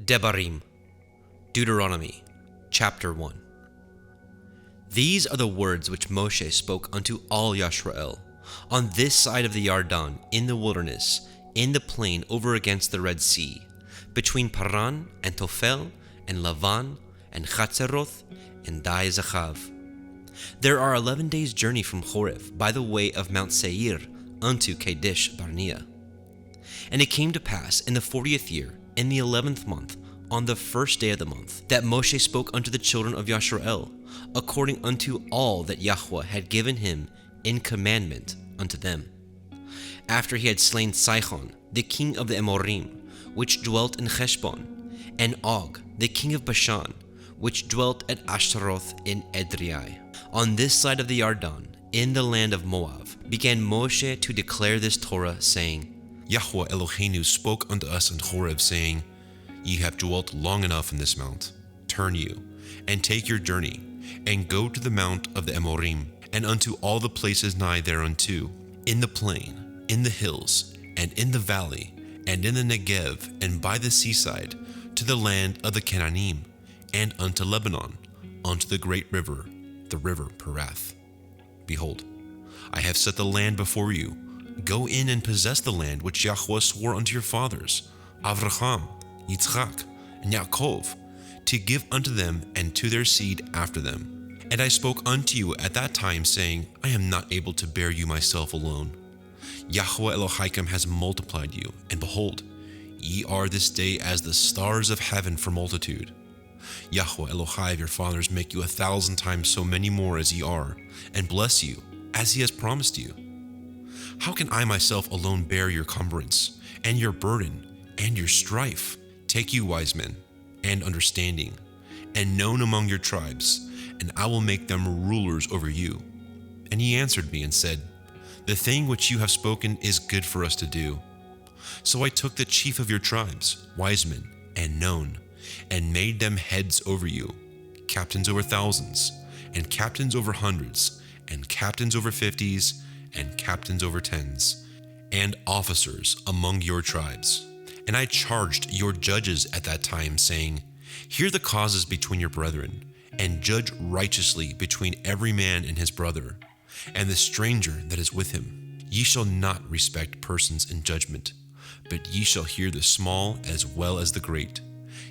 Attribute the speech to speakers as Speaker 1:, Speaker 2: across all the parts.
Speaker 1: Debarim, Deuteronomy, chapter 1. These are the words which Moshe spoke unto all Yisrael, on this side of the Yarden, in the wilderness, in the plain over against the Red Sea, between Paran and Tophel and Lavan and Chatzeroth and Di-Zachav. There are 11 days' journey from Horeb by the way of Mount Seir unto Kadesh Barnea. And it came to pass in the 40th year, in the 11th month, on the first day of the month, that Moshe spoke unto the children of Yisrael, according unto all that Yahweh had given him in commandment unto them. After he had slain Sihon, the king of the Amorim, which dwelt in Heshbon, and Og, the king of Bashan, which dwelt at Ashtaroth in Edrei. On this side of the Yarden, in the land of Moab, began Moshe to declare this Torah, saying,
Speaker 2: Yahweh Eloheinu spoke unto us in Horeb, saying, Ye have dwelt long enough in this mount. Turn you, and take your journey, and go to the mount of the Amorim, and unto all the places nigh thereunto, in the plain, in the hills, and in the valley, and in the Negev, and by the seaside, to the land of the Canaanim, and unto Lebanon, unto the great river, the river Perath. Behold, I have set the land before you. Go in and possess the land which Yahweh swore unto your fathers, Avraham, Yitzchak, and Yaakov, to give unto them and to their seed after them. And I spoke unto you at that time, saying, I am not able to bear you myself alone. Yahweh Elohim has multiplied you, and behold, ye are this day as the stars of heaven for multitude. Yahweh Elohim your fathers make you 1,000 times so many more as ye are, and bless you, as he has promised you. How can I myself alone bear your cumbrance, and your burden, and your strife? Take you wise men, and understanding, and known among your tribes, and I will make them rulers over you. And he answered me and said, The thing which you have spoken is good for us to do. So I took the chief of your tribes, wise men, and known, and made them heads over you, captains over thousands, and captains over hundreds, and captains over 50s, and captains over 10s, and officers among your tribes. And I charged your judges at that time, saying, Hear the causes between your brethren, and judge righteously between every man and his brother, and the stranger that is with him. Ye shall not respect persons in judgment, but ye shall hear the small as well as the great.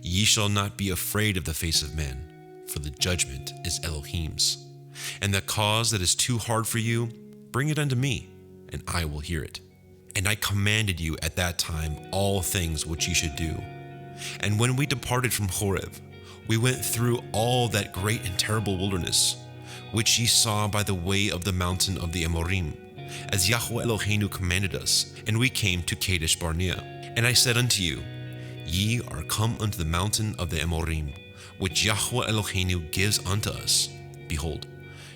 Speaker 2: Ye shall not be afraid of the face of men, for the judgment is Elohim's. And the cause that is too hard for you, bring it unto me, and I will hear it. And I commanded you at that time all things which ye should do. And when we departed from Horeb, we went through all that great and terrible wilderness, which ye saw by the way of the mountain of the Amorim, as Yahweh Eloheinu commanded us, and we came to Kadesh Barnea. And I said unto you, Ye are come unto the mountain of the Amorim, which Yahweh Eloheinu gives unto us. Behold,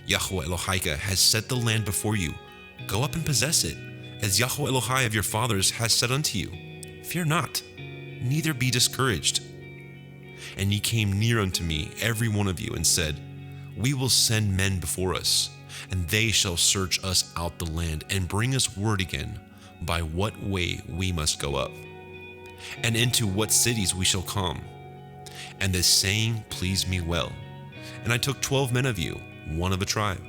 Speaker 2: Yahweh Elohim has set the land before you. Go up and possess it, as Yahweh Elohim of your fathers has said unto you. Fear not, neither be discouraged. And ye came near unto me, every one of you, and said, We will send men before us, and they shall search us out the land, and bring us word again, by what way we must go up, and into what cities we shall come. And this saying pleased me well. And I took 12 men of you, one of a tribe.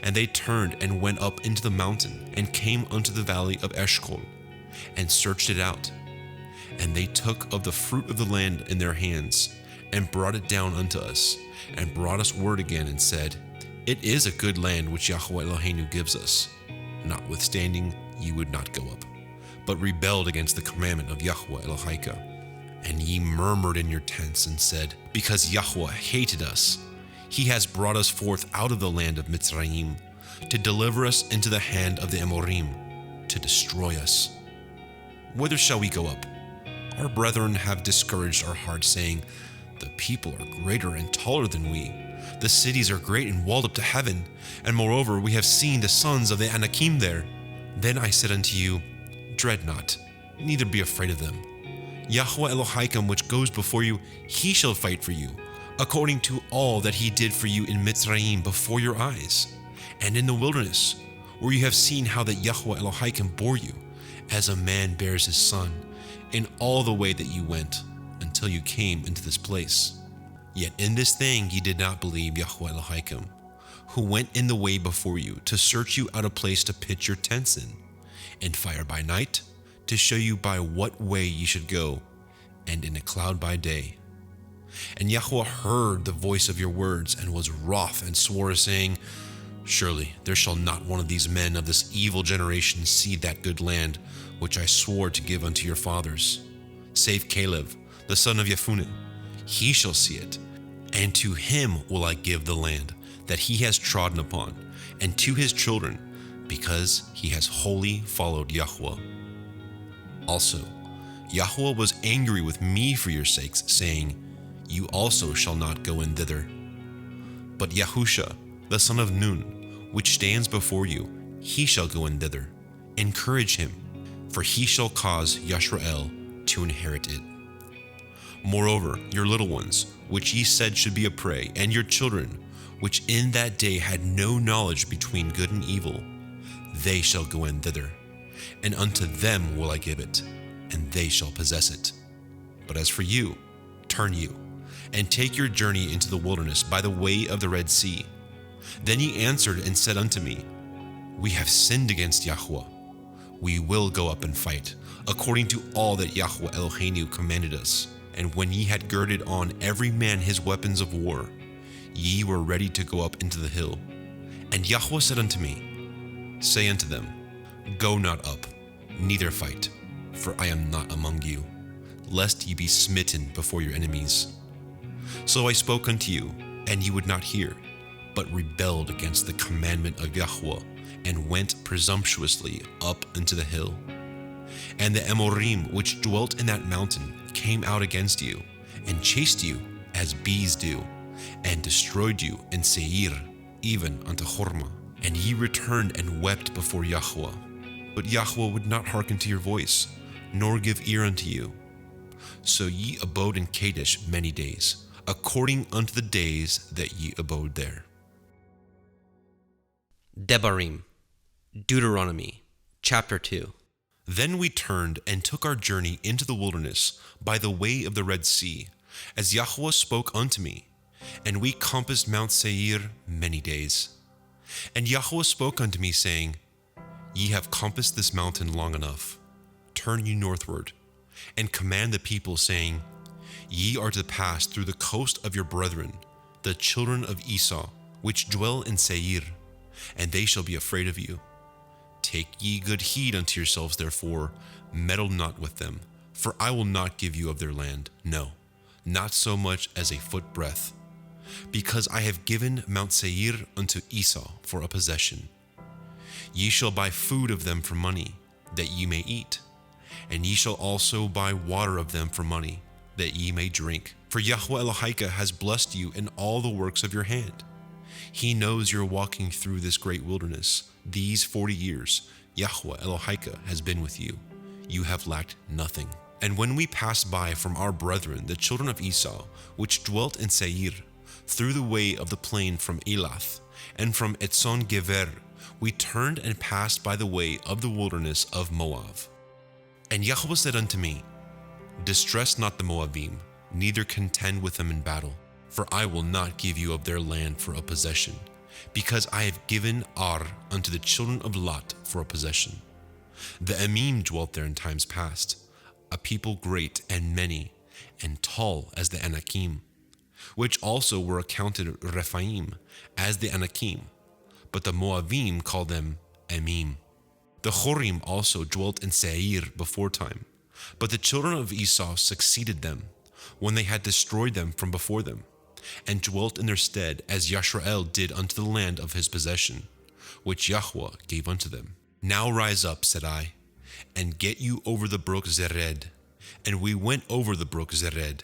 Speaker 2: And they turned and went up into the mountain, and came unto the valley of Eshcol, and searched it out. And they took of the fruit of the land in their hands, and brought it down unto us, and brought us word again, and said, It is a good land which Yahweh Eloheinu gives us. Notwithstanding, ye would not go up, but rebelled against the commandment of Yahweh Elohim. And ye murmured in your tents, and said, Because Yahweh hated us, he has brought us forth out of the land of Mitzrayim, to deliver us into the hand of the Amorim, to destroy us. Whither shall we go up? Our brethren have discouraged our hearts, saying, The people are greater and taller than we. The cities are great and walled up to heaven, and moreover we have seen the sons of the Anakim there. Then I said unto you, Dread not, neither be afraid of them. Yahweh Elohim which goes before you, he shall fight for you, according to all that he did for you in Mitzrayim before your eyes, and in the wilderness, where you have seen how that Yahweh Elohim bore you, as a man bears his son, in all the way that you went, until you came into this place. Yet in this thing ye did not believe Yahweh Elohim, who went in the way before you to search you out a place to pitch your tents in fire by night, to show you by what way ye should go, and in a cloud by day. And Yahweh heard the voice of your words, and was wroth, and swore, saying, Surely there shall not one of these men of this evil generation see that good land, which I swore to give unto your fathers, save Caleb, the son of Jephunneh. He shall see it, and to him will I give the land that he has trodden upon, and to his children, because he has wholly followed Yahweh. Also, Yahweh was angry with me for your sakes, saying, You also shall not go in thither. But Yahusha, the son of Nun, which stands before you, he shall go in thither. Encourage him, for he shall cause Yashrael to inherit it. Moreover, your little ones, which ye said should be a prey, and your children, which in that day had no knowledge between good and evil, they shall go in thither, and unto them will I give it, and they shall possess it. But as for you, turn you, and take your journey into the wilderness by the way of the Red Sea. Then ye answered and said unto me, We have sinned against Yahweh. We will go up and fight, according to all that Yahweh Eloheinu commanded us. And when ye had girded on every man his weapons of war, ye were ready to go up into the hill. And Yahweh said unto me, Say unto them, Go not up, neither fight, for I am not among you, lest ye be smitten before your enemies. So I spoke unto you, and ye would not hear, but rebelled against the commandment of Yahweh, and went presumptuously up into the hill. And the Amorim which dwelt in that mountain came out against you, and chased you as bees do, and destroyed you in Seir, even unto Hormah. And ye returned and wept before Yahweh. But Yahweh would not hearken to your voice, nor give ear unto you. So ye abode in Kadesh many days, according unto the days that ye abode there.
Speaker 1: Debarim, Deuteronomy, chapter 2.
Speaker 2: Then we turned and took our journey into the wilderness by the way of the Red Sea, as Yahweh spoke unto me, and we compassed Mount Seir many days. And Yahweh spoke unto me, saying, Ye have compassed this mountain long enough. Turn you northward, and command the people, saying, Ye are to pass through the coast of your brethren, the children of Esau, which dwell in Seir, and they shall be afraid of you. Take ye good heed unto yourselves, therefore, meddle not with them, for I will not give you of their land, no, not so much as a foot breadth, because I have given Mount Seir unto Esau for a possession. Ye shall buy food of them for money, that ye may eat, and ye shall also buy water of them for money, that ye may drink. For Yahweh Elohika has blessed you in all the works of your hand. He knows you're walking through this great wilderness. These 40 years, Yahweh Elohika has been with you. You have lacked nothing. And when we passed by from our brethren, the children of Esau, which dwelt in Seir, through the way of the plain from Elath, and from Etzon Gever, we turned and passed by the way of the wilderness of Moab. And Yahweh said unto me, Distress not the Moabim, neither contend with them in battle, for I will not give you of their land for a possession, because I have given Ar unto the children of Lot for a possession. The Emim dwelt there in times past, a people great and many, and tall as the Anakim, which also were accounted Rephaim as the Anakim, but the Moabim called them Emim. The Chorim also dwelt in Seir before time, but the children of Esau succeeded them, when they had destroyed them from before them, and dwelt in their stead, as Yashrael did unto the land of his possession, which Yahweh gave unto them. Now rise up, said I, and get you over the brook Zered. And we went over the brook Zered,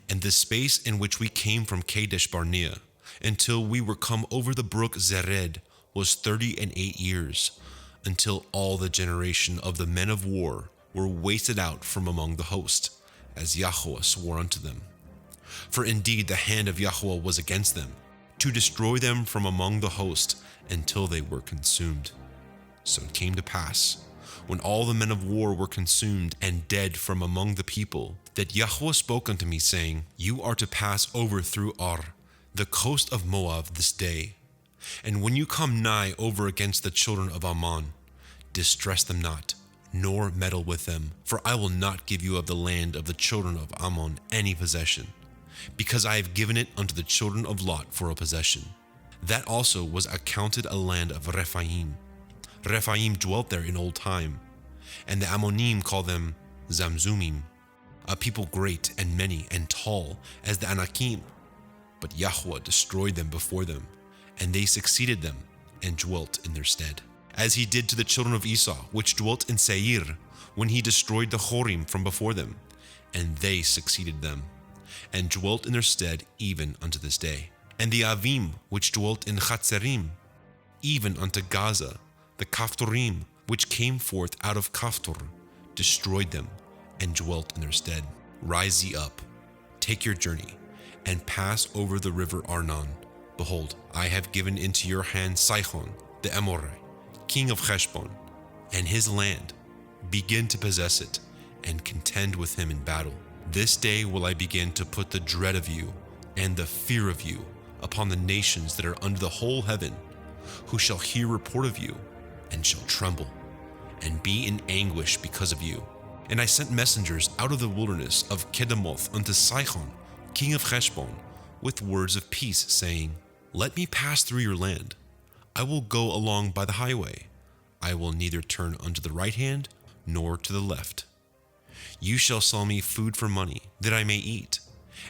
Speaker 2: and the space in which we came from Kadesh Barnea, until we were come over the brook Zered, was 38 years, until all the generation of the men of war were wasted out from among the host, as Yahweh swore unto them. For indeed the hand of Yahweh was against them, to destroy them from among the host, until they were consumed. So it came to pass, when all the men of war were consumed and dead from among the people, that Yahweh spoke unto me, saying, You are to pass over through Ar, the coast of Moab, this day. And when you come nigh over against the children of Ammon, distress them not, nor meddle with them, for I will not give you of the land of the children of Ammon any possession, because I have given it unto the children of Lot for a possession. That also was accounted a land of Rephaim. Rephaim dwelt there in old time, and the Ammonim call them Zamzumim, a people great and many and tall as the Anakim. But Yahweh destroyed them before them, and they succeeded them and dwelt in their stead. As he did to the children of Esau, which dwelt in Seir, when he destroyed the Horim from before them, and they succeeded them, and dwelt in their stead even unto this day. And the Avim, which dwelt in Chatzerim, even unto Gaza, the Kaphtorim, which came forth out of Kaphtor, destroyed them, and dwelt in their stead. Rise ye up, take your journey, and pass over the river Arnon. Behold, I have given into your hand Sihon, the Amorite, king of Heshbon, and his land. Begin to possess it, and contend with him in battle. This day will I begin to put the dread of you, and the fear of you, upon the nations that are under the whole heaven, who shall hear report of you, and shall tremble, and be in anguish because of you. And I sent messengers out of the wilderness of Kedemoth unto Sihon, king of Heshbon, with words of peace, saying, Let me pass through your land. I will go along by the highway. I will neither turn unto the right hand, nor to the left. You shall sell me food for money, that I may eat,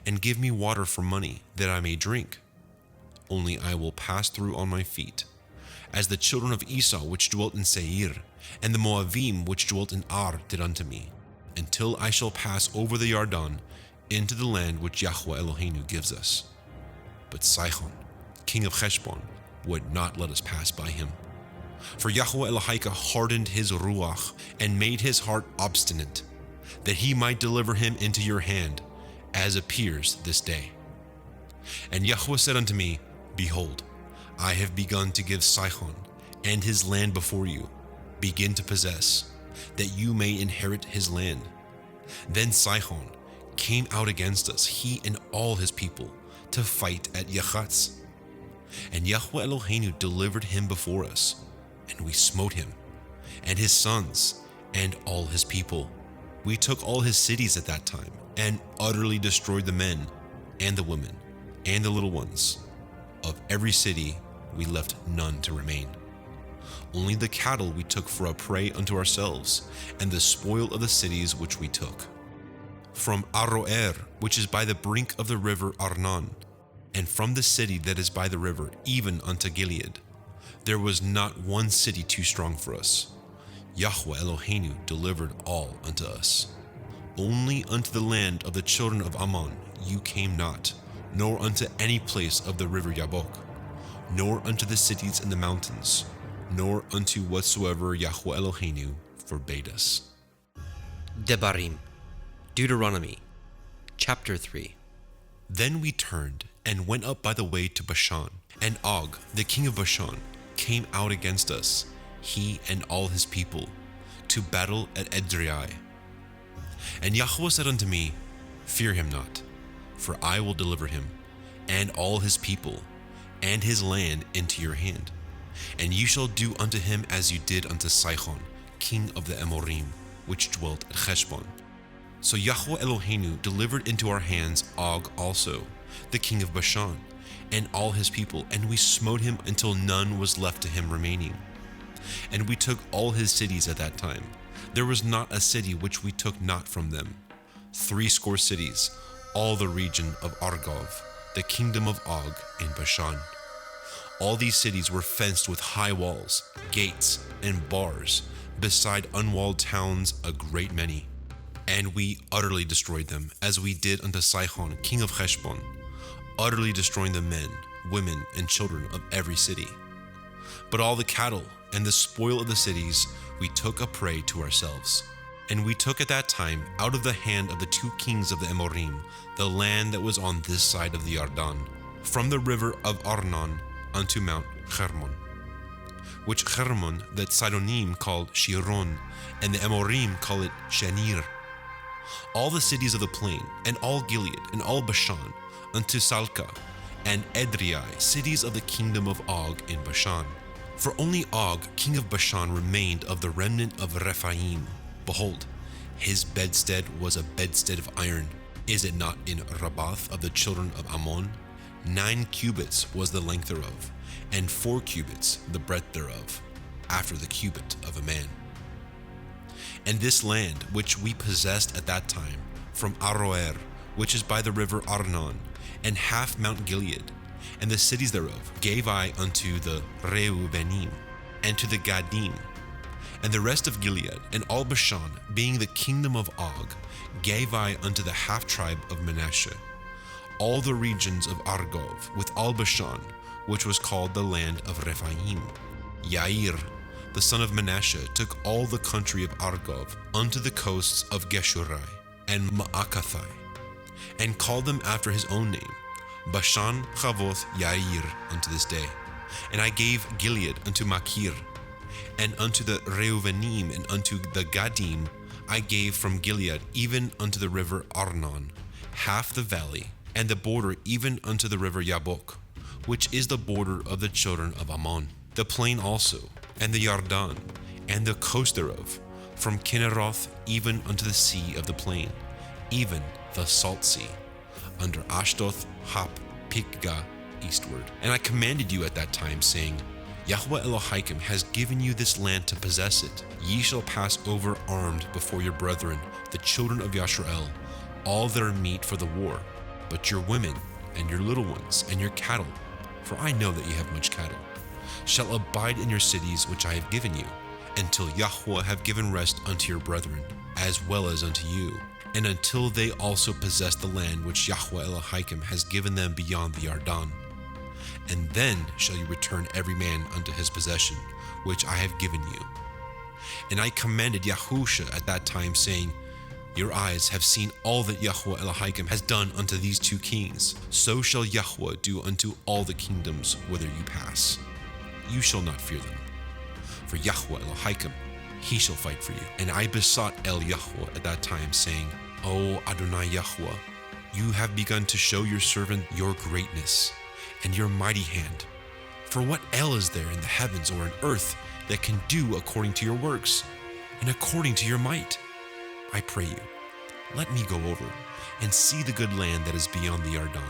Speaker 2: and give me water for money, that I may drink. Only I will pass through on my feet, as the children of Esau which dwelt in Seir, and the Moabim which dwelt in Ar did unto me, until I shall pass over the Yarden into the land which Yahweh Eloheinu gives us. But Sihon, king of Heshbon, would not let us pass by him. For Yahweh Elohika hardened his ruach, and made his heart obstinate, that he might deliver him into your hand, as appears this day. And Yahweh said unto me, Behold, I have begun to give Sihon and his land before you. Begin to possess, that you may inherit his land. Then Sihon came out against us, he and all his people, to fight at Yachatz. And Yahweh Eloheinu delivered him before us, and we smote him, and his sons, and all his people. We took all his cities at that time, and utterly destroyed the men, and the women, and the little ones. Of every city we left none to remain. Only the cattle we took for a prey unto ourselves, and the spoil of the cities which we took. From Aroer, which is by the brink of the river Arnon, and from the city that is by the river, even unto Gilead, there was not one city too strong for us. Yahweh Eloheinu delivered all unto us. Only unto the land of the children of Ammon you came not, nor unto any place of the river Yabok, nor unto the cities in the mountains, nor unto whatsoever Yahweh Eloheinu forbade us.
Speaker 1: Debarim, Deuteronomy, chapter 3.
Speaker 2: Then we turned and went up by the way to Bashan, and Og, the king of Bashan, came out against us, he and all his people, to battle at Edrei. And Yahweh said unto me, Fear him not, for I will deliver him, and all his people, and his land into your hand. And you shall do unto him as you did unto Sihon, king of the Amorim, which dwelt at Heshbon. So Yahweh Eloheinu delivered into our hands Og also, the king of Bashan, and all his people, and we smote him until none was left to him remaining. And we took all his cities at that time. There was not a city which we took not from them. 80 cities, all the region of Argov, the kingdom of Og in Bashan. All these cities were fenced with high walls, gates, and bars, beside unwalled towns a great many. And we utterly destroyed them, as we did unto Sihon, king of Heshbon, utterly destroying the men, women, and children of every city. But all the cattle and the spoil of the cities we took a prey to ourselves. And we took at that time out of the hand of the 2 kings of the Amorim the land that was on this side of the Yarden, from the river of Arnon unto Mount Hermon. which Hermon the Sidonim called Shiron, and the Amorim call it Shenir. All the cities of the plain, and all Gilead, and all Bashan, unto Salca, and Edrei, cities of the kingdom of Og in Bashan. For only Og, king of Bashan, remained of the remnant of Rephaim. Behold, his bedstead was a bedstead of iron. Is it not in Rabbath of the children of Ammon? 9 cubits was the length thereof, and 4 cubits the breadth thereof, after the cubit of a man. And this land which we possessed at that time, from Aroer, which is by the river Arnon, and half Mount Gilead, and the cities thereof, gave I unto the Reuvenim, and to the Gadim, and the rest of Gilead, and all Bashan, being the kingdom of Og, gave I unto the half-tribe of Manasseh. All the regions of Argov, with all Bashan, which was called the land of Rephaim. Yair, the son of Manasseh, took all the country of Argov unto the coasts of Geshurai and Maakathai, and called them after his own name, Bashan Chavoth Yair, unto this day. And I gave Gilead unto Machir, and unto the Reuvenim and unto the Gadim I gave from Gilead even unto the river Arnon, half the valley, and the border even unto the river Yabok, which is the border of the children of Ammon, the plain also, and the Yardan, and the coast thereof, from Kinneroth even unto the sea of the plain, even the salt sea, under Ashdoth, Hap, Pikga, eastward. And I commanded you at that time, saying, Yahweh Elohim has given you this land to possess it. Ye shall pass over armed before your brethren, the children of Yashrael, all that are meet for the war, but your women, and your little ones, and your cattle, for I know that ye have much cattle, shall abide in your cities which I have given you, until Yahweh have given rest unto your brethren, as well as unto you, and until they also possess the land which Yahweh Elohim has given them beyond the Yardan. And then shall you return every man unto his possession, which I have given you. And I commanded Yahusha at that time, saying, Your eyes have seen all that Yahweh Elohim has done unto these 2 kings. So shall Yahweh do unto all the kingdoms whither you pass. You shall not fear them. For Yahweh Elohim, he shall fight for you. And I besought El Yahweh at that time, saying, O Adonai Yahweh, you have begun to show your servant your greatness and your mighty hand. For what el is there in the heavens or in earth that can do according to your works and according to your might? I pray you, let me go over and see the good land that is beyond the Yardan,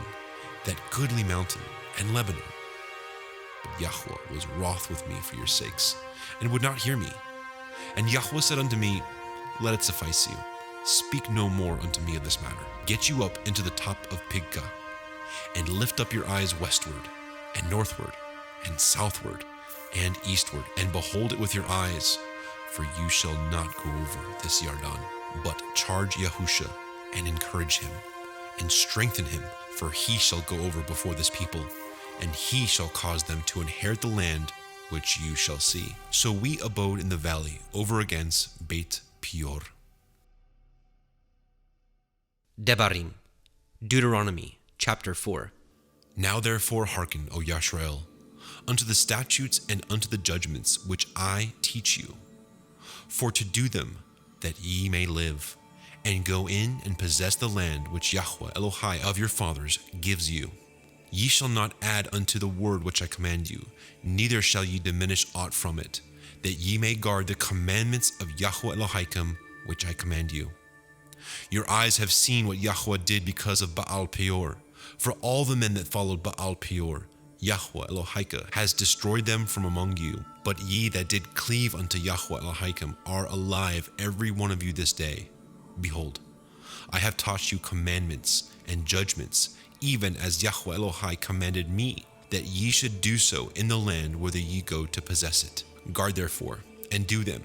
Speaker 2: that goodly mountain and Lebanon. But Yahweh was wroth with me for your sakes, and would not hear me. And Yahweh said unto me, Let it suffice you. Speak no more unto me of this matter. Get you up into the top of Pigga, and lift up your eyes westward, and northward, and southward, and eastward, and behold it with your eyes, for you shall not go over this Yardan. But charge Yahusha, and encourage him, and strengthen him, for he shall go over before this people, and he shall cause them to inherit the land which you shall see. So we abode in the valley over against Beit Peor.
Speaker 1: Debarim, Deuteronomy, chapter 4.
Speaker 2: Now therefore hearken, O Yashrael, unto the statutes and unto the judgments which I teach you, for to do them, that ye may live, and go in and possess the land which Yahweh Elohai of your fathers gives you. Ye shall not add unto the word which I command you, neither shall ye diminish aught from it, that ye may guard the commandments of Yahweh Elohim which I command you. Your eyes have seen what Yahweh did because of Baal Peor. For all the men that followed Baal Peor, Yahweh Elohim has destroyed them from among you. But ye that did cleave unto Yahweh Elohim are alive, every one of you this day. Behold, I have taught you commandments and judgments, even as Yahweh Elohim commanded me, that ye should do so in the land whither ye go to possess it. Guard therefore, and do them.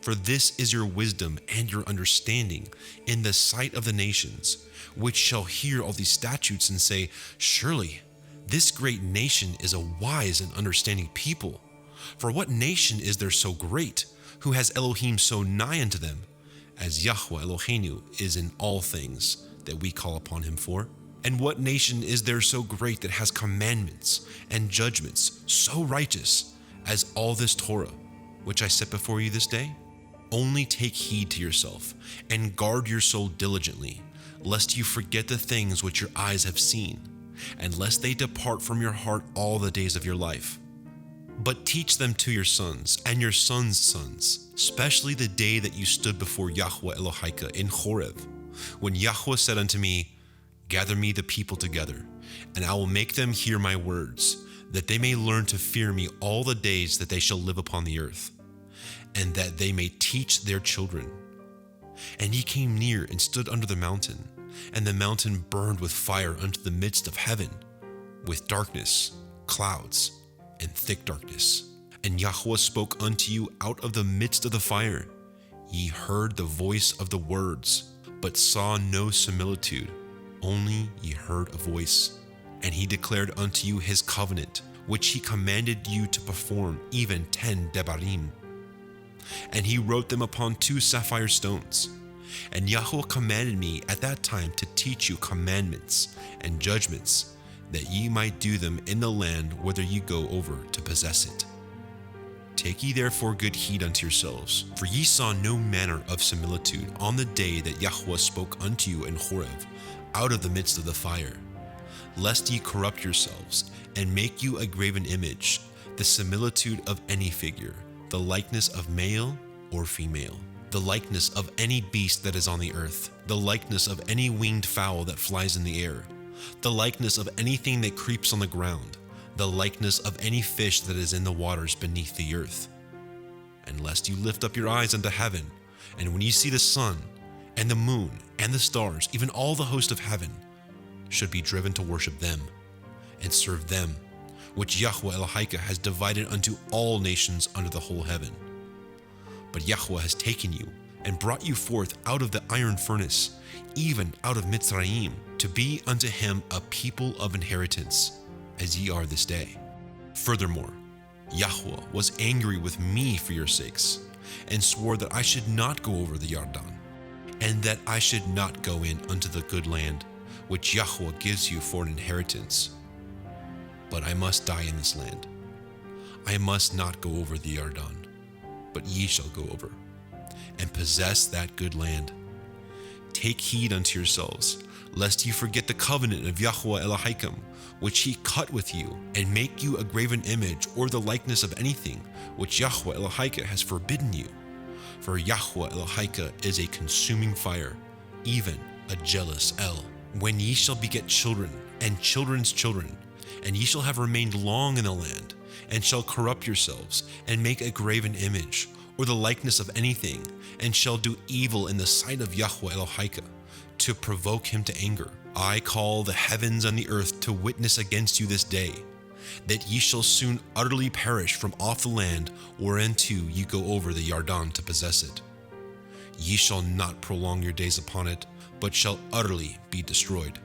Speaker 2: For this is your wisdom and your understanding in the sight of the nations, which shall hear all these statutes and say, Surely this great nation is a wise and understanding people. For what nation is there so great, who has Elohim so nigh unto them, as Yahweh Eloheinu is in all things that we call upon him for? And what nation is there so great that has commandments and judgments so righteous, as all this Torah, which I set before you this day? Only take heed to yourself, and guard your soul diligently, lest you forget the things which your eyes have seen, and lest they depart from your heart all the days of your life. But teach them to your sons, and your sons' sons, especially the day that you stood before Yahweh Elohika in Horeb, when Yahweh said unto me, Gather me the people together, and I will make them hear my words, that they may learn to fear me all the days that they shall live upon the earth, and that they may teach their children. And he came near and stood under the mountain, and the mountain burned with fire unto the midst of heaven, with darkness, clouds, and thick darkness. And Yahweh spoke unto you out of the midst of the fire. Ye heard the voice of the words, but saw no similitude, only ye heard a voice. And he declared unto you his covenant, which he commanded you to perform, even 10 Debarim. And he wrote them upon 2 sapphire stones. And Yahweh commanded me at that time to teach you commandments and judgments, that ye might do them in the land whither ye go over to possess it. Take ye therefore good heed unto yourselves, for ye saw no manner of similitude on the day that Yahweh spoke unto you in Horeb, out of the midst of the fire, lest ye corrupt yourselves, and make you a graven image, the similitude of any figure, the likeness of male or female, the likeness of any beast that is on the earth, the likeness of any winged fowl that flies in the air, the likeness of anything that creeps on the ground, the likeness of any fish that is in the waters beneath the earth. And lest you lift up your eyes unto heaven, and when you see the sun, and the moon, and the stars, even all the host of heaven, should be driven to worship them, and serve them, which Yahweh Elohika has divided unto all nations under the whole heaven. But Yahweh has taken you, and brought you forth out of the iron furnace, even out of Mitzrayim, to be unto him a people of inheritance, as ye are this day. Furthermore, Yahweh was angry with me for your sakes, and swore that I should not go over the Yarden, and that I should not go in unto the good land, which Yahweh gives you for an inheritance. But I must die in this land. I must not go over the Yarden, but ye shall go over, and possess that good land. Take heed unto yourselves, lest ye forget the covenant of Yahweh Elohim, which he cut with you, and make you a graven image or the likeness of anything which Yahweh Elohika has forbidden you. For Yahweh Elohika is a consuming fire, even a jealous El. When ye shall beget children, and children's children, and ye shall have remained long in the land, and shall corrupt yourselves, and make a graven image, or the likeness of anything, and shall do evil in the sight of Yahweh Elohika, to provoke him to anger, I call the heavens and the earth to witness against you this day, that ye shall soon utterly perish from off the land whereunto ye go over the Yarden to possess it. Ye shall not prolong your days upon it, but shall utterly be destroyed.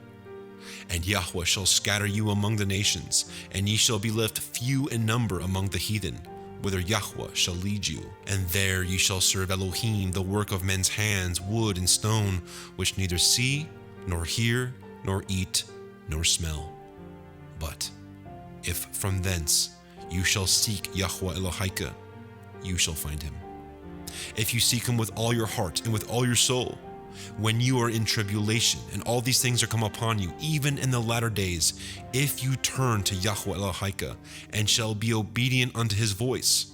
Speaker 2: And Yahweh shall scatter you among the nations, and ye shall be left few in number among the heathen, whither Yahweh shall lead you. And there ye shall serve Elohim, the work of men's hands, wood and stone, which neither see, nor hear, nor eat, nor smell. But if from thence you shall seek Yahweh Elohika, you shall find him. If you seek him with all your heart and with all your soul, when you are in tribulation and all these things are come upon you, even in the latter days, if you turn to Yahweh Elohika and shall be obedient unto his voice,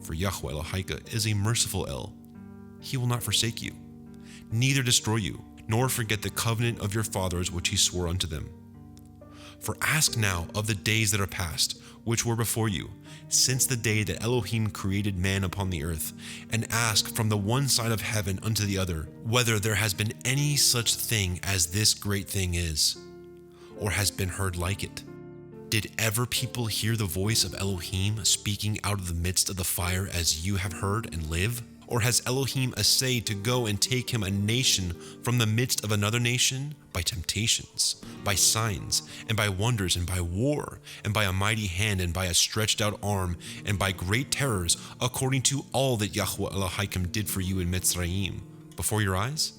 Speaker 2: for Yahweh Elohika is a merciful El, he will not forsake you, neither destroy you, nor forget the covenant of your fathers which he swore unto them. For ask now of the days that are past, which were before you, since the day that Elohim created man upon the earth, and ask from the one side of heaven unto the other, whether there has been any such thing as this great thing is, or has been heard like it. Did ever people hear the voice of Elohim speaking out of the midst of the fire as you have heard and live? Or has Elohim essayed to go and take him a nation from the midst of another nation by temptations, by signs, and by wonders, and by war, and by a mighty hand, and by a stretched out arm, and by great terrors, according to all that Yahweh Elohim did for you in Mitzrayim, before your eyes?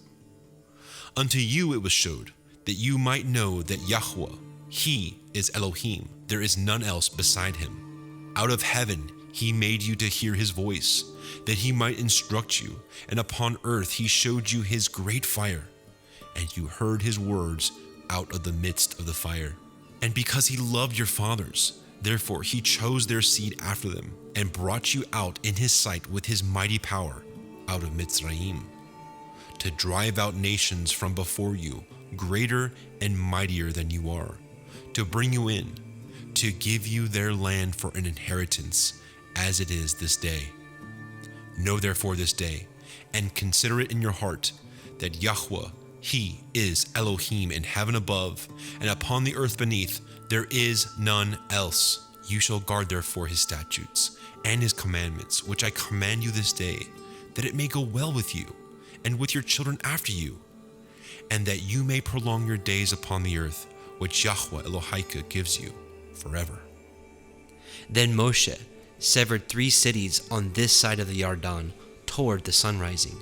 Speaker 2: Unto you it was showed, that you might know that Yahweh, he is Elohim, there is none else beside him. Out of heaven He made you to hear his voice, that he might instruct you, and upon earth he showed you his great fire, and you heard his words out of the midst of the fire. And because he loved your fathers, therefore he chose their seed after them, and brought you out in his sight with his mighty power out of Mitzrayim, to drive out nations from before you, greater and mightier than you are, to bring you in, to give you their land for an inheritance, as it is this day. Know therefore this day, and consider it in your heart, that Yahweh, he is Elohim in heaven above, and upon the earth beneath, there is none else. You shall guard therefore his statutes, and his commandments, which I command you this day, that it may go well with you, and with your children after you, and that you may prolong your days upon the earth, which Yahweh Elohika gives you forever.
Speaker 1: Then Moshe severed 3 cities on this side of the Yarden toward the sun rising,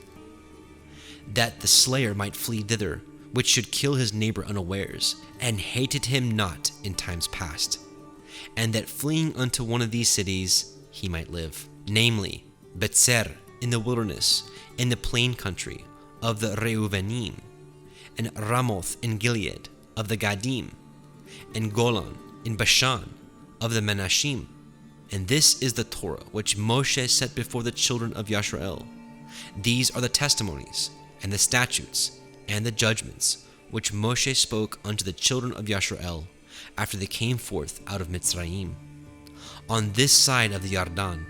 Speaker 1: that the slayer might flee thither, which should kill his neighbor unawares, and hated him not in times past, and that fleeing unto one of these cities he might live, namely Betzer in the wilderness, in the plain country of the Reuvenim, and Ramoth in Gilead of the Gadim, and Golan in Bashan of the Menashim. And this is the Torah which Moshe set before the children of Yisrael. These are the testimonies, and the statutes, and the judgments, which Moshe spoke unto the children of Yisrael, after they came forth out of Mitzrayim. On this side of the Yarden,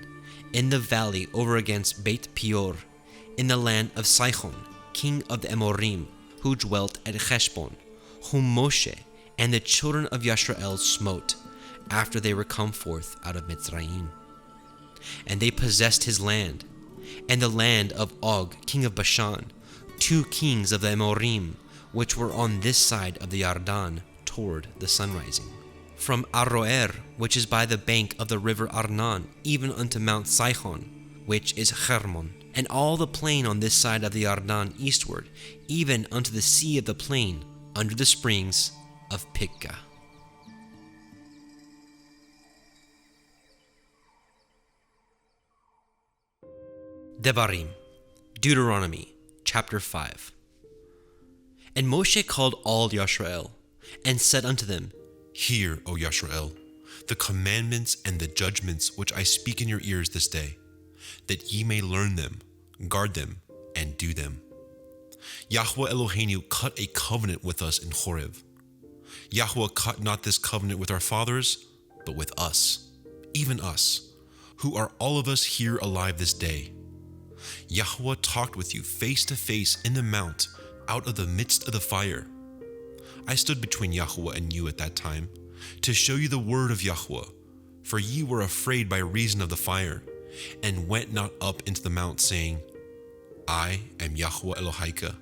Speaker 1: in the valley over against Beit Peor, in the land of Sihon, king of the Amorim, who dwelt at Heshbon, whom Moshe and the children of Yisrael smote, after they were come forth out of Mitzrayim. And they possessed his land, and the land of Og, king of Bashan, 2 kings of the Amorim, which were on this side of the Yarden toward the sunrising. From Aroer, which is by the bank of the river Arnon, even unto Mount Sihon, which is Hermon, and all the plain on this side of the Yarden eastward, even unto the sea of the plain, under the springs of Pikgah. Debarim, Deuteronomy, chapter 5. And Moshe called all Yisrael, and said unto them,
Speaker 2: Hear, O Yisrael, the commandments and the judgments which I speak in your ears this day, that ye may learn them, guard them, and do them. Yahweh Eloheinu cut a covenant with us in Horeb. Yahweh cut not this covenant with our fathers, but with us, even us, who are all of us here alive this day. Yahweh talked with you face to face in the mount, out of the midst of the fire. I stood between Yahweh and you at that time, to show you the word of Yahweh, for ye were afraid by reason of the fire, and went not up into the mount, saying, I am Yahweh Elohika,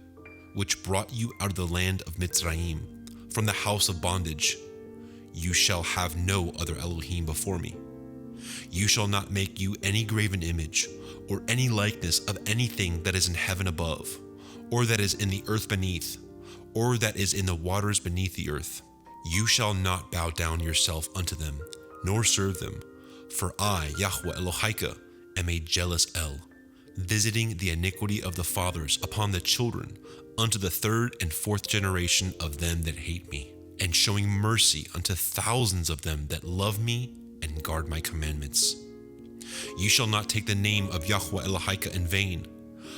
Speaker 2: which brought you out of the land of Mitzrayim, from the house of bondage. You shall have no other Elohim before me. You shall not make you any graven image, or any likeness of anything that is in heaven above, or that is in the earth beneath, or that is in the waters beneath the earth. You shall not bow down yourself unto them, nor serve them, for I, Yahweh Elohika, am a jealous El, visiting the iniquity of the fathers upon the children, unto the 3rd and 4th generation of them that hate me, and showing mercy unto thousands of them that love me and guard my commandments. You shall not take the name of Yahweh Elohika in vain,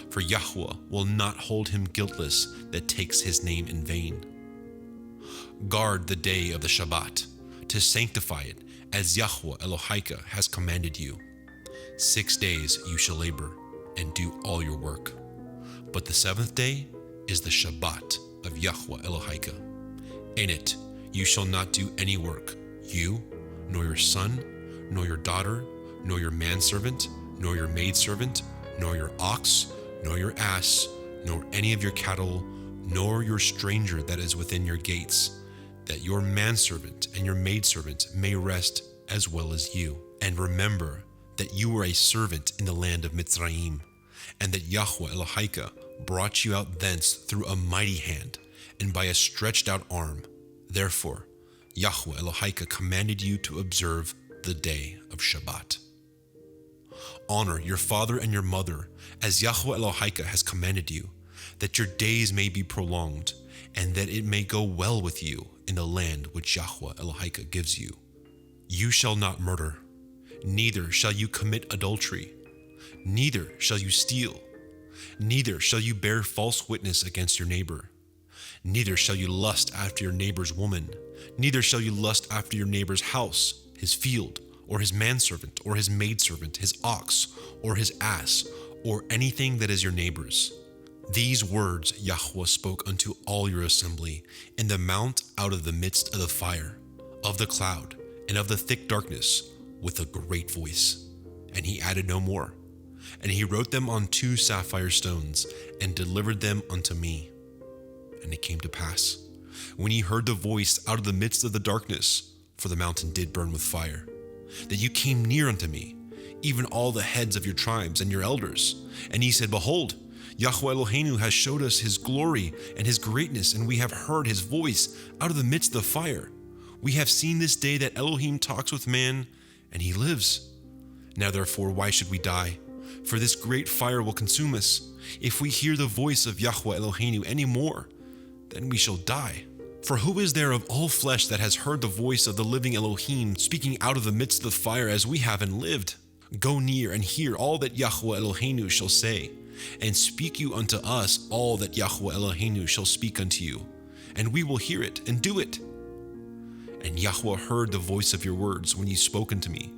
Speaker 2: for Yahweh will not hold him guiltless that takes his name in vain. Guard the day of the Shabbat, to sanctify it, as Yahweh Elohika has commanded you. 6 days you shall labor, and do all your work. But the 7th day is the Shabbat of Yahweh Elohika. In it you shall not do any work, you, nor your son, nor your daughter, nor your manservant, nor your maidservant, nor your ox, nor your ass, nor any of your cattle, nor your stranger that is within your gates, that your manservant and your maidservant may rest as well as you. And remember that you were a servant in the land of Mitzrayim, and that Yahweh Elohika brought you out thence through a mighty hand, and by a stretched out arm. Therefore, Yahweh Elohika commanded you to observe the day of Shabbat. Honor your father and your mother, as Yahweh Elohika has commanded you, that your days may be prolonged, and that it may go well with you in the land which Yahweh Elohika gives you. You shall not murder, neither shall you commit adultery, neither shall you steal, neither shall you bear false witness against your neighbor, neither shall you lust after your neighbor's woman, neither shall you lust after your neighbor's house, his field, or his manservant, or his maidservant, his ox, or his ass, or anything that is your neighbor's. These words Yahweh spoke unto all your assembly in the mount out of the midst of the fire, of the cloud, and of the thick darkness, with a great voice. And he added no more. And he wrote them on 2 sapphire stones, and delivered them unto me. And it came to pass, when ye heard the voice out of the midst of the darkness, for the mountain did burn with fire, that you came near unto me, even all the heads of your tribes and your elders. And ye said, Behold, Yahweh Eloheinu has showed us his glory and his greatness, and we have heard his voice out of the midst of the fire. We have seen this day that Elohim talks with man, and he lives. Now therefore, why should we die? For this great fire will consume us. If we hear the voice of Yahweh Eloheinu any more, then we shall die. For who is there of all flesh that has heard the voice of the living Elohim speaking out of the midst of the fire as we have and lived? Go near and hear all that Yahweh Eloheinu shall say, and speak you unto us all that Yahweh Eloheinu shall speak unto you, and we will hear it and do it. And Yahweh heard the voice of your words when ye spoke unto me.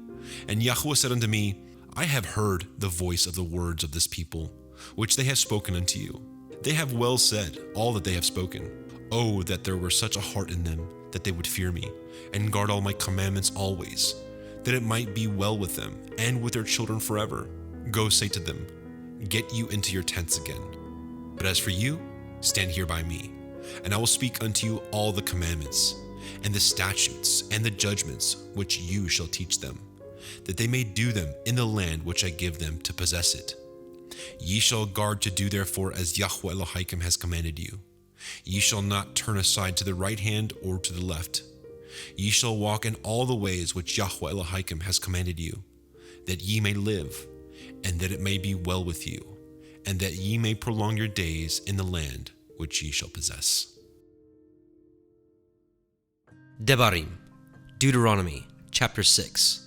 Speaker 2: And Yahweh said unto me, I have heard the voice of the words of this people, which they have spoken unto you. They have well said all that they have spoken. Oh, that there were such a heart in them, that they would fear me, and guard all my commandments always, that it might be well with them, and with their children forever. Go say to them, Get you into your tents again. But as for you, stand here by me, and I will speak unto you all the commandments, and the statutes, and the judgments, which you shall teach them, that they may do them in the land which I give them to possess it. Ye shall guard to do therefore as Yahweh Elohim has commanded you. Ye shall not turn aside to the right hand or to the left. Ye shall walk in all the ways which Yahweh Elohim has commanded you, that ye may live, and that it may be well with you, and that ye may prolong your days in the land which ye shall possess.
Speaker 1: Debarim, Deuteronomy, chapter 6.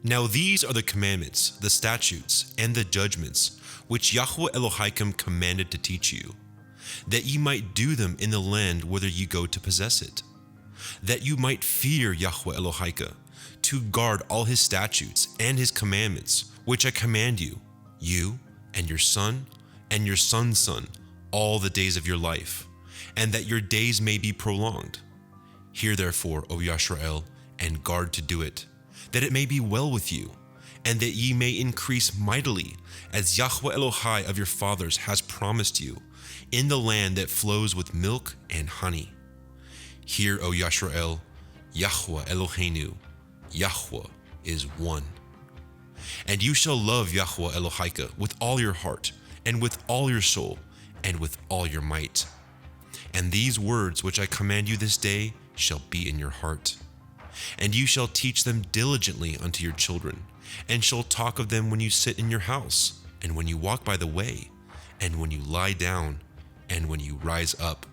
Speaker 2: Now these are the commandments, the statutes, and the judgments, which Yahweh Elohim commanded to teach you, that ye might do them in the land whither ye go to possess it, that you might fear Yahweh Elohim, to guard all his statutes and his commandments, which I command you, you and your son and your son's son, all the days of your life, and that your days may be prolonged. Hear therefore, O Yisrael, and guard to do it, that it may be well with you, and that ye may increase mightily, as Yahweh Elohai of your fathers has promised you, in the land that flows with milk and honey. Hear, O Yisrael, Yahweh Eloheinu, Yahweh is one. And you shall love Yahweh Elohika with all your heart, and with all your soul, and with all your might. And these words which I command you this day shall be in your heart. And you shall teach them diligently unto your children, and shall talk of them when you sit in your house, and when you walk by the way, and when you lie down, and when you rise up.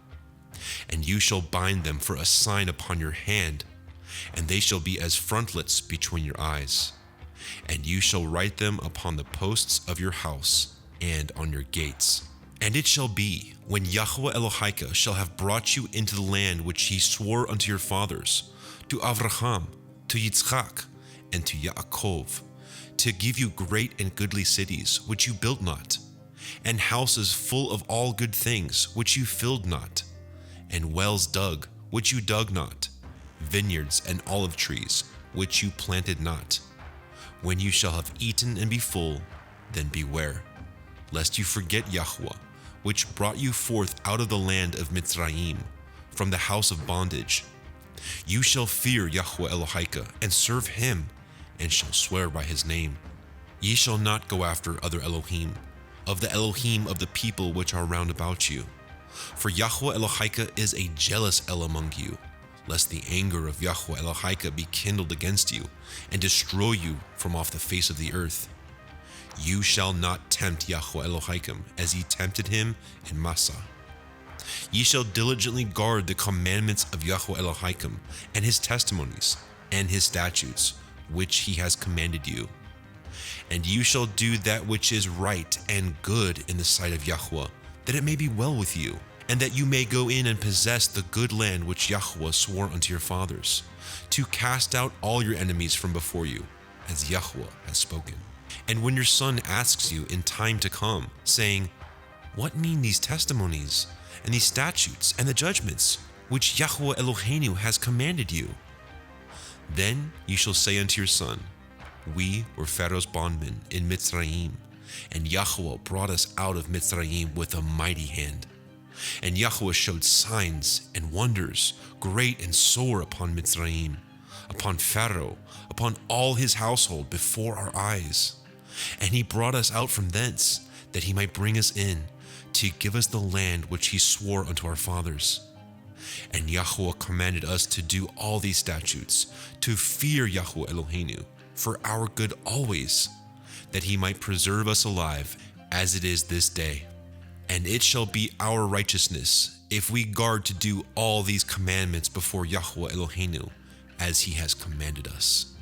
Speaker 2: And you shall bind them for a sign upon your hand, and they shall be as frontlets between your eyes. And you shall write them upon the posts of your house, and on your gates. And it shall be, when Yahweh Elohika shall have brought you into the land which he swore unto your fathers, to Avraham, to Yitzchak, and to Yaakov, to give you great and goodly cities which you built not, and houses full of all good things which you filled not, and wells dug which you dug not, vineyards and olive trees which you planted not. When you shall have eaten and be full, then beware, lest you forget Yahweh, which brought you forth out of the land of Mitzrayim, from the house of bondage. You shall fear Yahweh Elohika, and serve him, and shall swear by his name. Ye shall not go after other Elohim, of the Elohim of the people which are round about you. For Yahweh Elohika is a jealous El among you, lest the anger of Yahweh Elohika be kindled against you, and destroy you from off the face of the earth. You shall not tempt Yahweh Elohim as ye tempted him in Massah. Ye shall diligently guard the commandments of Yahweh Elohim and his testimonies and his statutes, which he has commanded you. And you shall do that which is right and good in the sight of Yahweh, that it may be well with you, and that you may go in and possess the good land which Yahweh swore unto your fathers, to cast out all your enemies from before you, as Yahweh has spoken. And when your son asks you in time to come, saying, What mean these testimonies, and these statutes, and the judgments, which Yahweh Eloheinu has commanded you? Then you shall say unto your son, We were Pharaoh's bondmen in Mitzrayim, and Yahweh brought us out of Mitzrayim with a mighty hand. And Yahweh showed signs and wonders, great and sore, upon Mitzrayim, upon Pharaoh, upon all his household before our eyes. And he brought us out from thence, that he might bring us in, to give us the land which he swore unto our fathers. And Yahweh commanded us to do all these statutes, to fear Yahweh Eloheinu, for our good always, that he might preserve us alive, as it is this day. And it shall be our righteousness, if we guard to do all these commandments before Yahweh Eloheinu, as he has commanded us.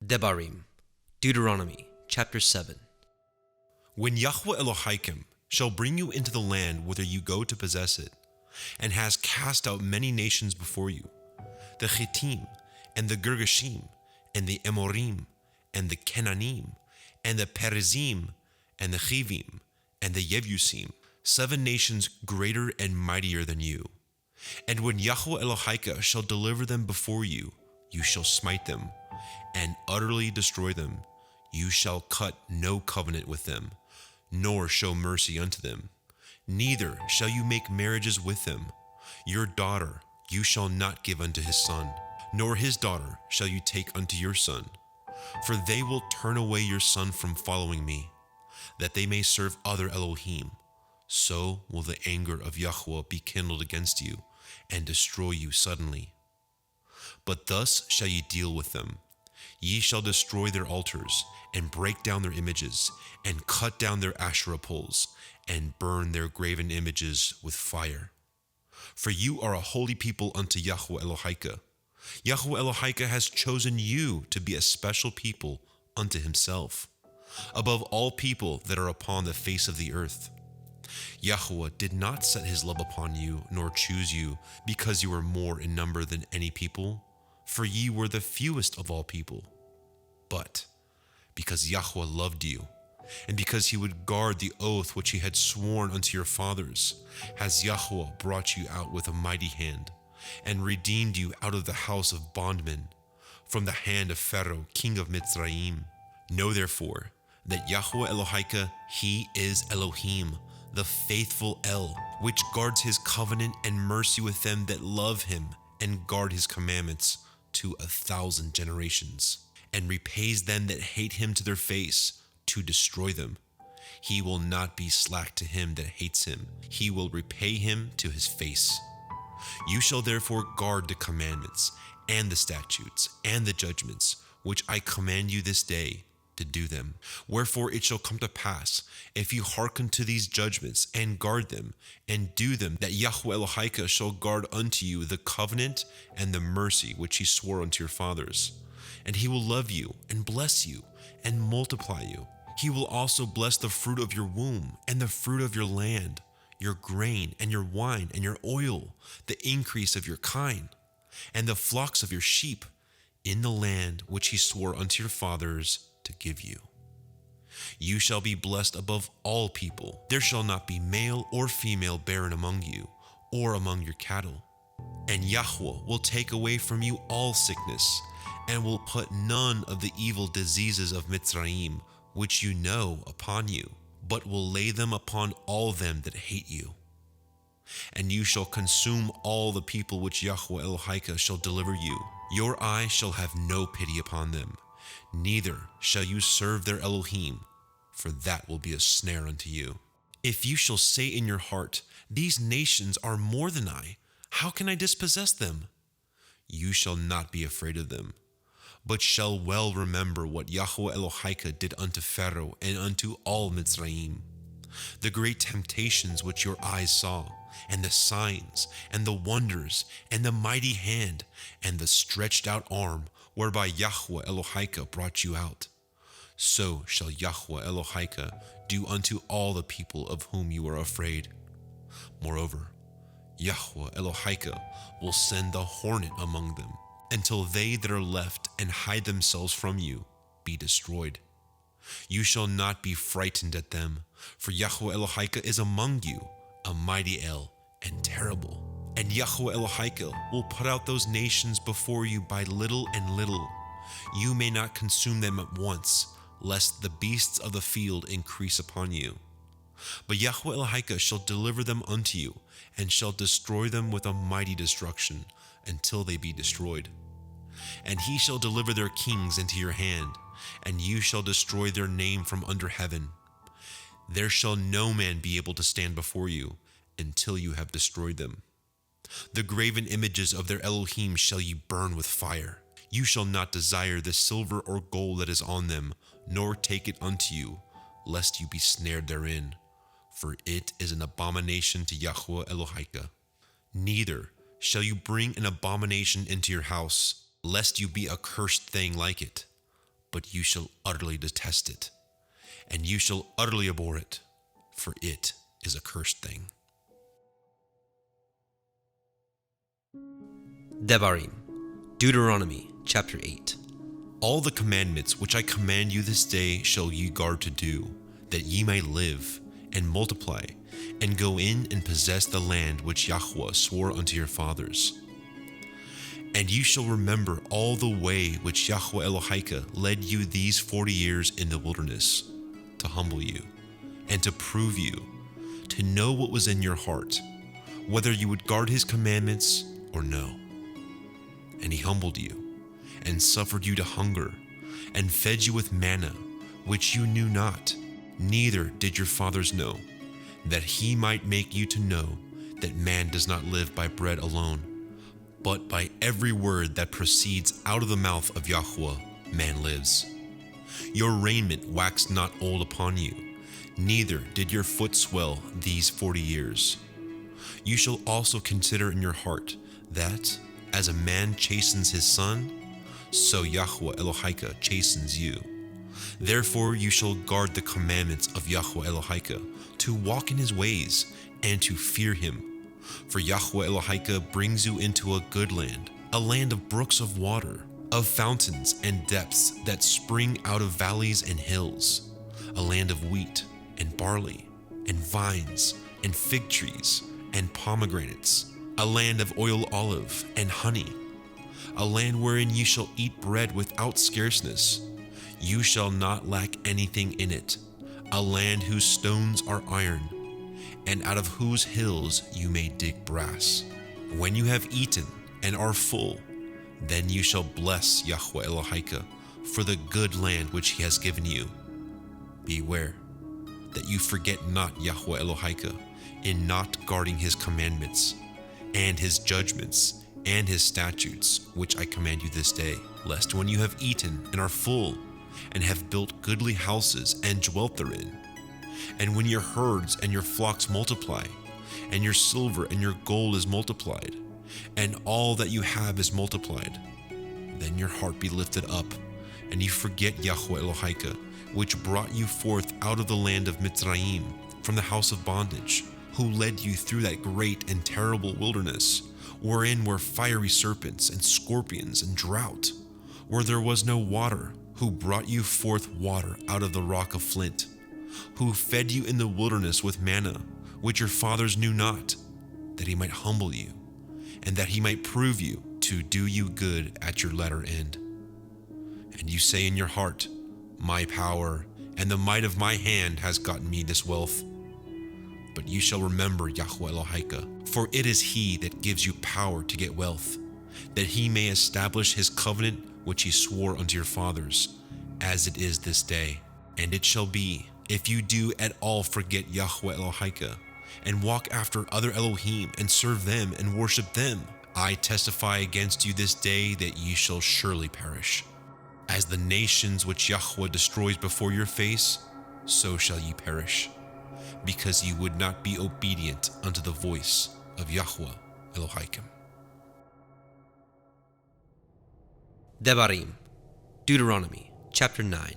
Speaker 1: Debarim, Deuteronomy, chapter 7.
Speaker 2: When Yahweh Elohim shall bring you into the land whither you go to possess it, and has cast out many nations before you, the Chittim, and the Girgashim, and the Amorim, and the Kenanim, and the Perizim, and the Chivim, and the Yevusim, 7 nations greater and mightier than you. And when Yahweh Elohim shall deliver them before you, you shall smite them, and utterly destroy them. You shall cut no covenant with them, nor show mercy unto them. Neither shall you make marriages with them. Your daughter you shall not give unto his son, nor his daughter shall you take unto your son. For they will turn away your son from following me, that they may serve other Elohim. So will the anger of Yahweh be kindled against you, and destroy you suddenly. But thus shall ye deal with them. Ye shall destroy their altars, and break down their images, and cut down their Asherah poles, and burn their graven images with fire. For you are a holy people unto Yahweh Elohim. Yahweh Elohim has chosen you to be a special people unto himself, above all people that are upon the face of the earth. Yahweh did not set his love upon you, nor choose you, because you were more in number than any people, for ye were the fewest of all people. But because Yahweh loved you, and because he would guard the oath which he had sworn unto your fathers, has Yahweh brought you out with a mighty hand, and redeemed you out of the house of bondmen, from the hand of Pharaoh, king of Mitzrayim. Know therefore that Yahweh Elohim, he is Elohim, the faithful El, which guards his covenant and mercy with them that love him and guard his commandments to 1,000 generations, and repays them that hate him to their face, to destroy them. He will not be slack to him that hates him. He will repay him to his face. You shall therefore guard the commandments, and the statutes, and the judgments, which I command you this day, to do them. Wherefore it shall come to pass, if you hearken to these judgments, and guard them, and do them, that Yahweh Elohim shall guard unto you the covenant and the mercy which he swore unto your fathers. And he will love you, and bless you, and multiply you. He will also bless the fruit of your womb, and the fruit of your land, your grain, and your wine, and your oil, the increase of your kine, and the flocks of your sheep, in the land which he swore unto your fathers to give you. You shall be blessed above all people. There shall not be male or female barren among you, or among your cattle. And Yahweh will take away from you all sickness, and will put none of the evil diseases of Mitzrayim, which you know, upon you, but will lay them upon all them that hate you. And you shall consume all the people which Yahweh Elohim shall deliver you. Your eye shall have no pity upon them, neither shall you serve their Elohim, for that will be a snare unto you. If you shall say in your heart, These nations are more than I, how can I dispossess them? You shall not be afraid of them. but shall well remember what Yahweh Elohika did unto Pharaoh and unto all Mitzrayim, the great temptations which your eyes saw, and the signs, and the wonders, and the mighty hand, and the stretched out arm, whereby Yahweh Elohika brought you out. So shall Yahweh Elohika do unto all the people of whom you are afraid. Moreover, Yahweh Elohika will send the hornet among them, until they that are left and hide themselves from you be destroyed. You shall not be frightened at them, for Yahweh Elohika is among you, a mighty El and terrible. And Yahweh Elohika will put out those nations before you by little and little. You may not consume them at once, lest the beasts of the field increase upon you. But Yahweh Elohika shall deliver them unto you, and shall destroy them with a mighty destruction, until they be destroyed. And he shall deliver their kings into your hand, and you shall destroy their name from under heaven. There shall no man be able to stand before you, until you have destroyed them. The graven images of their Elohim shall ye burn with fire. You shall not desire the silver or gold that is on them, nor take it unto you, lest you be snared therein, for it is an abomination to Yahweh Elohika. Neither shall you bring an abomination into your house, lest you be a cursed thing like it, but you shall utterly detest it, and you shall utterly abhor it, for it is a cursed thing.
Speaker 1: Debarim, Deuteronomy chapter 8.
Speaker 2: All the commandments which I command you this day shall ye guard to do, that ye may live, and multiply, and go in and possess the land which Yahweh swore unto your fathers. And you shall remember all the way which Yahweh Elohika led you these 40 years in the wilderness, to humble you, and to prove you, to know what was in your heart, whether you would guard his commandments or no. And he humbled you, and suffered you to hunger, and fed you with manna, which you knew not, neither did your fathers know, that he might make you to know that man does not live by bread alone, but by every word that proceeds out of the mouth of Yahweh man lives. Your raiment waxed not old upon you, neither did your foot swell these 40 years. You shall also consider in your heart that, as a man chastens his son, so Yahweh Elohika chastens you. Therefore you shall guard the commandments of Yahweh Elohika, to walk in his ways, and to fear him. For Yahweh Elohika brings you into a good land, a land of brooks of water, of fountains and depths that spring out of valleys and hills, a land of wheat and barley, and vines, and fig trees, and pomegranates, a land of oil olive and honey, a land wherein ye shall eat bread without scarceness. You shall not lack anything in it, a land whose stones are iron, and out of whose hills you may dig brass. When you have eaten and are full, then you shall bless Yahweh Elohika for the good land which he has given you. Beware that you forget not Yahweh Elohika in not guarding his commandments, and his judgments, and his statutes, which I command you this day, lest when you have eaten and are full, and have built goodly houses and dwelt therein, and when your herds and your flocks multiply, and your silver and your gold is multiplied, and all that you have is multiplied, then your heart be lifted up, and you forget Yahweh Elohika, which brought you forth out of the land of Mitzrayim, from the house of bondage, who led you through that great and terrible wilderness, wherein were fiery serpents and scorpions and drought, where there was no water, who brought you forth water out of the rock of flint, who fed you in the wilderness with manna, which your fathers knew not, that he might humble you, and that he might prove you to do you good at your latter end. And you say in your heart, my power and the might of my hand has gotten me this wealth. But you shall remember Yahweh Elohika, for it is he that gives you power to get wealth, that he may establish his covenant which he swore unto your fathers, as it is this day. And it shall be, if you do at all forget Yahweh Elohika, and walk after other Elohim, and serve them, and worship them, I testify against you this day that ye shall surely perish. As the nations which Yahweh destroys before your face, so shall ye perish, because ye would not be obedient unto the voice of Yahweh Elohim.
Speaker 1: Debarim, Deuteronomy, chapter 9.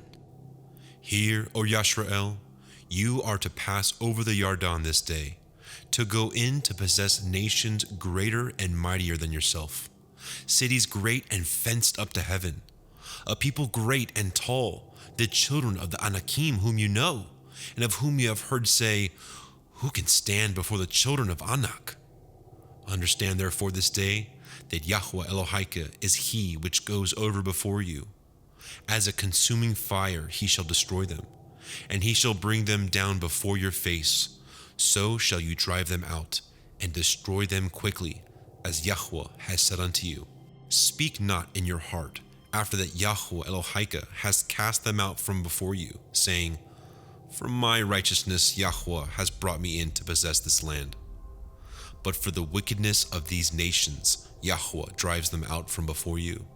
Speaker 2: Hear, O Yashrael, you are to pass over the Yarden this day, to go in to possess nations greater and mightier than yourself, cities great and fenced up to heaven, a people great and tall, the children of the Anakim whom you know, and of whom you have heard say, who can stand before the children of Anak? Understand therefore this day that Yahweh Elohim is he which goes over before you. As a consuming fire he shall destroy them, and he shall bring them down before your face. So shall you drive them out, and destroy them quickly, as Yahweh has said unto you. Speak not in your heart, after that Yahweh Elohim has cast them out from before you, saying, for my righteousness Yahweh has brought me in to possess this land. But for the wickedness of these nations Yahweh drives them out from before you.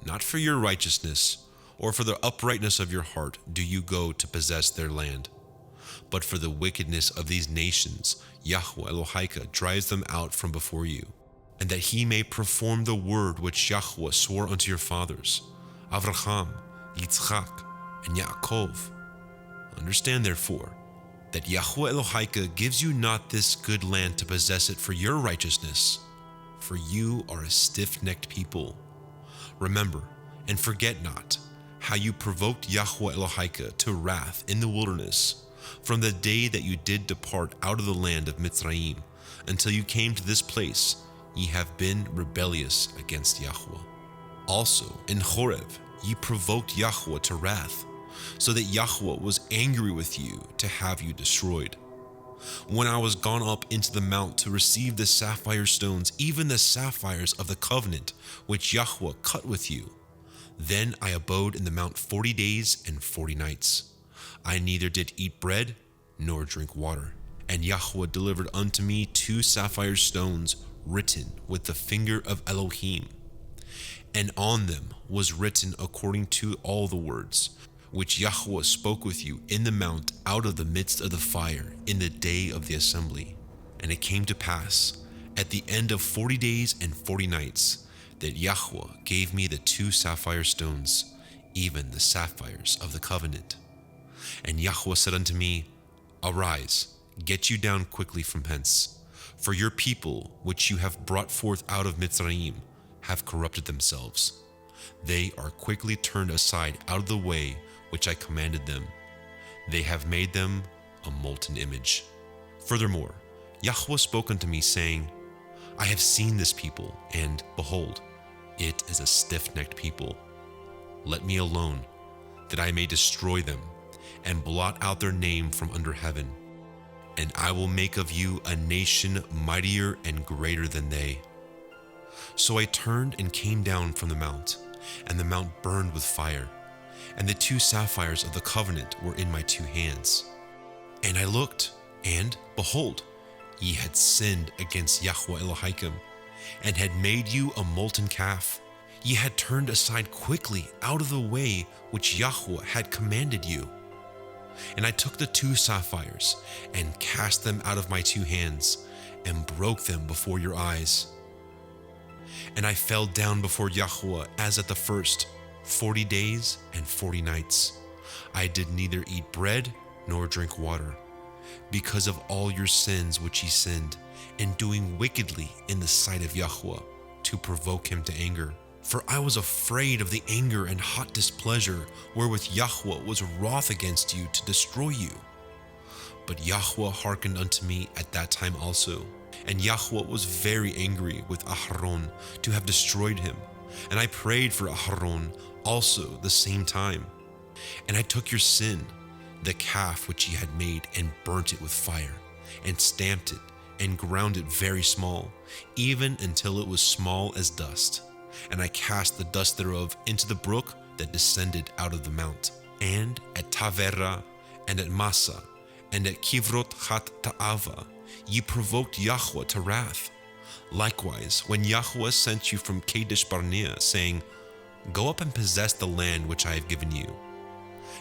Speaker 2: Not for your righteousness, or for the uprightness of your heart do you go to possess their land. But for the wickedness of these nations Yahweh Elohim drives them out from before you, and that he may perform the word which Yahweh swore unto your fathers, Avraham, Yitzchak, and Yaakov. Understand therefore that Yahweh Elohim gives you not this good land to possess it for your righteousness, for you are a stiff-necked people. Remember and forget not how you provoked Yahweh Elohim to wrath in the wilderness, from the day that you did depart out of the land of Mitzrayim until you came to this place. Ye have been rebellious against Yahweh. Also in Horeb ye provoked Yahweh to wrath, so that Yahweh was angry with you to have you destroyed. When I was gone up into the mount to receive the sapphire stones, even the sapphires of the covenant which Yahweh cut with you, then I abode in the mount 40 days and 40 nights. I neither did eat bread nor drink water. And Yahweh delivered unto me 2 sapphire stones written with the finger of Elohim, and on them was written according to all the words which Yahweh spoke with you in the mount out of the midst of the fire in the day of the assembly. And it came to pass at the end of 40 days and 40 nights that Yahweh gave me the 2 sapphire stones, even the sapphires of the covenant. And Yahweh said unto me, arise, get you down quickly from hence, for your people which you have brought forth out of Mitzrayim have corrupted themselves. They are quickly turned aside out of the way which I commanded them. They have made them a molten image. Furthermore, Yahweh spoke unto me, saying, I have seen this people, and behold, it is a stiff-necked people. Let me alone, that I may destroy them, and blot out their name from under heaven. And I will make of you a nation mightier and greater than they. So I turned and came down from the mount, and the mount burned with fire, and the 2 sapphires of the covenant were in my 2 hands. And I looked, and behold, ye had sinned against Yahweh Elohim, and had made you a molten calf. Ye had turned aside quickly out of the way which Yahweh had commanded you. And I took the 2 sapphires, and cast them out of my 2 hands, and broke them before your eyes. And I fell down before Yahweh as at the first, 40 days and 40 nights. I did neither eat bread nor drink water, because of all your sins which ye sinned, in doing wickedly in the sight of Yahweh, to provoke him to anger. For I was afraid of the anger and hot displeasure wherewith Yahweh was wroth against you to destroy you. But Yahweh hearkened unto me at that time also, and Yahweh was very angry with Aharon to have destroyed him. And I prayed for Aharon also the same time. And I took your sin, the calf which ye had made, and burnt it with fire, and stamped it, and ground it very small, even until it was small as dust. And I cast the dust thereof into the brook that descended out of the mount. And at Tavera, and at Massa, and at Kivrot Hat Ta'ava, ye provoked Yahweh to wrath. Likewise, when Yahweh sent you from Kadesh Barnea, saying, Go up and possess the land which I have given you.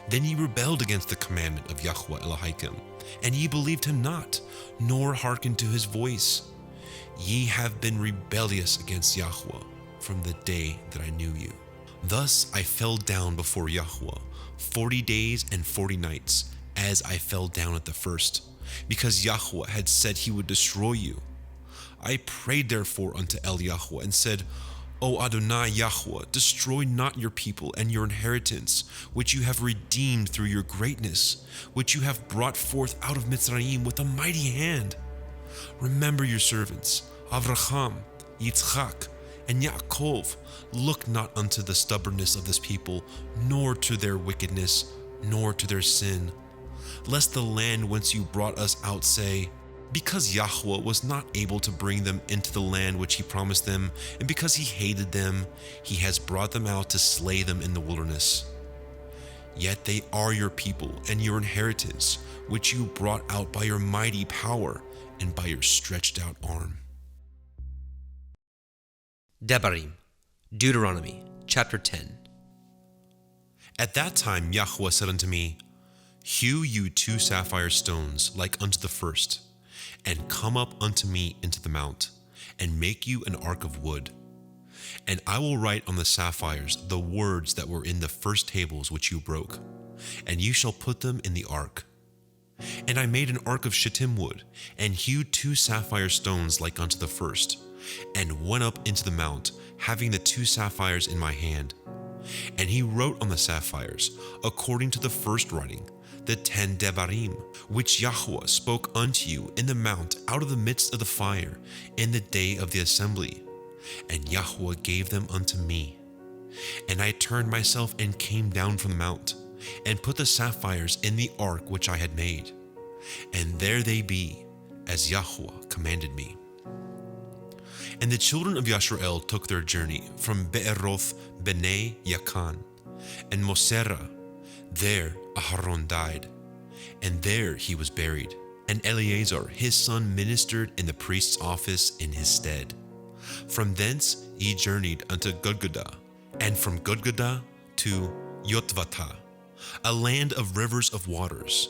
Speaker 2: Then ye rebelled against the commandment of Yahweh Elohim, and ye believed him not, nor hearkened to his voice. Ye have been rebellious against Yahweh from the day that I knew you. Thus I fell down before Yahweh 40 days and 40 nights, as I fell down at the first, because Yahweh had said he would destroy you. I prayed therefore unto El Yahweh and said, O Adonai Yahweh, destroy not your people and your inheritance, which you have redeemed through your greatness, which you have brought forth out of Mitzrayim with a mighty hand. Remember your servants, Avraham, Yitzchak, and Yaakov. Look not unto the stubbornness of this people, nor to their wickedness, nor to their sin. Lest the land whence you brought us out say, because Yahweh was not able to bring them into the land which he promised them, and because he hated them, he has brought them out to slay them in the wilderness. Yet they are your people and your inheritance, which you brought out by your mighty power and by your stretched out arm.
Speaker 1: Debarim, Deuteronomy, chapter 10.
Speaker 2: At that time Yahweh said unto me, Hew you 2 sapphire stones like unto the first, and come up unto me into the mount, and make you an ark of wood. And I will write on the sapphires the words that were in the first tables which you broke, and you shall put them in the ark. And I made an ark of shittim wood, and hewed 2 sapphire stones like unto the first, and went up into the mount, having the 2 sapphires in my hand. And he wrote on the sapphires, according to the first writing, the 10 Debarim, which Yahweh spoke unto you in the mount out of the midst of the fire in the day of the assembly. And Yahweh gave them unto me. And I turned myself and came down from the mount, and put the sapphires in the ark which I had made. And there they be, as Yahweh commanded me. And the children of Yashrael took their journey from Be'eroth B'nai Yakan, and Moserah. There Aharon died, and there he was buried, and Eleazar his son ministered in the priest's office in his stead. From thence ye journeyed unto Gudgodah, and from Gudgodah to Yotvata, a land of rivers of waters.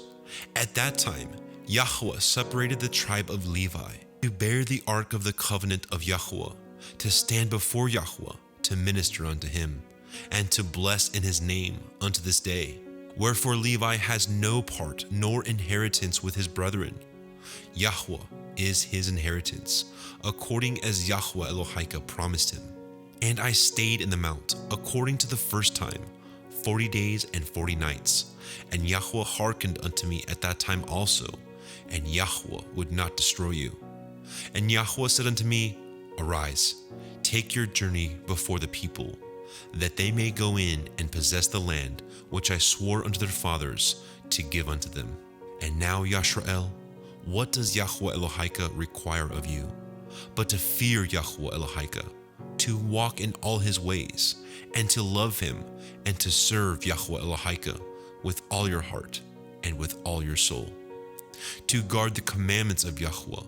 Speaker 2: At that time Yahweh separated the tribe of Levi to bear the ark of the covenant of Yahweh, to stand before Yahweh, to minister unto him, and to bless in his name unto this day. Wherefore Levi has no part nor inheritance with his brethren. Yahweh is his inheritance, according as Yahweh Elohim promised him. And I stayed in the mount, according to the first time, 40 days and 40 nights. And Yahweh hearkened unto me at that time also, and Yahweh would not destroy you. And Yahweh said unto me, Arise, take your journey before the people, that they may go in and possess the land which I swore unto their fathers to give unto them. And now, Yashrael, what does Yahweh Elohim require of you, but to fear Yahweh Elohim, to walk in all his ways, and to love him, and to serve Yahweh Elohim with all your heart and with all your soul, to guard the commandments of Yahweh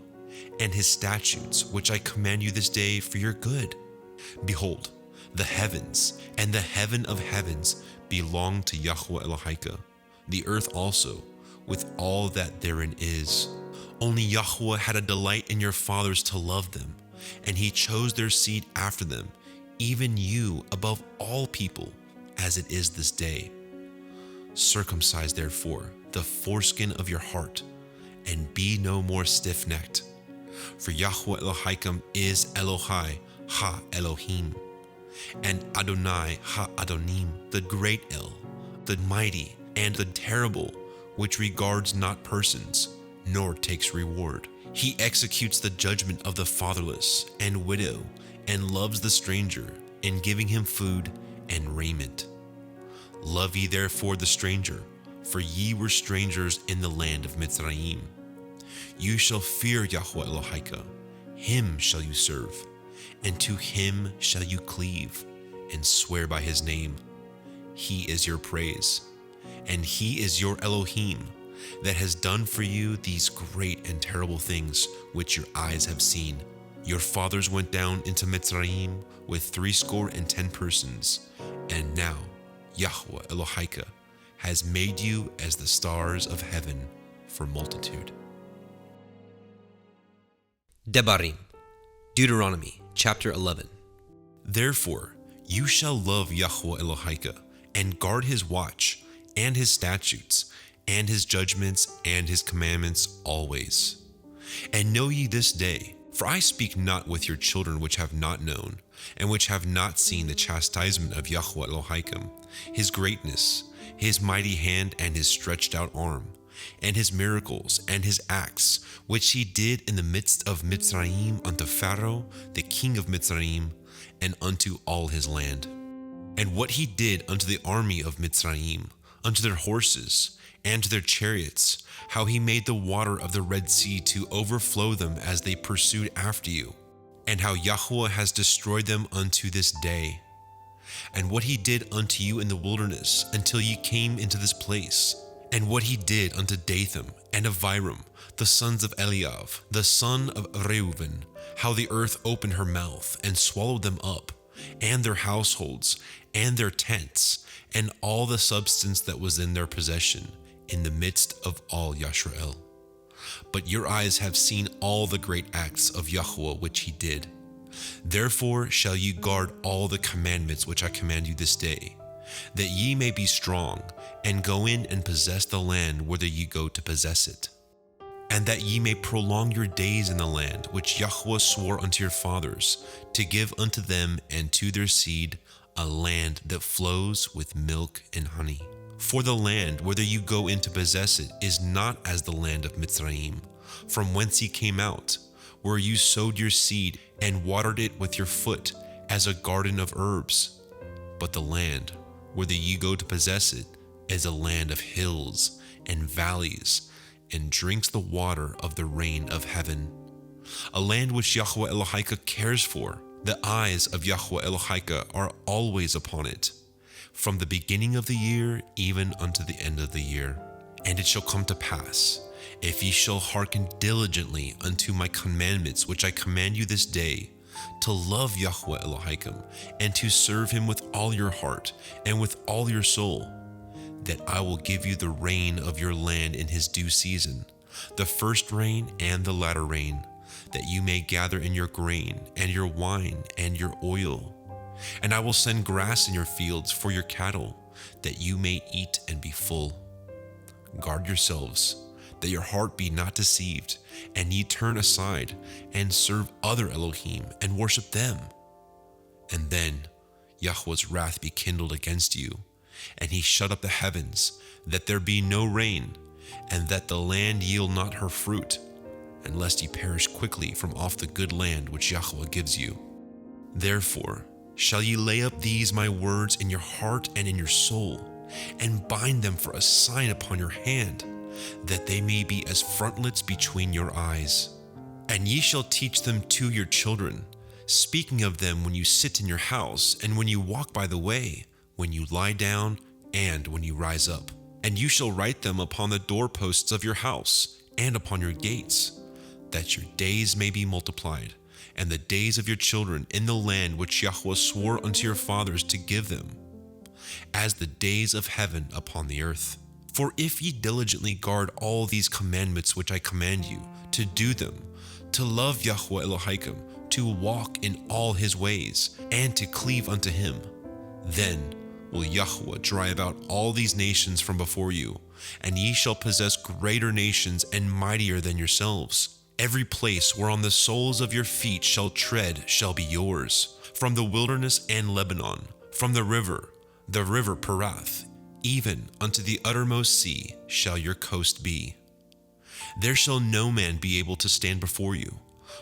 Speaker 2: and his statutes, which I command you this day for your good. Behold, the heavens and the heaven of heavens belong to Yahweh Elohim, the earth also, with all that therein is. Only Yahweh had a delight in your fathers to love them, and he chose their seed after them, even you above all people, as it is this day. Circumcise therefore the foreskin of your heart, and be no more stiff-necked. For Yahweh Elohim is Elohai ha-Elohim, and Adonai ha-Adonim, the great El, the mighty and the terrible, which regards not persons, nor takes reward. He executes the judgment of the fatherless and widow, and loves the stranger, in giving him food and raiment. Love ye therefore the stranger, for ye were strangers in the land of Mitzrayim. You shall fear Yahweh Elohim, him shall you serve, and to him shall you cleave, and swear by his name. He is your praise, and he is your Elohim, that has done for you these great and terrible things which your eyes have seen. Your fathers went down into Mitzrayim with 70 persons, and now Yahweh Elohika has made you as the stars of heaven for multitude.
Speaker 1: Debarim, Deuteronomy chapter 11.
Speaker 2: Therefore, you shall love Yahweh Elohika, and guard his watch, and his statutes, and his judgments, and his commandments always. And know ye this day, for I speak not with your children which have not known, and which have not seen the chastisement of Yahweh Elohim, his greatness, his mighty hand, and his stretched out arm, and his miracles, and his acts, which he did in the midst of Mitzrayim unto Pharaoh, the king of Mitzrayim, and unto all his land. And what he did unto the army of Mitzrayim, unto their horses, and to their chariots, how he made the water of the Red Sea to overflow them as they pursued after you, and how Yahweh has destroyed them unto this day. And what he did unto you in the wilderness until ye came into this place, and what he did unto Dathan and Abiram, the sons of Eliav, the son of Reuben, how the earth opened her mouth and swallowed them up, and their households, and their tents, and all the substance that was in their possession, in the midst of all Yashrael. But your eyes have seen all the great acts of Yahweh which he did. Therefore shall ye guard all the commandments which I command you this day, that ye may be strong, and go in and possess the land whither ye go to possess it, and that ye may prolong your days in the land which Yahweh swore unto your fathers, to give unto them and to their seed a land that flows with milk and honey. For the land whither you go in to possess it is not as the land of Mitzrayim, from whence ye came out, where you sowed your seed and watered it with your foot as a garden of herbs. But the land whither ye go to possess it is a land of hills and valleys, and drinks the water of the rain of heaven. A land which Yahweh Elohika cares for. The eyes of Yahweh Elohika are always upon it, from the beginning of the year even unto the end of the year. And it shall come to pass, if ye shall hearken diligently unto my commandments which I command you this day, to love Yahweh Elohim, and to serve him with all your heart and with all your soul, that I will give you the rain of your land in his due season, the first rain and the latter rain, that you may gather in your grain and your wine and your oil. And I will send grass in your fields for your cattle, that you may eat and be full. Guard yourselves, that your heart be not deceived, and ye turn aside and serve other Elohim and worship them. And then Yahweh's wrath be kindled against you, and he shut up the heavens, that there be no rain, and that the land yield not her fruit, and lest ye perish quickly from off the good land which Yahweh gives you. Therefore shall ye lay up these my words in your heart and in your soul, and bind them for a sign upon your hand, that they may be as frontlets between your eyes. And ye shall teach them to your children, speaking of them when you sit in your house, and when you walk by the way, when you lie down, and when you rise up. And you shall write them upon the doorposts of your house, and upon your gates, that your days may be multiplied, and the days of your children in the land which Yahweh swore unto your fathers to give them, as the days of heaven upon the earth. For if ye diligently guard all these commandments which I command you, to do them, to love Yahweh Elohim, to walk in all his ways, and to cleave unto him, then will Yahweh drive out all these nations from before you, and ye shall possess greater nations and mightier than yourselves. Every place whereon the soles of your feet shall tread shall be yours, from the wilderness and Lebanon, from the river Perath, even unto the uttermost sea shall your coast be. There shall no man be able to stand before you,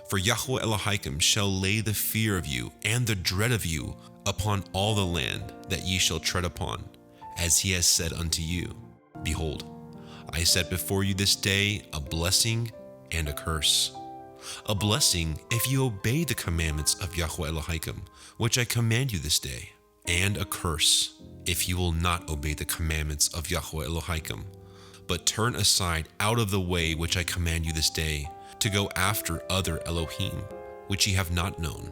Speaker 2: for Yahweh Elohim shall lay the fear of you and the dread of you upon all the land that ye shall tread upon, as he has said unto you. Behold, I set before you this day a blessing and a curse. A blessing if you obey the commandments of Yahweh Elohim, which I command you this day, and a curse if you will not obey the commandments of Yahweh Elohim, but turn aside out of the way which I command you this day, to go after other Elohim, which ye have not known.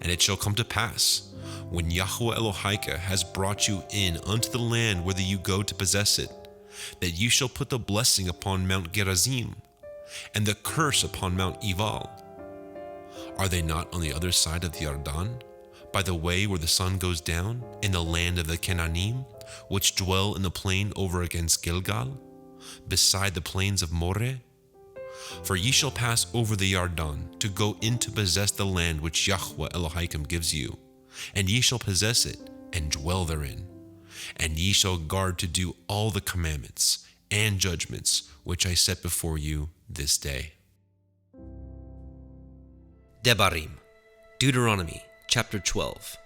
Speaker 2: And it shall come to pass, when Yahweh Elohika has brought you in unto the land whither you go to possess it, that you shall put the blessing upon Mount Gerizim, and the curse upon Mount Ebal. Are they not on the other side of the Yarden, by the way where the sun goes down, in the land of the Canaanim, which dwell in the plain over against Gilgal, beside the plains of Moreh? For ye shall pass over the Yarden to go in to possess the land which Yahweh Elohim gives you, and ye shall possess it and dwell therein. And ye shall guard to do all the commandments and judgments which I set before you this day.
Speaker 1: Debarim, Deuteronomy, chapter 12.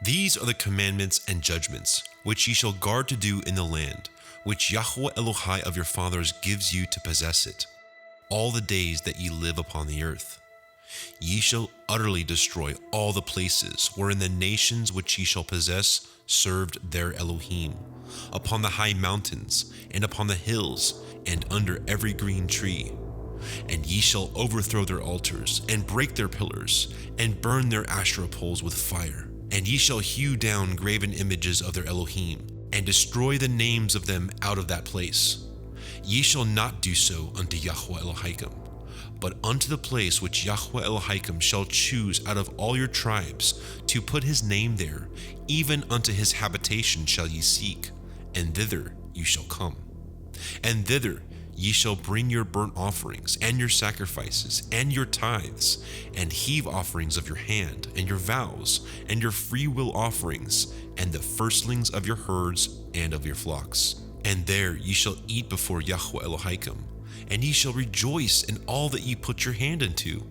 Speaker 2: These are the commandments and judgments which ye shall guard to do in the land which Yahweh Elohai of your fathers gives you to possess it, all the days that ye live upon the earth. Ye shall utterly destroy all the places wherein the nations which ye shall possess served their Elohim, upon the high mountains, and upon the hills, and under every green tree. And ye shall overthrow their altars, and break their pillars, and burn their Asherah poles with fire. And ye shall hew down graven images of their Elohim, and destroy the names of them out of that place. Ye shall not do so unto Yahweh Elohim, but unto the place which Yahweh Elohim shall choose out of all your tribes, to put his name there, even unto his habitation shall ye seek, and thither you shall come. And thither ye shall bring your burnt offerings, and your sacrifices, and your tithes, and heave offerings of your hand, and your vows, and your freewill offerings, and the firstlings of your herds and of your flocks. And there ye shall eat before Yahweh Elohim, and ye shall rejoice in all that ye put your hand into,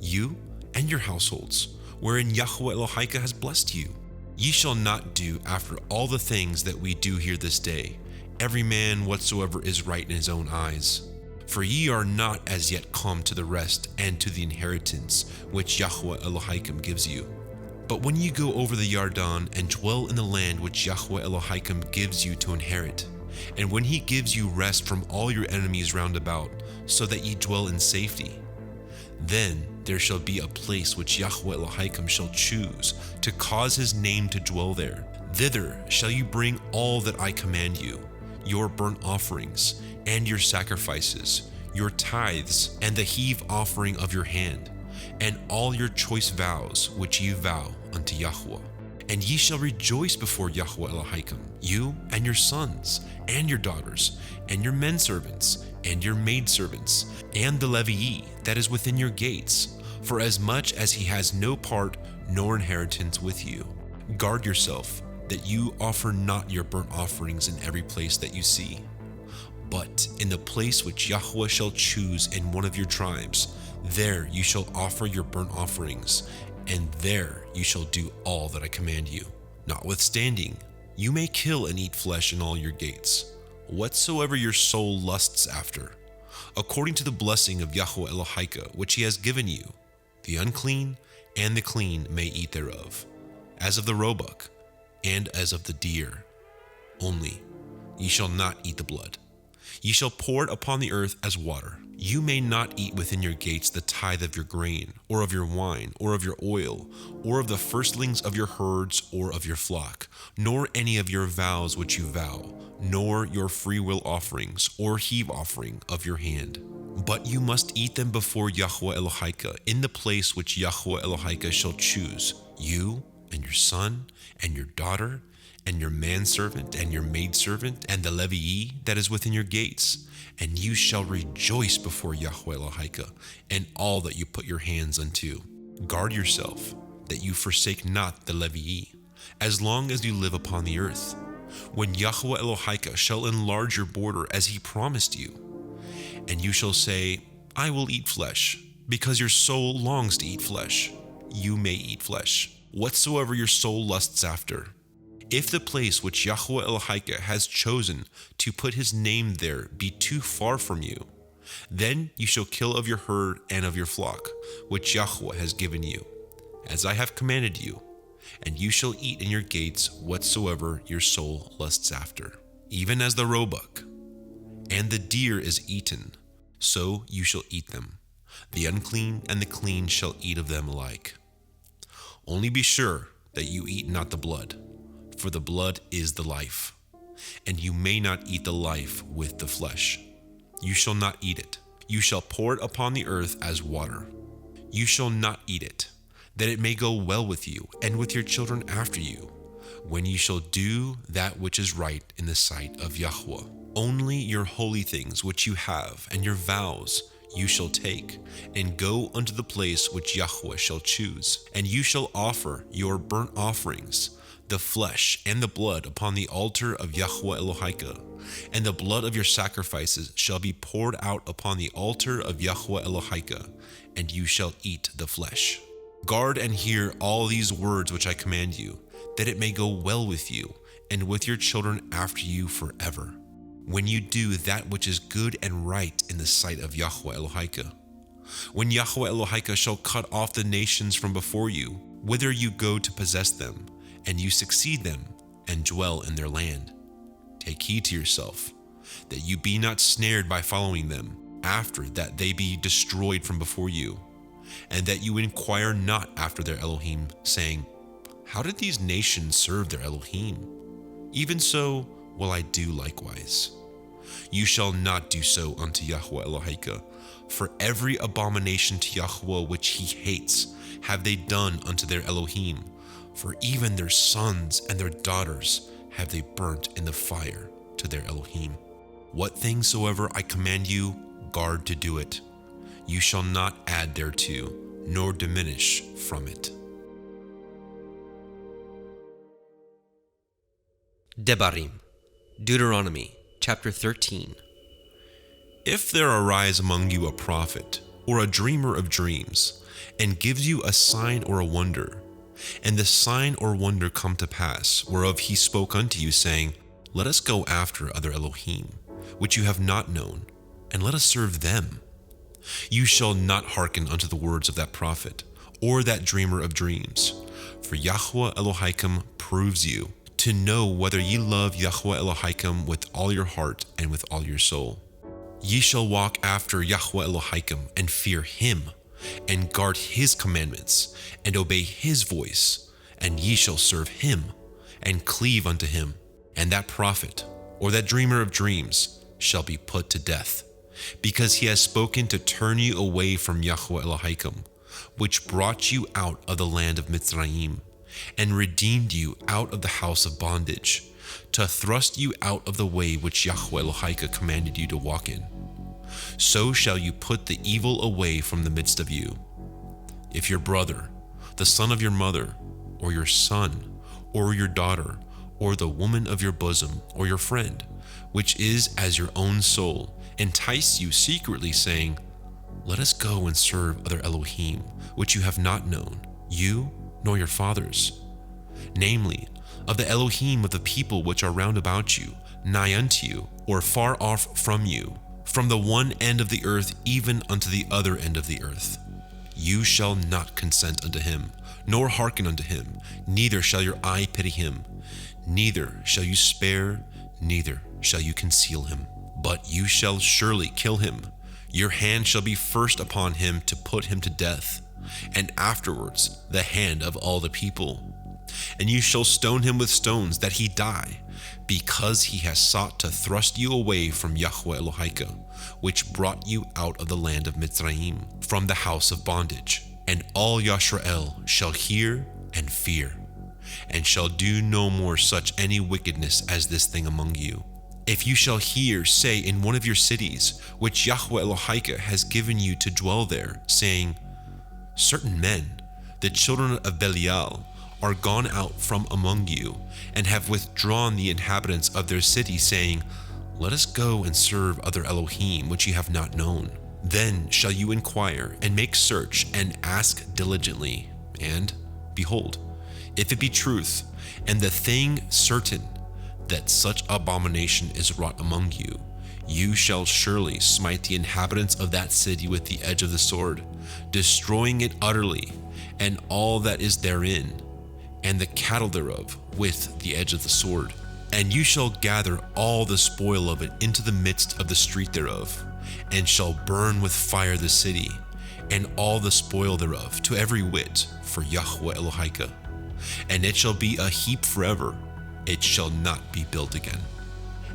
Speaker 2: you and your households, wherein Yahweh Elohim has blessed you. Ye shall not do after all the things that we do here this day, every man whatsoever is right in his own eyes. For ye are not as yet come to the rest and to the inheritance which Yahweh Elohim gives you. But when ye go over the Yarden and dwell in the land which Yahweh Elohim gives you to inherit, and when he gives you rest from all your enemies round about, so that ye dwell in safety, then there shall be a place which Yahweh Elohim shall choose to cause his name to dwell there. Thither shall you bring all that I command you, your burnt offerings, and your sacrifices, your tithes, and the heave offering of your hand, and all your choice vows which ye vow unto Yahweh. And ye shall rejoice before Yahweh Elohim, you and your sons, and your daughters, and your menservants, and your maidservants, and the Levii that is within your gates, for as much as he has no part nor inheritance with you. Guard yourself, that you offer not your burnt offerings in every place that you see, but in the place which Yahweh shall choose in one of your tribes, there you shall offer your burnt offerings, and there you shall do all that I command you. Notwithstanding, you may kill and eat flesh in all your gates, whatsoever your soul lusts after, according to the blessing of Yahweh Elohim which he has given you. The unclean and the clean may eat thereof, as of the roebuck, and as of the deer. Only ye shall not eat the blood. Ye shall pour it upon the earth as water. You may not eat within your gates the tithe of your grain, or of your wine, or of your oil, or of the firstlings of your herds, or of your flock, nor any of your vows which you vow, nor your freewill offerings, or heave offering of your hand. But you must eat them before Yahweh Elohim in the place which Yahweh Elohim shall choose, you and your son and your daughter, and your manservant and your maidservant, and the Levii that is within your gates. And you shall rejoice before Yahweh Elohim and all that you put your hands unto. Guard yourself, that you forsake not the Levii, as long as you live upon the earth, when Yahweh Elohim shall enlarge your border as he promised you. And you shall say, I will eat flesh, because your soul longs to eat flesh. You may eat flesh, whatsoever your soul lusts after. If the place which Yahweh Elohim has chosen to put his name there be too far from you, then you shall kill of your herd and of your flock, which Yahweh has given you, as I have commanded you, and you shall eat in your gates whatsoever your soul lusts after. Even as the roebuck and the deer is eaten, so you shall eat them. The unclean and the clean shall eat of them alike. Only be sure that you eat not the blood, for the blood is the life, and you may not eat the life with the flesh. You shall not eat it. You shall pour it upon the earth as water. You shall not eat it, that it may go well with you and with your children after you, when you shall do that which is right in the sight of Yahweh. Only your holy things which you have and your vows you shall take, and go unto the place which Yahweh shall choose. And you shall offer your burnt offerings, the flesh and the blood upon the altar of Yahweh Elohika, and the blood of your sacrifices shall be poured out upon the altar of Yahweh Elohika, and you shall eat the flesh. Guard and hear all these words which I command you, that it may go well with you, and with your children after you forever, when you do that which is good and right in the sight of Yahweh Elohika. When Yahweh Elohika shall cut off the nations from before you, whither you go to possess them, and you succeed them, and dwell in their land. Take heed to yourself, that you be not snared by following them, after that they be destroyed from before you, and that you inquire not after their Elohim, saying, how did these nations serve their Elohim? Even so will I do likewise. You shall not do so unto Yahweh Elohika, for every abomination to Yahweh which he hates have they done unto their Elohim, for even their sons and their daughters have they burnt in the fire to their Elohim. What things soever I command you, guard to do it. You shall not add thereto, nor diminish from it.
Speaker 1: Debarim, Deuteronomy, chapter 13.
Speaker 2: If there arise among you a prophet, or a dreamer of dreams, and gives you a sign or a wonder, and the sign or wonder come to pass, whereof he spoke unto you, saying, let us go after other Elohim, which you have not known, and let us serve them. You shall not hearken unto the words of that prophet, or that dreamer of dreams, for Yahweh Elohim proves you, to know whether ye love Yahweh Elohim with all your heart and with all your soul. Ye shall walk after Yahweh Elohim, and fear him, and guard his commandments, and obey his voice, and ye shall serve him, and cleave unto him. And that prophet, or that dreamer of dreams, shall be put to death, because he has spoken to turn you away from Yahweh Elohim, which brought you out of the land of Mitzrayim, and redeemed you out of the house of bondage, to thrust you out of the way which Yahweh Elohim commanded you to walk in. So shall you put the evil away from the midst of you. If your brother, the son of your mother, or your son, or your daughter, or the woman of your bosom, or your friend, which is as your own soul, entice you secretly, saying, let us go and serve other Elohim, which you have not known, you nor your fathers, namely, of the Elohim of the people which are round about you, nigh unto you, or far off from you, from the one end of the earth even unto the other end of the earth. You shall not consent unto him, nor hearken unto him, neither shall your eye pity him, neither shall you spare, neither shall you conceal him. But you shall surely kill him. Your hand shall be first upon him to put him to death, and afterwards the hand of all the people. And you shall stone him with stones that he die, because he has sought to thrust you away from Yahweh Elohim, which brought you out of the land of Mitzrayim, from the house of bondage. And all Yisrael shall hear and fear, and shall do no more such any wickedness as this thing among you. If you shall hear say in one of your cities, which Yahweh Elohim has given you to dwell there, saying, certain men, the children of Belial, are gone out from among you, and have withdrawn the inhabitants of their city, saying, let us go and serve other Elohim which ye have not known. Then shall you inquire, and make search, and ask diligently, and, behold, if it be truth, and the thing certain, that such abomination is wrought among you, you shall surely smite the inhabitants of that city with the edge of the sword, destroying it utterly, and all that is therein, and the cattle thereof with the edge of the sword. And you shall gather all the spoil of it into the midst of the street thereof, and shall burn with fire the city, and all the spoil thereof to every whit for Yahweh Elohika. And it shall be a heap forever, it shall not be built again.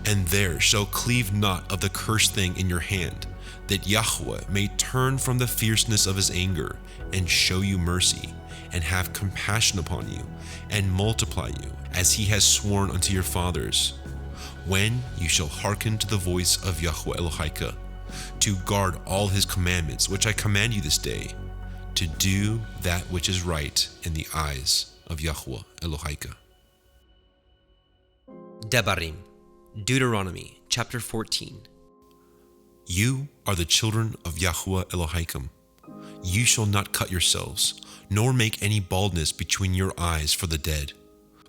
Speaker 2: And there shall cleave not of the cursed thing in your hand, that Yahweh may turn from the fierceness of his anger, and show you mercy, and have compassion upon you, and multiply you, as he has sworn unto your fathers, when you shall hearken to the voice of Yahweh Elohika, to guard all his commandments which I command you this day, to do that which is right in the eyes of Yahweh Elohika.
Speaker 1: Debarim, Deuteronomy chapter 14.
Speaker 2: You are the children of Yahweh Elohim. You shall not cut yourselves, nor make any baldness between your eyes for the dead.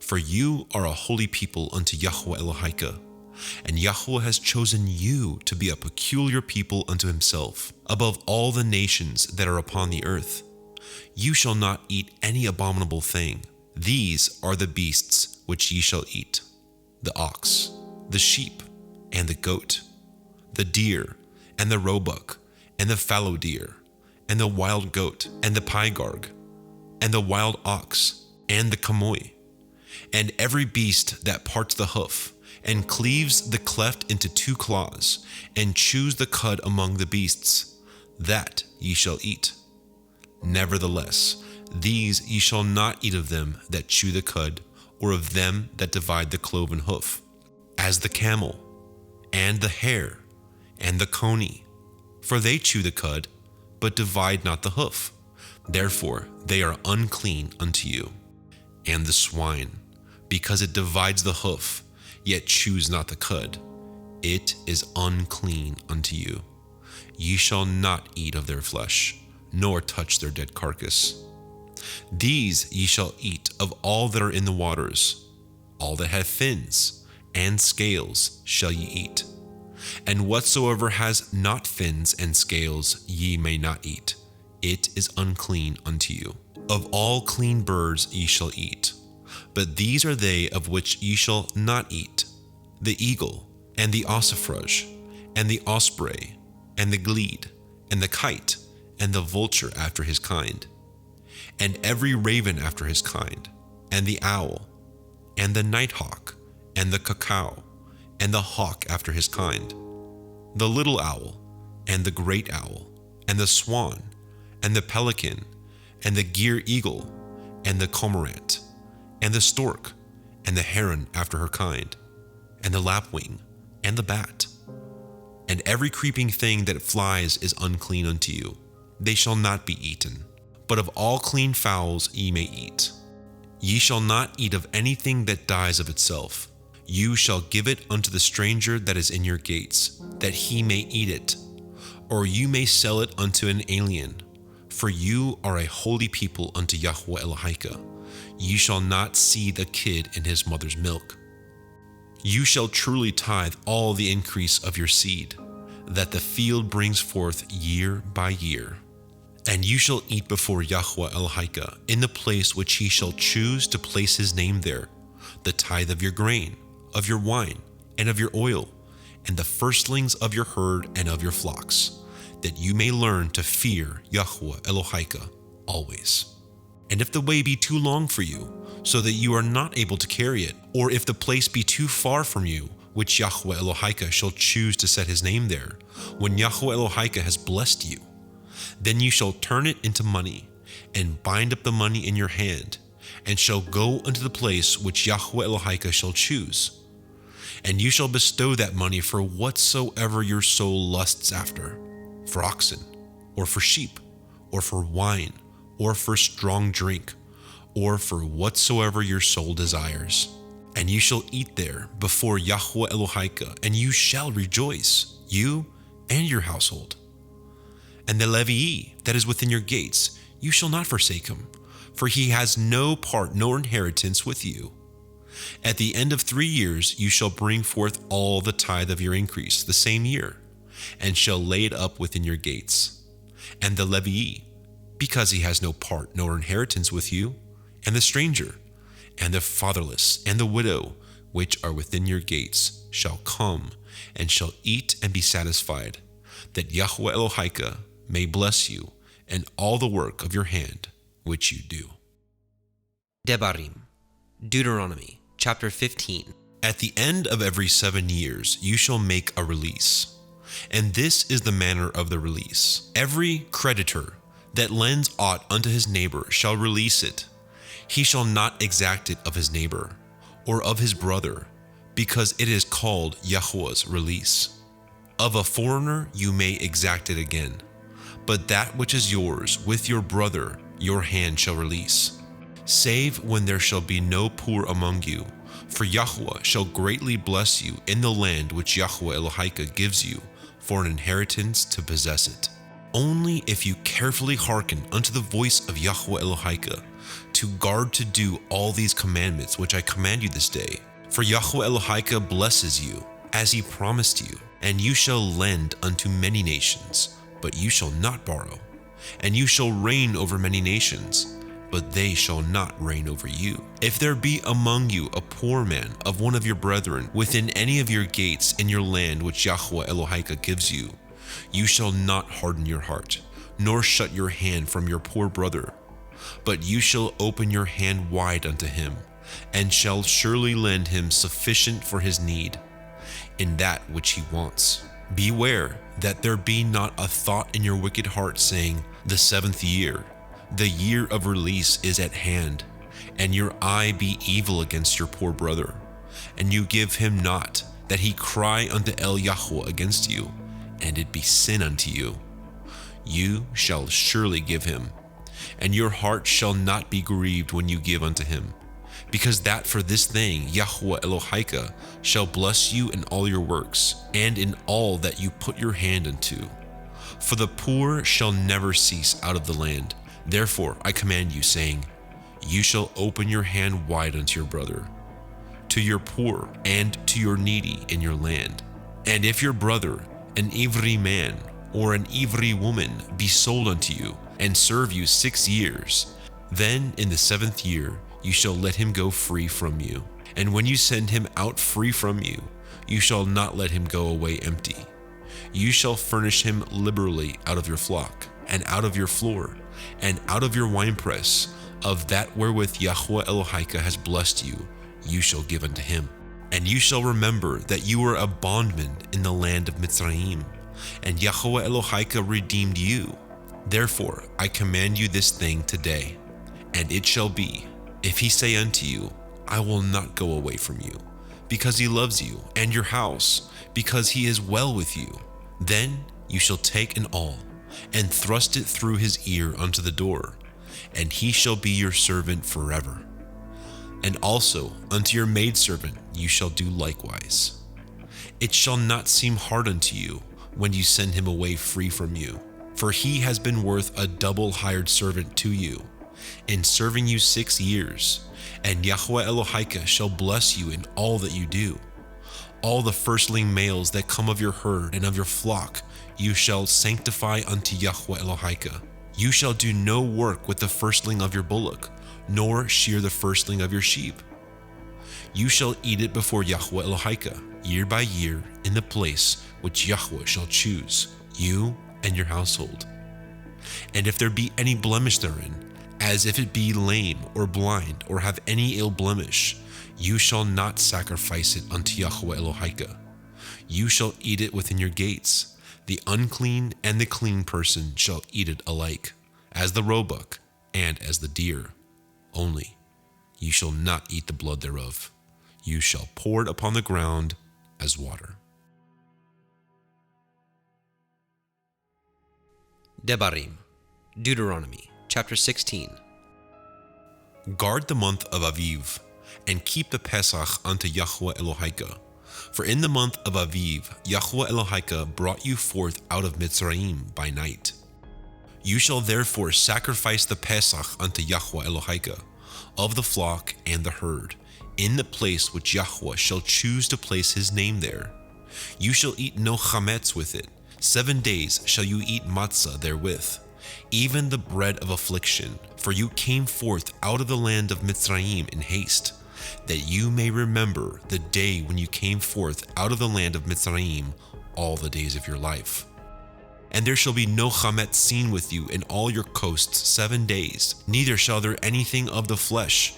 Speaker 2: For you are a holy people unto Yahweh Elohika, and Yahweh has chosen you to be a peculiar people unto himself, above all the nations that are upon the earth. You shall not eat any abominable thing. These are the beasts which ye shall eat: the ox, the sheep, and the goat, the deer, and the roebuck, and the fallow deer, and the wild goat, and the pygarg, and the wild ox, and the chamois, and every beast that parts the hoof, and cleaves the cleft into two claws, and chews the cud among the beasts, that ye shall eat. Nevertheless, these ye shall not eat of them that chew the cud, or of them that divide the cloven hoof, as the camel, and the hare, and the coney, for they chew the cud, but divide not the hoof, therefore they are unclean unto you. And the swine, because it divides the hoof, yet chews not the cud, it is unclean unto you. Ye shall not eat of their flesh, nor touch their dead carcass. These ye shall eat of all that are in the waters, all that have fins and scales shall ye eat. And whatsoever has not fins and scales ye may not eat, it is unclean unto you. Of all clean birds ye shall eat, but these are they of which ye shall not eat: the eagle, and the ossifrage, and the osprey, and the glede, and the kite, and the vulture after his kind, and every raven after his kind, and the owl, and the nighthawk, and the cuckoo, and the hawk after his kind, the little owl, and the great owl, and the swan, and the pelican, and the gyre eagle, and the cormorant, and the stork, and the heron after her kind, and the lapwing, and the bat. And every creeping thing that flies is unclean unto you. They shall not be eaten. But of all clean fowls ye may eat. Ye shall not eat of anything that dies of itself. You shall give it unto the stranger that is in your gates, that he may eat it, or you may sell it unto an alien. For you are a holy people unto Yahweh Elohika. You shall not seethe a kid in his mother's milk. You shall truly tithe all the increase of your seed, that the field brings forth year by year. And you shall eat before Yahweh Elohika in the place which he shall choose to place his name there, the tithe of your grain, of your wine, and of your oil, and the firstlings of your herd and of your flocks, that you may learn to fear Yahweh Elohika always. And if the way be too long for you, so that you are not able to carry it, or if the place be too far from you, which Yahweh Elohika shall choose to set his name there, when Yahweh Elohika has blessed you, then you shall turn it into money, and bind up the money in your hand, and shall go unto the place which Yahweh Elohika shall choose. And you shall bestow that money for whatsoever your soul lusts after, for oxen, or for sheep, or for wine, or for strong drink, or for whatsoever your soul desires. And you shall eat there before Yahweh Elohika, and you shall rejoice, you and your household. And the Levii that is within your gates, you shall not forsake him, for he has no part nor inheritance with you. At the end of 3 years you shall bring forth all the tithe of your increase the same year, and shall lay it up within your gates. And the Levii, because he has no part nor inheritance with you, and the stranger, and the fatherless, and the widow, which are within your gates, shall come, and shall eat and be satisfied, that Yahweh Elohika may bless you, and all the work of your hand which you do.
Speaker 1: Debarim, Deuteronomy, chapter 15.
Speaker 2: At the end of every 7 years you shall make a release. And this is the manner of the release. Every creditor that lends aught unto his neighbor shall release it. He shall not exact it of his neighbor, or of his brother, because it is called Yahweh's release. Of a foreigner you may exact it again, but that which is yours with your brother your hand shall release. Save when there shall be no poor among you, for Yahweh shall greatly bless you in the land which Yahweh Elohika gives you for an inheritance to possess it. Only if you carefully hearken unto the voice of Yahweh Elohika, to guard to do all these commandments which I command you this day. For Yahweh Elohika blesses you, as he promised you, and you shall lend unto many nations, but you shall not borrow. And you shall reign over many nations, but they shall not reign over you. If there be among you a poor man of one of your brethren within any of your gates in your land which Yahweh Elohika gives you, you shall not harden your heart, nor shut your hand from your poor brother, but you shall open your hand wide unto him, and shall surely lend him sufficient for his need, in that which he wants. Beware that there be not a thought in your wicked heart saying, the 7th year, the year of release is at hand, and your eye be evil against your poor brother, and you give him not, that he cry unto El Yahweh against you, and it be sin unto you. You shall surely give him, and your heart shall not be grieved when you give unto him, because that for this thing Yahweh Elohika shall bless you in all your works, and in all that you put your hand unto. For the poor shall never cease out of the land. Therefore I command you, saying, you shall open your hand wide unto your brother, to your poor and to your needy in your land. And if your brother, an Ivri man or an Ivri woman, be sold unto you, and serve you 6 years, then in the 7th year you shall let him go free from you. And when you send him out free from you, you shall not let him go away empty. You shall furnish him liberally out of your flock, and out of your floor, and out of your winepress, of that wherewith Yahweh Elohika has blessed you, you shall give unto him. And you shall remember that you were a bondman in the land of Mitzrayim, and Yahweh Elohika redeemed you. Therefore I command you this thing today. And it shall be, if he say unto you, I will not go away from you, because he loves you, and your house, because he is well with you, then you shall take an awl, and thrust it through his ear unto the door, and he shall be your servant forever. And also unto your maidservant you shall do likewise. It shall not seem hard unto you when you send him away free from you, for he has been worth a double hired servant to you, in serving you 6 years, and Yahweh Elohika shall bless you in all that you do. All the firstling males that come of your herd and of your flock you shall sanctify unto Yahweh Elohika. You shall do no work with the firstling of your bullock, nor shear the firstling of your sheep. You shall eat it before Yahweh Elohika, year by year, in the place which Yahweh shall choose, you and your household. And if there be any blemish therein, as if it be lame or blind or have any ill blemish, you shall not sacrifice it unto Yahweh Elohika. You shall eat it within your gates. The unclean and the clean person shall eat it alike, as the roebuck and as the deer. Only you shall not eat the blood thereof. You shall pour it upon the ground as water.
Speaker 1: Debarim, Deuteronomy, chapter 16.
Speaker 2: Guard the month of Aviv, and keep the Pesach unto Yahweh Elohika. For in the month of Aviv, Yahweh Elohika brought you forth out of Mitzrayim by night. You shall therefore sacrifice the Pesach unto Yahweh Elohika, of the flock and the herd, in the place which Yahweh shall choose to place his name there. You shall eat no chametz with it. 7 days shall you eat matzah therewith, even the bread of affliction, for you came forth out of the land of Mitzrayim in haste, that you may remember the day when you came forth out of the land of Mitzrayim all the days of your life. And there shall be no chametz seen with you in all your coasts 7 days, neither shall there anything of the flesh,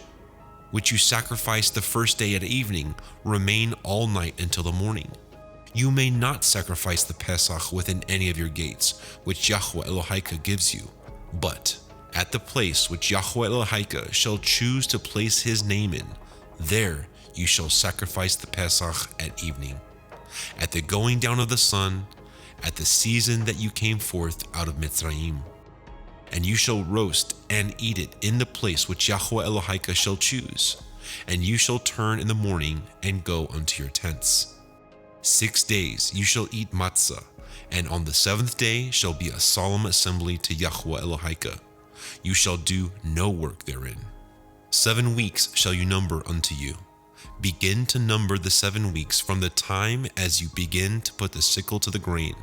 Speaker 2: which you sacrifice the first day at evening, remain all night until the morning. You may not sacrifice the Pesach within any of your gates, which Yahweh Elohika gives you, but at the place which Yahweh Elohika shall choose to place his name in, there you shall sacrifice the Pesach at evening, at the going down of the sun, at the season that you came forth out of Mitzrayim. And you shall roast and eat it in the place which Yahweh Elohika shall choose, and you shall turn in the morning and go unto your tents. 6 days you shall eat matzah, and on the 7th day shall be a solemn assembly to Yahweh Elohika. You shall do no work therein. 7 weeks shall you number unto you. Begin to number the 7 weeks from the time as you begin to put the sickle to the grain.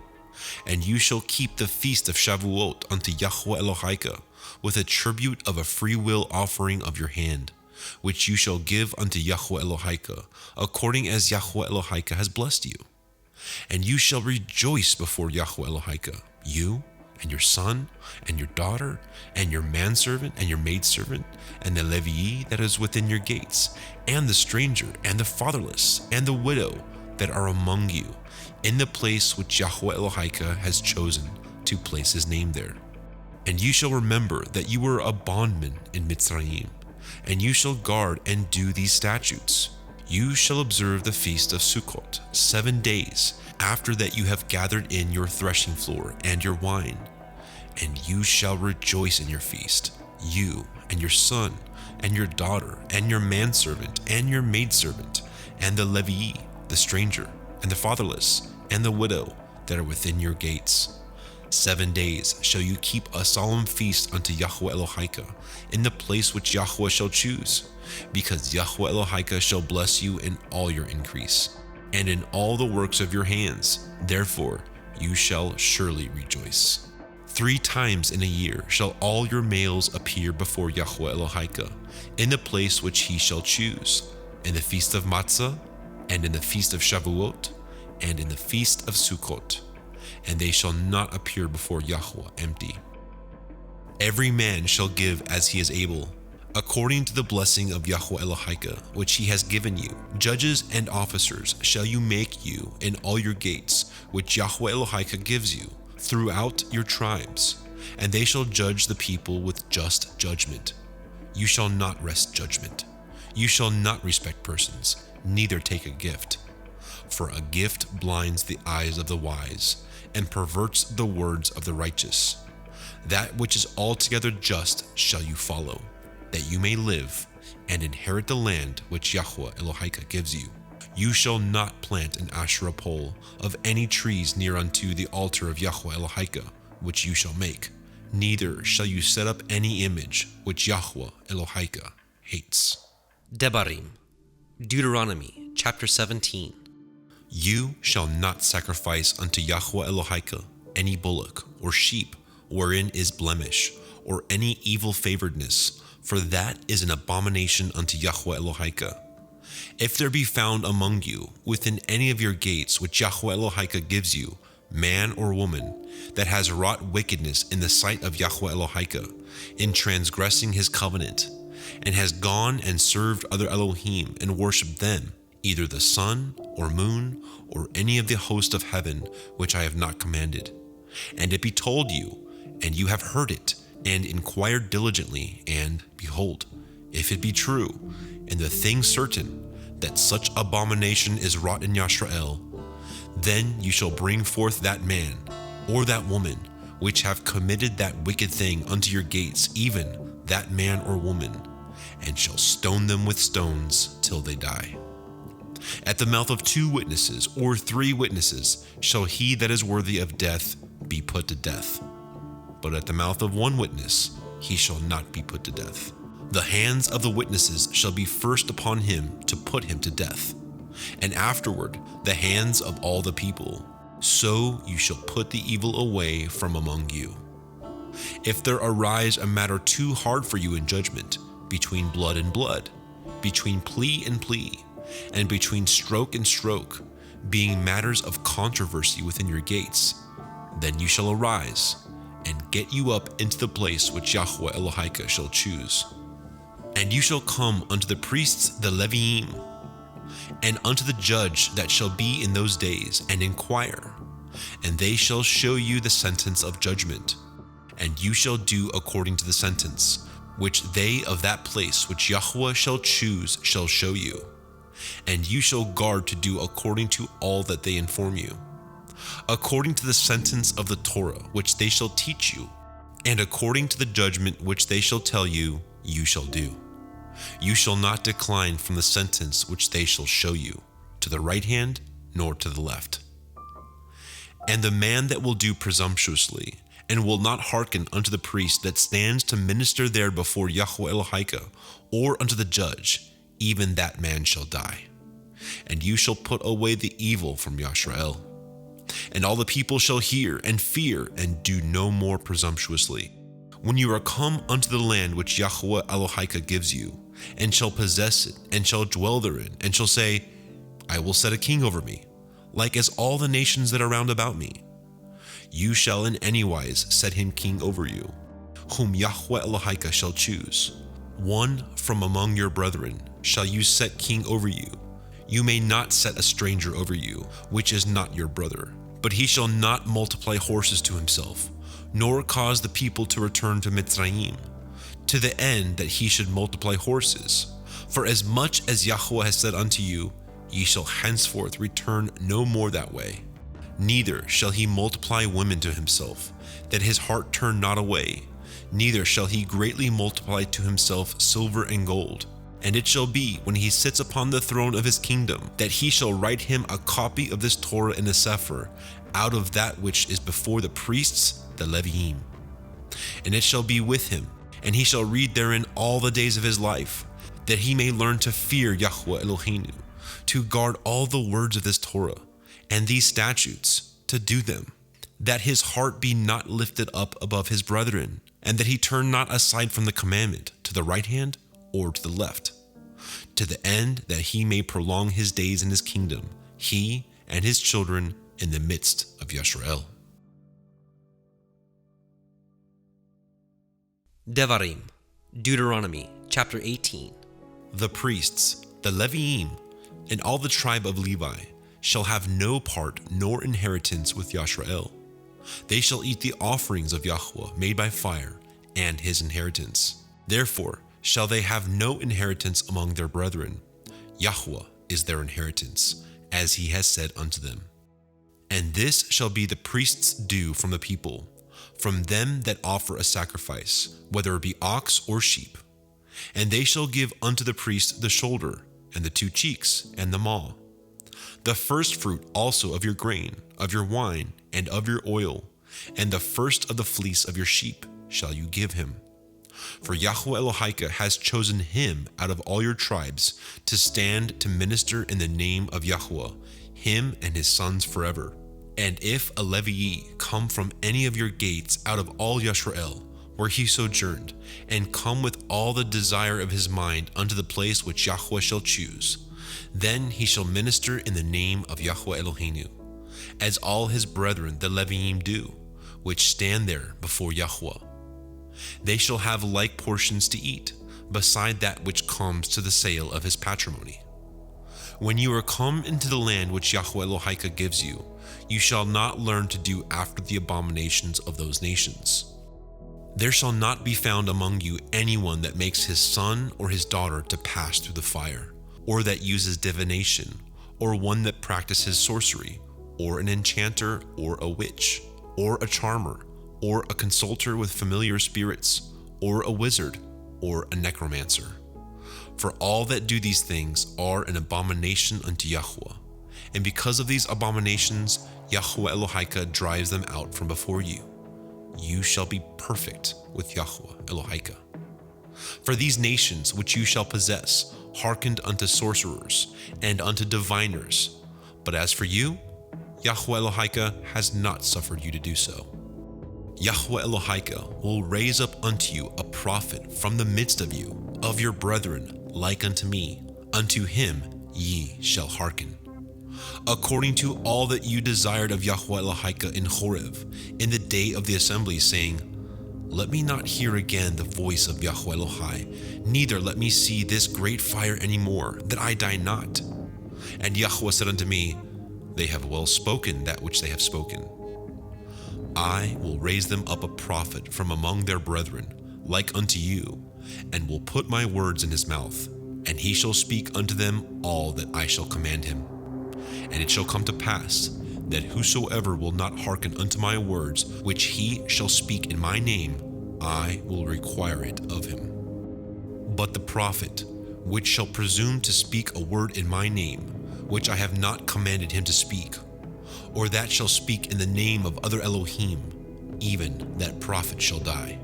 Speaker 2: And you shall keep the feast of Shavuot unto Yahweh Elohika, with a tribute of a freewill offering of your hand, which you shall give unto Yahweh Elohika, according as Yahweh Elohika has blessed you. And you shall rejoice before Yahweh Elohika, you and your son and your daughter and your manservant and your maidservant and the Levii that is within your gates, and the stranger and the fatherless and the widow that are among you, in the place which Yahweh Elohika has chosen to place his name there. And you shall remember that you were a bondman in Mitzrayim, and you shall guard and do these statutes. You shall observe the feast of Sukkot 7 days, after that you have gathered in your threshing floor and your wine. And you shall rejoice in your feast, you and your son and your daughter and your manservant and your maidservant, and the Levii, the stranger, and the fatherless, and the widow that are within your gates. 7 days shall you keep a solemn feast unto Yahweh Elohika, in the place which Yahweh shall choose, because Yahweh Elohika shall bless you in all your increase, and in all the works of your hands. Therefore you shall surely rejoice. 3 times in a year shall all your males appear before Yahweh Elohika, in the place which he shall choose, in the feast of Matzah, and in the feast of Shavuot, and in the feast of Sukkot, and they shall not appear before Yahweh empty. Every man shall give as he is able, according to the blessing of Yahweh Elohika, which he has given you. Judges and officers shall you make you in all your gates, which Yahweh Elohika gives you, throughout your tribes, and they shall judge the people with just judgment. You shall not wrest judgment. You shall not respect persons, neither take a gift. For a gift blinds the eyes of the wise, and perverts the words of the righteous. That which is altogether just shall you follow, that you may live, and inherit the land which Yahweh Elohika gives you. You shall not plant an Asherah pole of any trees near unto the altar of Yahweh Elohika, which you shall make. Neither shall you set up any image which Yahweh Elohika hates.
Speaker 1: Debarim, Deuteronomy chapter 17.
Speaker 2: You shall not sacrifice unto Yahweh Elohika any bullock or sheep wherein is blemish, or any evil favoredness, for that is an abomination unto Yahweh Elohika. If there be found among you within any of your gates which Yahweh Elohika gives you, man or woman, that has wrought wickedness in the sight of Yahweh Elohika, in transgressing his covenant, and has gone and served other Elohim and worshipped them, either the sun or moon or any of the host of heaven which I have not commanded, and it be told you, and you have heard it, and inquired diligently, and behold, if it be true, and the thing certain, that such abomination is wrought in Yashrael, then you shall bring forth that man or that woman which have committed that wicked thing unto your gates, even that man or woman, and shall stone them with stones till they die. At the mouth of 2 witnesses or 3 witnesses shall he that is worthy of death be put to death. But at the mouth of 1 witness he shall not be put to death. The hands of the witnesses shall be first upon him to put him to death, and afterward the hands of all the people. So you shall put the evil away from among you. If there arise a matter too hard for you in judgment, between blood and blood, between plea and plea, and between stroke and stroke, being matters of controversy within your gates, Then you shall arise, and get you up into the place which Yahweh Elohika shall choose. And you shall come unto the priests the Leviim, and unto the judge that shall be in those days, and inquire, and they shall show you the sentence of judgment, and you shall do according to the sentence, which they of that place which Yahweh shall choose shall show you. And you shall guard to do according to all that they inform you, according to the sentence of the Torah which they shall teach you, and according to the judgment which they shall tell you, you shall do. You shall not decline from the sentence which they shall show you, to the right hand nor to the left. And the man that will do presumptuously, and will not hearken unto the priest that stands to minister there before Yahweh Elohika, or unto the judge, even that man shall die. And you shall put away the evil from Yisrael. And all the people shall hear and fear, and do no more presumptuously. When you are come unto the land which Yahweh Elohika gives you, and shall possess it, and shall dwell therein, and shall say, I will set a king over me, like as all the nations that are round about me. You shall in any wise set him king over you, whom Yahweh Elohika shall choose. One from among your brethren shall you set king over you. You may not set a stranger over you, which is not your brother. But he shall not multiply horses to himself, nor cause the people to return to Mitzrayim, to the end that he should multiply horses. For as much as Yahweh has said unto you, ye shall henceforth return no more that way. Neither shall he multiply women to himself, that his heart turn not away. Neither shall he greatly multiply to himself silver and gold. And it shall be, when he sits upon the throne of his kingdom, that he shall write him a copy of this Torah in a CEPHER, out of that which is before the priests, the Leviim. And it shall be with him, and he shall read therein all the days of his life, that he may learn to fear Yahweh Eloheinu, to guard all the words of this Torah, and these statutes, to do them, that his heart be not lifted up above his brethren, and that he turn not aside from the commandment, to the right hand or to the left, to the end that he may prolong his days in his kingdom, he and his children in the midst of Yisrael.
Speaker 1: Debarim, Deuteronomy, chapter 18.
Speaker 2: The priests, the Leviim, and all the tribe of Levi shall have no part nor inheritance with Yisrael. They shall eat the offerings of Yahweh made by fire, and his inheritance. Therefore shall they have no inheritance among their brethren. Yahweh is their inheritance, as he has said unto them. And this shall be the priest's due from the people, from them that offer a sacrifice, whether it be ox or sheep. And they shall give unto the priest the shoulder, and the 2 cheeks, and the maw. The first fruit also of your grain, of your wine, and of your oil, and the first of the fleece of your sheep shall you give him. For Yahweh Elohika has chosen him out of all your tribes to stand to minister in the name of Yahweh, him and his sons forever. And if a Levii come from any of your gates out of all Yisrael, where he sojourned, and come with all the desire of his mind unto the place which Yahweh shall choose, then he shall minister in the name of Yahweh Eloheinu, as all his brethren the Leviim do, which stand there before Yahweh. They shall have like portions to eat, beside that which comes to the sale of his patrimony. When you are come into the land which Yahweh Elohika gives you, you shall not learn to do after the abominations of those nations. There shall not be found among you anyone that makes his son or his daughter to pass through the fire, or that uses divination, or one that practices sorcery, or an enchanter, or a witch, or a charmer, or a consulter with familiar spirits, or a wizard, or a necromancer. For all that do these things are an abomination unto Yahweh, and because of these abominations, Yahweh Elohika drives them out from before you. You shall be perfect with Yahweh Elohika. For these nations which you shall possess hearkened unto sorcerers and unto diviners, but as for you, Yahweh Elohika has not suffered you to do so. Yahweh Elohika will raise up unto you a prophet from the midst of you, of your brethren, like unto me. Unto him ye shall hearken. according to all that you desired of Yahweh Elohika in Horeb, in the day of the assembly, saying, let me not hear again the voice of Yahweh Elohai, neither let me see this great fire any more, that I die not. And Yahweh said unto me, they have well spoken that which they have spoken. I will raise them up a prophet from among their brethren, like unto you, and will put my words in his mouth, and he shall speak unto them all that I shall command him. And it shall come to pass, that whosoever will not hearken unto my words, which he shall speak in my name, I will require it of him. But the prophet, which shall presume to speak a word in my name, which I have not commanded him to speak, or that shall speak in the name of other Elohim, even that prophet shall die.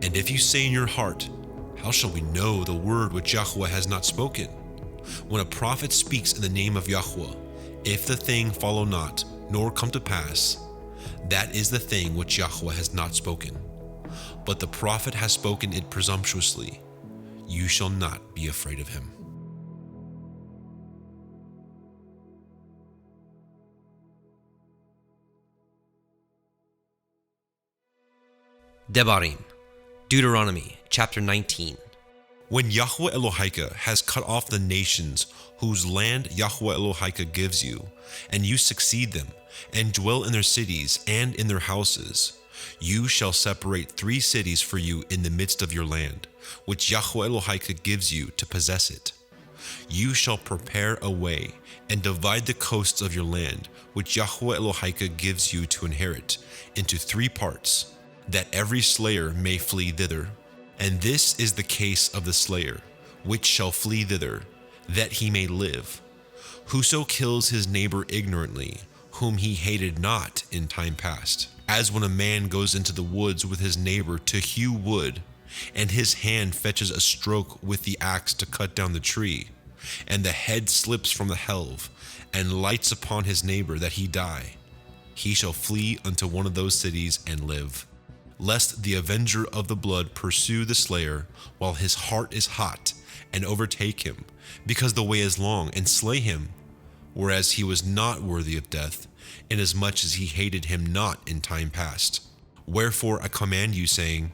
Speaker 2: And if you say in your heart, how shall we know the word which Yahweh has not spoken? When a prophet speaks in the name of Yahweh, if the thing follow not, nor come to pass, that is the thing which Yahweh has not spoken. But the prophet has spoken it presumptuously. You shall not be afraid of him.
Speaker 1: Debarim, Deuteronomy chapter 19.
Speaker 2: When Yahweh Elohika has cut off the nations whose land Yahweh Elohika gives you, and you succeed them, and dwell in their cities and in their houses, you shall separate 3 cities for you in the midst of your land, which Yahweh Elohika gives you to possess it. You shall prepare a way, and divide the coasts of your land, which Yahweh Elohika gives you to inherit, into 3 parts, that every slayer may flee thither. And this is the case of the slayer, which shall flee thither, that he may live. Whoso kills his neighbor ignorantly, whom he hated not in time past, as when a man goes into the woods with his neighbor to hew wood, and his hand fetches a stroke with the axe to cut down the tree, and the head slips from the helve, and lights upon his neighbor that he die, he shall flee unto one of those cities and live. Lest the avenger of the blood pursue the slayer while his heart is hot, and overtake him, because the way is long, and slay him, whereas he was not worthy of death, inasmuch as he hated him not in time past. Wherefore I command you, saying,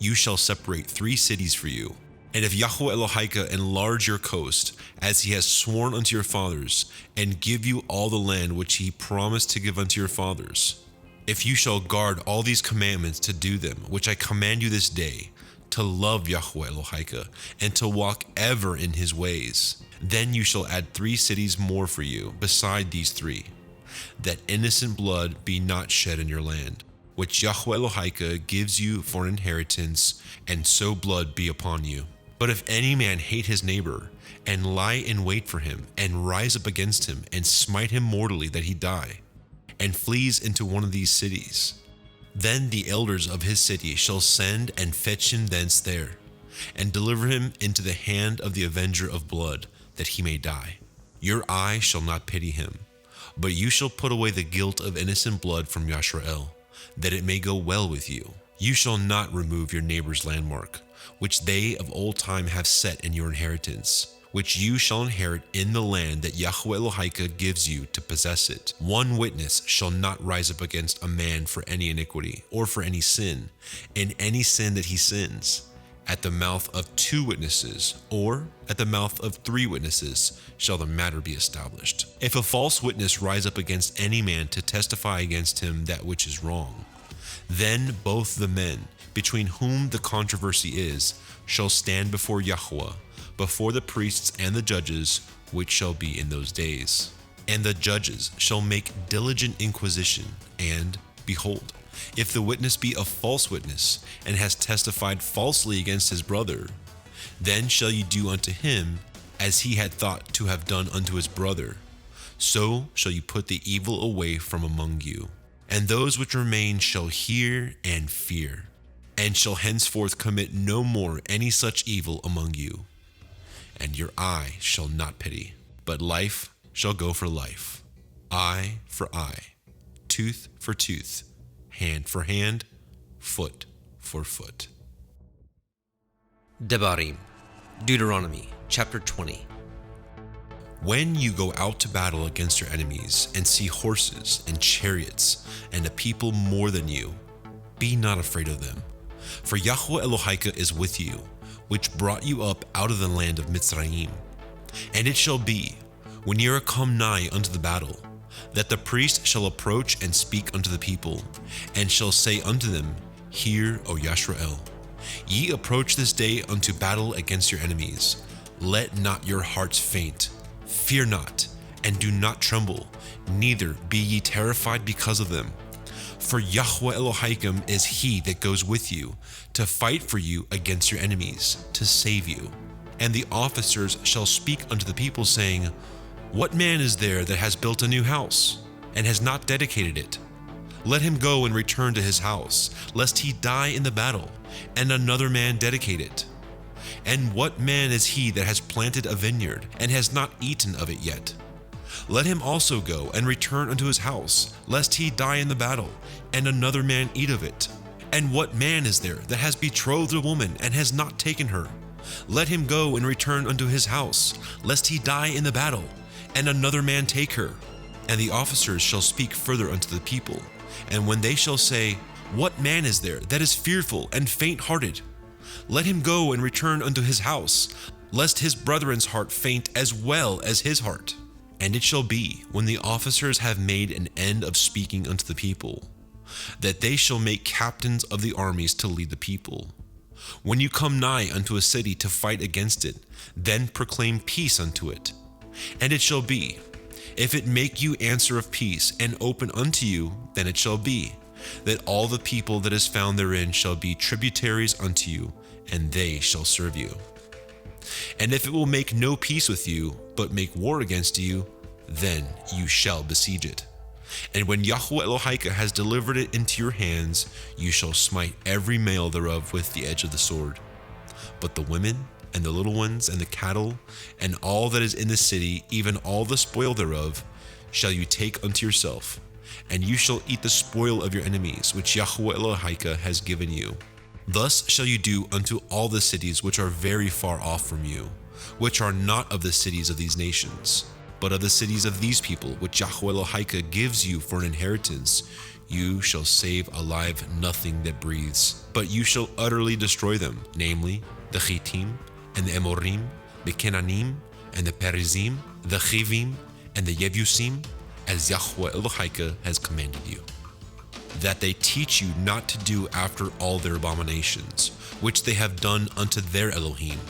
Speaker 2: you shall separate 3 cities for you. And if Yahweh Elohika enlarge your coast, as he has sworn unto your fathers, and give you all the land which he promised to give unto your fathers, if you shall guard all these commandments to do them, which I command you this day, to love Yahweh Elohika, and to walk ever in his ways, then you shall add 3 cities more for you, beside these 3, that innocent blood be not shed in your land, which Yahweh Elohika gives you for an inheritance, and so blood be upon you. But if any man hate his neighbor, and lie in wait for him, and rise up against him, and smite him mortally that he die, and flees into one of these cities, then the elders of his city shall send and fetch him thence there, and deliver him into the hand of the avenger of blood, that he may die. Your eye shall not pity him, but you shall put away the guilt of innocent blood from Yashrael, that it may go well with you. You shall not remove your neighbor's landmark, which they of old time have set in your inheritance, which you shall inherit in the land that Yahweh Elohika gives you to possess it. 1 witness shall not rise up against a man for any iniquity, or for any sin, in any sin that he sins. At the mouth of 2 witnesses, or at the mouth of 3 witnesses, shall the matter be established. If a false witness rise up against any man to testify against him that which is wrong, then both the men, between whom the controversy is, shall stand before Yahweh, before the priests and the judges, which shall be in those days. And the judges shall make diligent inquisition, and, behold, if the witness be a false witness, and has testified falsely against his brother, then shall you do unto him as he had thought to have done unto his brother. So shall you put the evil away from among you. And those which remain shall hear and fear, and shall henceforth commit no more any such evil among you. And your eye shall not pity, but life shall go for life, eye for eye, tooth for tooth, hand for hand, foot for foot.
Speaker 1: Debarim, Deuteronomy chapter 20.
Speaker 2: When you go out to battle against your enemies and see horses and chariots and a people more than you, be not afraid of them. For Yahweh Elohika is with you, which brought you up out of the land of Mitzrayim. And it shall be, when ye are come nigh unto the battle, that the priest shall approach and speak unto the people, and shall say unto them, Hear, O Yashrael, ye approach this day unto battle against your enemies. Let not your hearts faint. Fear not, and do not tremble, neither be ye terrified because of them. For Yahweh Elohim is he that goes with you, to fight for you against your enemies, to save you. And the officers shall speak unto the people, saying, What man is there that has built a new house, and has not dedicated it? Let him go and return to his house, lest he die in the battle, and another man dedicate it. And what man is he that has planted a vineyard, and has not eaten of it yet? Let him also go and return unto his house, lest he die in the battle, and another man eat of it. And what man is there that has betrothed a woman, and has not taken her? Let him go and return unto his house, lest he die in the battle, and another man take her. And the officers shall speak further unto the people, and when they shall say, What man is there that is fearful and faint-hearted? Let him go and return unto his house, lest his brethren's heart faint as well as his heart. And it shall be, when the officers have made an end of speaking unto the people, that they shall make captains of the armies to lead the people. When you come nigh unto a city to fight against it, then proclaim peace unto it. And it shall be, if it make you answer of peace and open unto you, then it shall be, that all the people that is found therein shall be tributaries unto you, and they shall serve you. And if it will make no peace with you, but make war against you, then you shall besiege it. And when Yahweh Elohika has delivered it into your hands, you shall smite every male thereof with the edge of the sword. But the women, and the little ones, and the cattle, and all that is in the city, even all the spoil thereof, shall you take unto yourself, and you shall eat the spoil of your enemies, which Yahweh Elohika has given you. Thus shall you do unto all the cities which are very far off from you, which are not of the cities of these nations, but of the cities of these people, which Yahweh Elohika gives you for an inheritance. You shall save alive nothing that breathes, but you shall utterly destroy them, namely, the Chittim, and the Amorim, the Kenanim, and the Perizim, the Chivim, and the Yebusim, as Yahweh Elohika has commanded you. That they teach you not to do after all their abominations, which they have done unto their Elohim,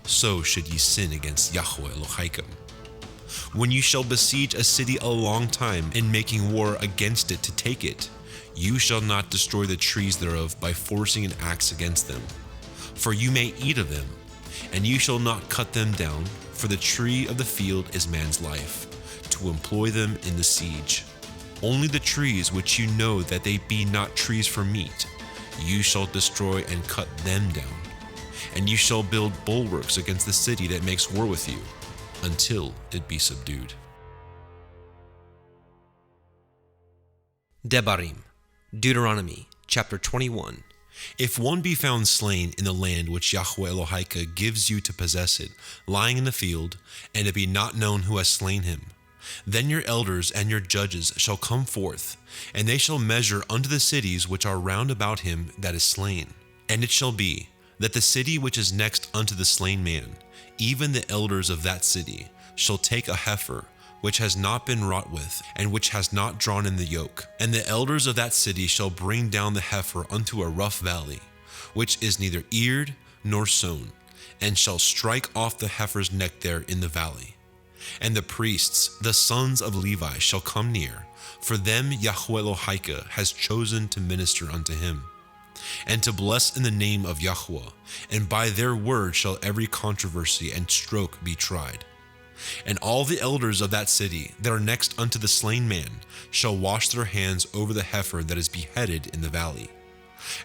Speaker 2: so should ye sin against Yahweh Elohika. When you shall besiege a city a long time in making war against it to take it, you shall not destroy the trees thereof by forcing an axe against them. For you may eat of them, and you shall not cut them down, for the tree of the field is man's life, to employ them in the siege. Only the trees which you know that they be not trees for meat, you shall destroy and cut them down. And you shall build bulwarks against the city that makes war with you, until it be subdued.
Speaker 1: Debarim, Deuteronomy, chapter 21.
Speaker 2: If one be found slain in the land which Yahweh Elohika gives you to possess it, lying in the field, and it be not known who has slain him, then your elders and your judges shall come forth, and they shall measure unto the cities which are round about him that is slain. And it shall be, that the city which is next unto the slain man, even the elders of that city, shall take a heifer, which has not been wrought with, and which has not drawn in the yoke. And the elders of that city shall bring down the heifer unto a rough valley, which is neither eared nor sown, and shall strike off the heifer's neck there in the valley. And the priests, the sons of Levi, shall come near, for them Yahweh Elohika has chosen to minister unto him, and to bless in the name of Yahweh, and by their word shall every controversy and stroke be tried. And all the elders of that city that are next unto the slain man shall wash their hands over the heifer that is beheaded in the valley.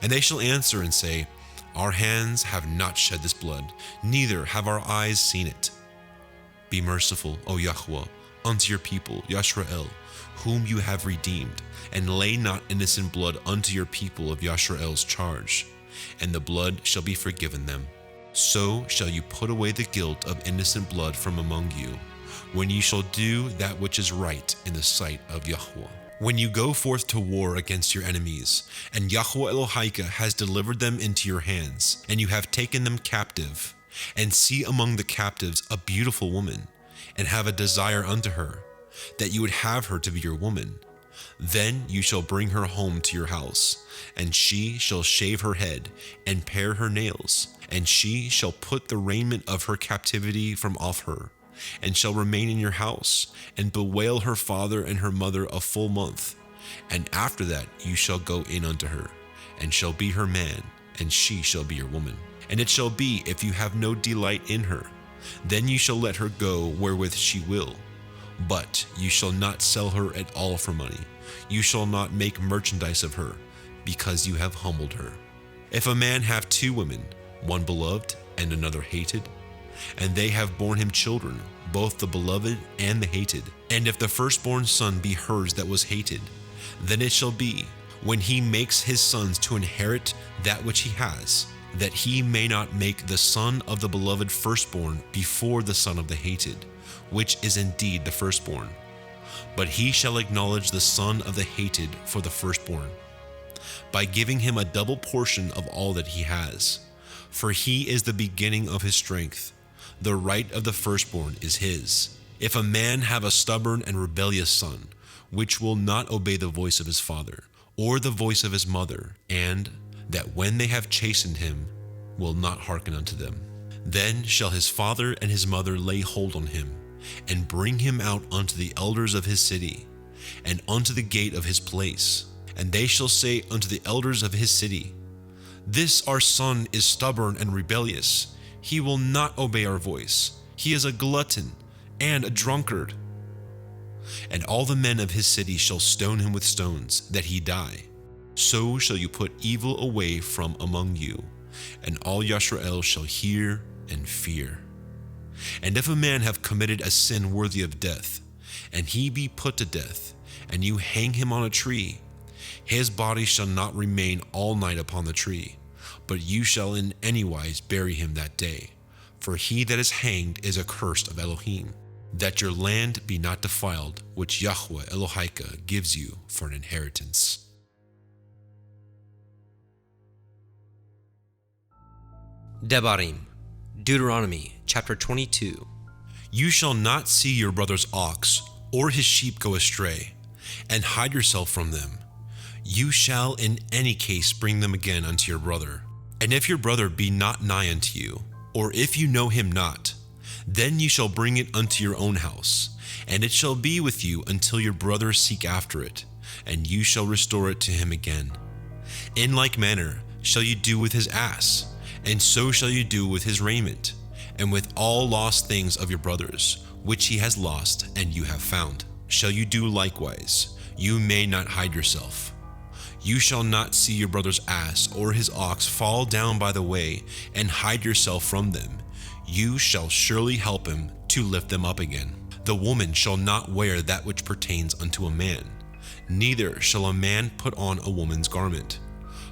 Speaker 2: And they shall answer and say, Our hands have not shed this blood, neither have our eyes seen it. Be merciful, O Yahweh, unto your people, Yashrael, whom you have redeemed, and lay not innocent blood unto your people of Yashrael's charge, and the blood shall be forgiven them. So shall you put away the guilt of innocent blood from among you, when you shall do that which is right in the sight of Yahweh. When you go forth to war against your enemies, and Yahweh Elohika has delivered them into your hands, and you have taken them captive, and see among the captives a beautiful woman, and have a desire unto her, that you would have her to be your woman, then you shall bring her home to your house, and she shall shave her head, and pare her nails, and she shall put the raiment of her captivity from off her, and shall remain in your house, and bewail her father and her mother a full month. And after that you shall go in unto her, and shall be her man, and she shall be your woman. And it shall be, if you have no delight in her, then you shall let her go wherewith she will. But you shall not sell her at all for money. You shall not make merchandise of her, because you have humbled her. If a man have 2 women, one beloved and another hated, and they have borne him children, both the beloved and the hated, and if the firstborn son be hers that was hated, then it shall be, when he makes his sons to inherit that which he has, that he may not make the son of the beloved firstborn before the son of the hated, which is indeed the firstborn. But he shall acknowledge the son of the hated for the firstborn, by giving him a double portion of all that he has. For he is the beginning of his strength. The right of the firstborn is his. If a man have a stubborn and rebellious son, which will not obey the voice of his father, or the voice of his mother, and that when they have chastened him, will not hearken unto them, then shall his father and his mother lay hold on him, and bring him out unto the elders of his city, and unto the gate of his place. And they shall say unto the elders of his city, This our son is stubborn and rebellious. He will not obey our voice. He is a glutton and a drunkard. And all the men of his city shall stone him with stones, that he die. So shall you put evil away from among you, and all Yisrael shall hear and fear. And if a man have committed a sin worthy of death, and he be put to death, and you hang him on a tree, his body shall not remain all night upon the tree, but you shall in any wise bury him that day. For he that is hanged is accursed of Elohim, that your land be not defiled, which Yahweh Elohika gives you for an inheritance.
Speaker 1: Debarim, Deuteronomy chapter 22.
Speaker 2: You shall not see your brother's ox or his sheep go astray, and hide yourself from them. You shall in any case bring them again unto your brother. And if your brother be not nigh unto you, or if you know him not, then you shall bring it unto your own house, and it shall be with you until your brother seek after it, and you shall restore it to him again. In like manner shall you do with his ass, and so shall you do with his raiment, and with all lost things of your brothers, which he has lost and you have found, shall you do likewise. You may not hide yourself. You shall not see your brother's ass or his ox fall down by the way, and hide yourself from them. You shall surely help him to lift them up again. The woman shall not wear that which pertains unto a man, neither shall a man put on a woman's garment.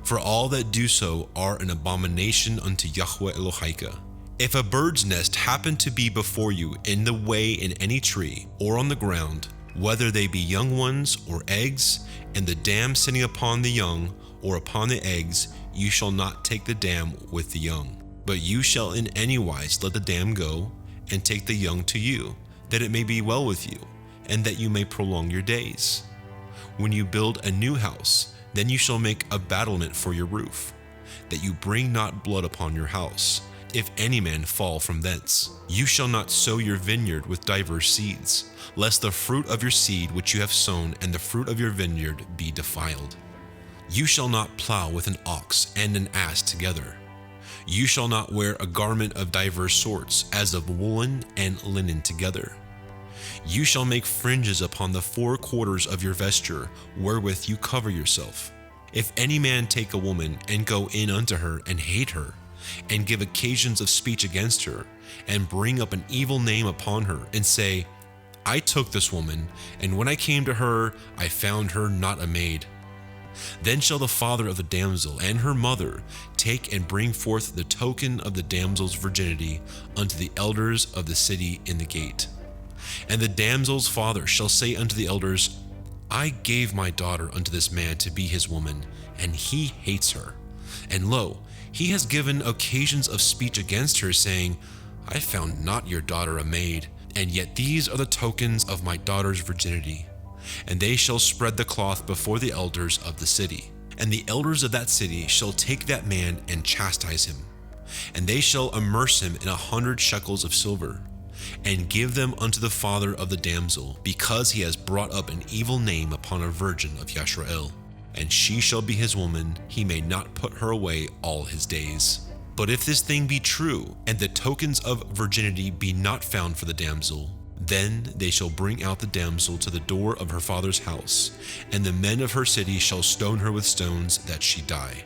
Speaker 2: For all that do so are an abomination unto Yahweh Elohika. If a bird's nest happen to be before you in the way in any tree, or on the ground, whether they be young ones or eggs, and the dam sitting upon the young or upon the eggs, you shall not take the dam with the young. But you shall in any wise let the dam go, and take the young to you, that it may be well with you, and that you may prolong your days. When you build a new house, then you shall make a battlement for your roof, that you bring not blood upon your house, if any man fall from thence. You shall not sow your vineyard with diverse seeds, lest the fruit of your seed which you have sown and the fruit of your vineyard be defiled. You shall not plow with an ox and an ass together. You shall not wear a garment of diverse sorts, as of woolen and linen together. You shall make fringes upon the 4 quarters of your vesture, wherewith you cover yourself. If any man take a woman, and go in unto her, and hate her, and give occasions of speech against her, and bring up an evil name upon her, and say, I took this woman, and when I came to her, I found her not a maid. Then shall the father of the damsel and her mother take and bring forth the token of the damsel's virginity unto the elders of the city in the gate. And the damsel's father shall say unto the elders, I gave my daughter unto this man to be his woman, and he hates her. And lo, he has given occasions of speech against her, saying, I found not your daughter a maid, and yet these are the tokens of my daughter's virginity. And they shall spread the cloth before the elders of the city. And the elders of that city shall take that man and chastise him. And they shall immerse him in 100 shekels of silver, and give them unto the father of the damsel, because he has brought up an evil name upon a virgin of Yashrael. And she shall be his woman, he may not put her away all his days. But if this thing be true, and the tokens of virginity be not found for the damsel, then they shall bring out the damsel to the door of her father's house, and the men of her city shall stone her with stones that she die,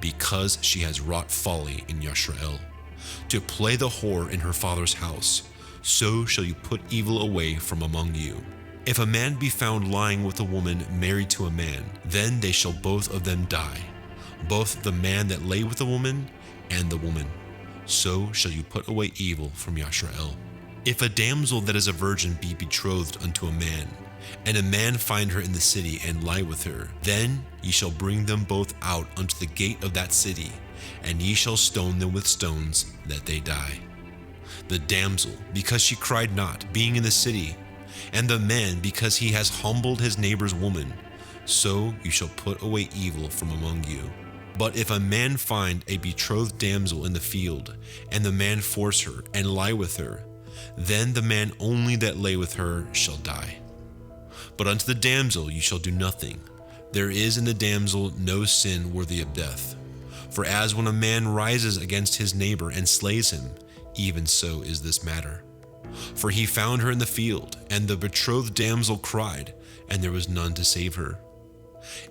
Speaker 2: because she has wrought folly in Yashrael, to play the whore in her father's house. So shall you put evil away from among you. If a man be found lying with a woman married to a man, then they shall both of them die, both the man that lay with the woman and the woman. So shall you put away evil from Yashrael. If a damsel that is a virgin be betrothed unto a man, and a man find her in the city and lie with her, then ye shall bring them both out unto the gate of that city, and ye shall stone them with stones that they die. The damsel, because she cried not, being in the city, and the man, because he has humbled his neighbor's woman, so you shall put away evil from among you. But if a man find a betrothed damsel in the field, and the man force her and lie with her, then the man only that lay with her shall die. But unto the damsel you shall do nothing. There is in the damsel no sin worthy of death. For as when a man rises against his neighbor and slays him, even so is this matter. For he found her in the field, and the betrothed damsel cried, and there was none to save her.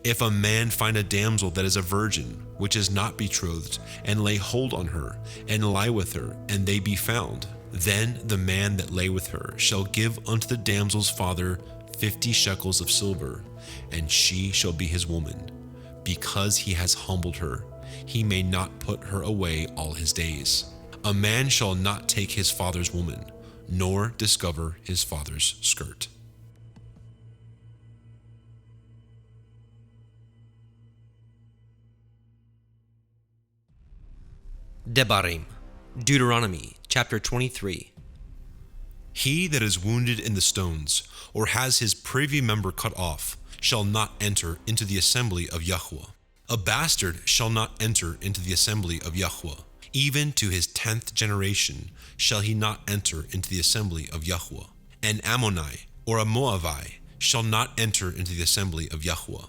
Speaker 2: If a man find a damsel that is a virgin, which is not betrothed, and lay hold on her, and lie with her, and they be found, then the man that lay with her shall give unto the damsel's father 50 shekels of silver, and she shall be his woman. Because he has humbled her, he may not put her away all his days. A man shall not take his father's woman, nor discover his father's skirt.
Speaker 1: Debarim, Deuteronomy chapter 23.
Speaker 2: He that is wounded in the stones, or has his privy member cut off, shall not enter into the assembly of Yahweh. A bastard shall not enter into the assembly of Yahweh. Even to his 10th generation shall he not enter into the assembly of Yahweh. An Ammonite or a Moabite shall not enter into the assembly of Yahweh.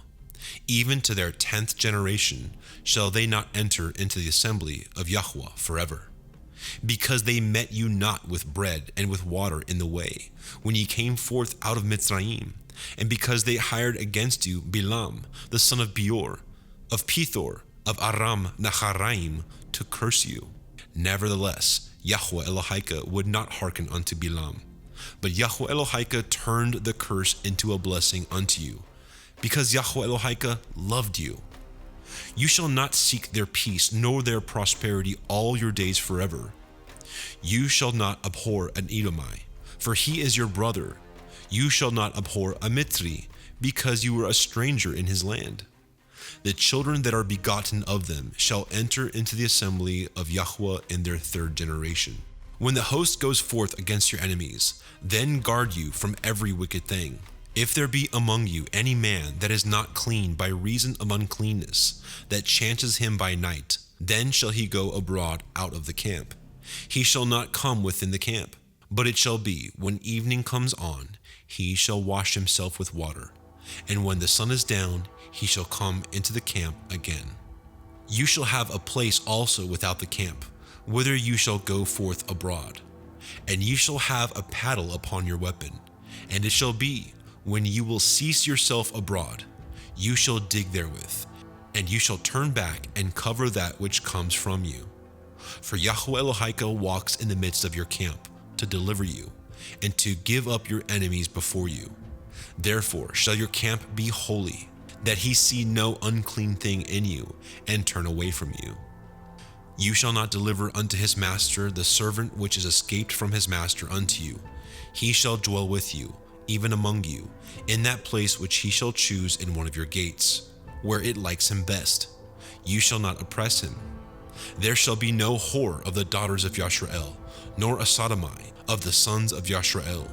Speaker 2: Even to their 10th generation shall they not enter into the assembly of Yahweh forever. Because they met you not with bread and with water in the way, when ye came forth out of Mitzrayim, and because they hired against you Bilam, the son of Beor, of Pethor, of Aram Naharaim, to curse you. Nevertheless, Yahweh Elohika would not hearken unto Bilam, but Yahweh Elohika turned the curse into a blessing unto you, because Yahweh Elohika loved you. You shall not seek their peace nor their prosperity all your days forever. You shall not abhor an Edomite, for he is your brother. You shall not abhor a Mitri, because you were a stranger in his land. The children that are begotten of them shall enter into the assembly of Yahweh in their 3rd generation. When the host goes forth against your enemies, then guard you from every wicked thing. If there be among you any man that is not clean by reason of uncleanness, that chances him by night, then shall he go abroad out of the camp. He shall not come within the camp, but it shall be, when evening comes on, he shall wash himself with water, and when the sun is down, he shall come into the camp again. You shall have a place also without the camp, whither you shall go forth abroad, and you shall have a paddle upon your weapon, and it shall be, when you will cease yourself abroad, you shall dig therewith, and you shall turn back and cover that which comes from you. For Yahweh Elohika walks in the midst of your camp, to deliver you, and to give up your enemies before you. Therefore shall your camp be holy, that he see no unclean thing in you, and turn away from you. You shall not deliver unto his master the servant which is escaped from his master unto you. He shall dwell with you, even among you, in that place which he shall choose in one of your gates, where it likes him best. You shall not oppress him. There shall be no whore of the daughters of Yashrael, nor a sodomite of the sons of Yashrael.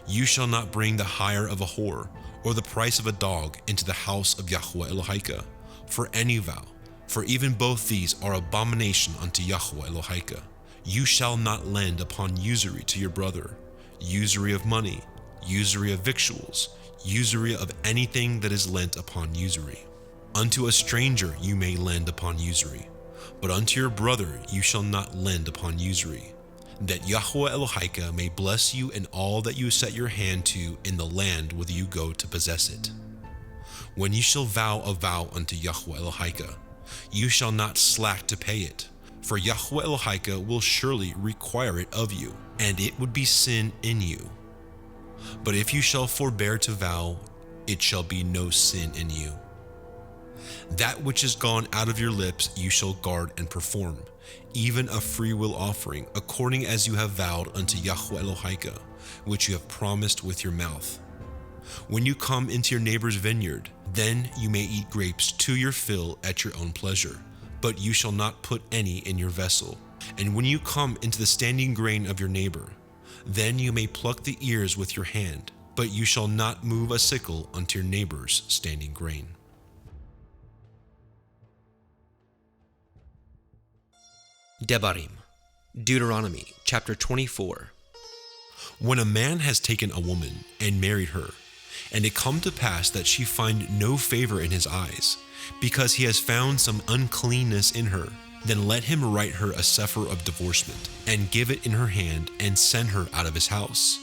Speaker 2: You shall not bring the hire of a whore, or the price of a dog into the house of Yahweh Elohika, for any vow, for even both these are abomination unto Yahweh Elohika. You shall not lend upon usury to your brother, usury of money, usury of victuals, usury of anything that is lent upon usury. Unto a stranger you may lend upon usury, but unto your brother you shall not lend upon usury, that Yahweh Elohika may bless you in all that you set your hand to in the land whither you go to possess it. When you shall vow a vow unto Yahweh Elohika, you shall not slack to pay it, for Yahweh Elohika will surely require it of you, and it would be sin in you. But if you shall forbear to vow, it shall be no sin in you. That which is gone out of your lips you shall guard and perform, even a freewill offering, according as you have vowed unto Yahweh Elohika, which you have promised with your mouth. When you come into your neighbor's vineyard, then you may eat grapes to your fill at your own pleasure, but you shall not put any in your vessel. And when you come into the standing grain of your neighbor, then you may pluck the ears with your hand, but you shall not move a sickle unto your neighbor's standing grain.
Speaker 1: Debarim, Deuteronomy chapter 24.
Speaker 2: When a man has taken a woman and married her, and it come to pass that she find no favor in his eyes, because he has found some uncleanness in her, then let him write her a CEPHER of divorcement, and give it in her hand, and send her out of his house.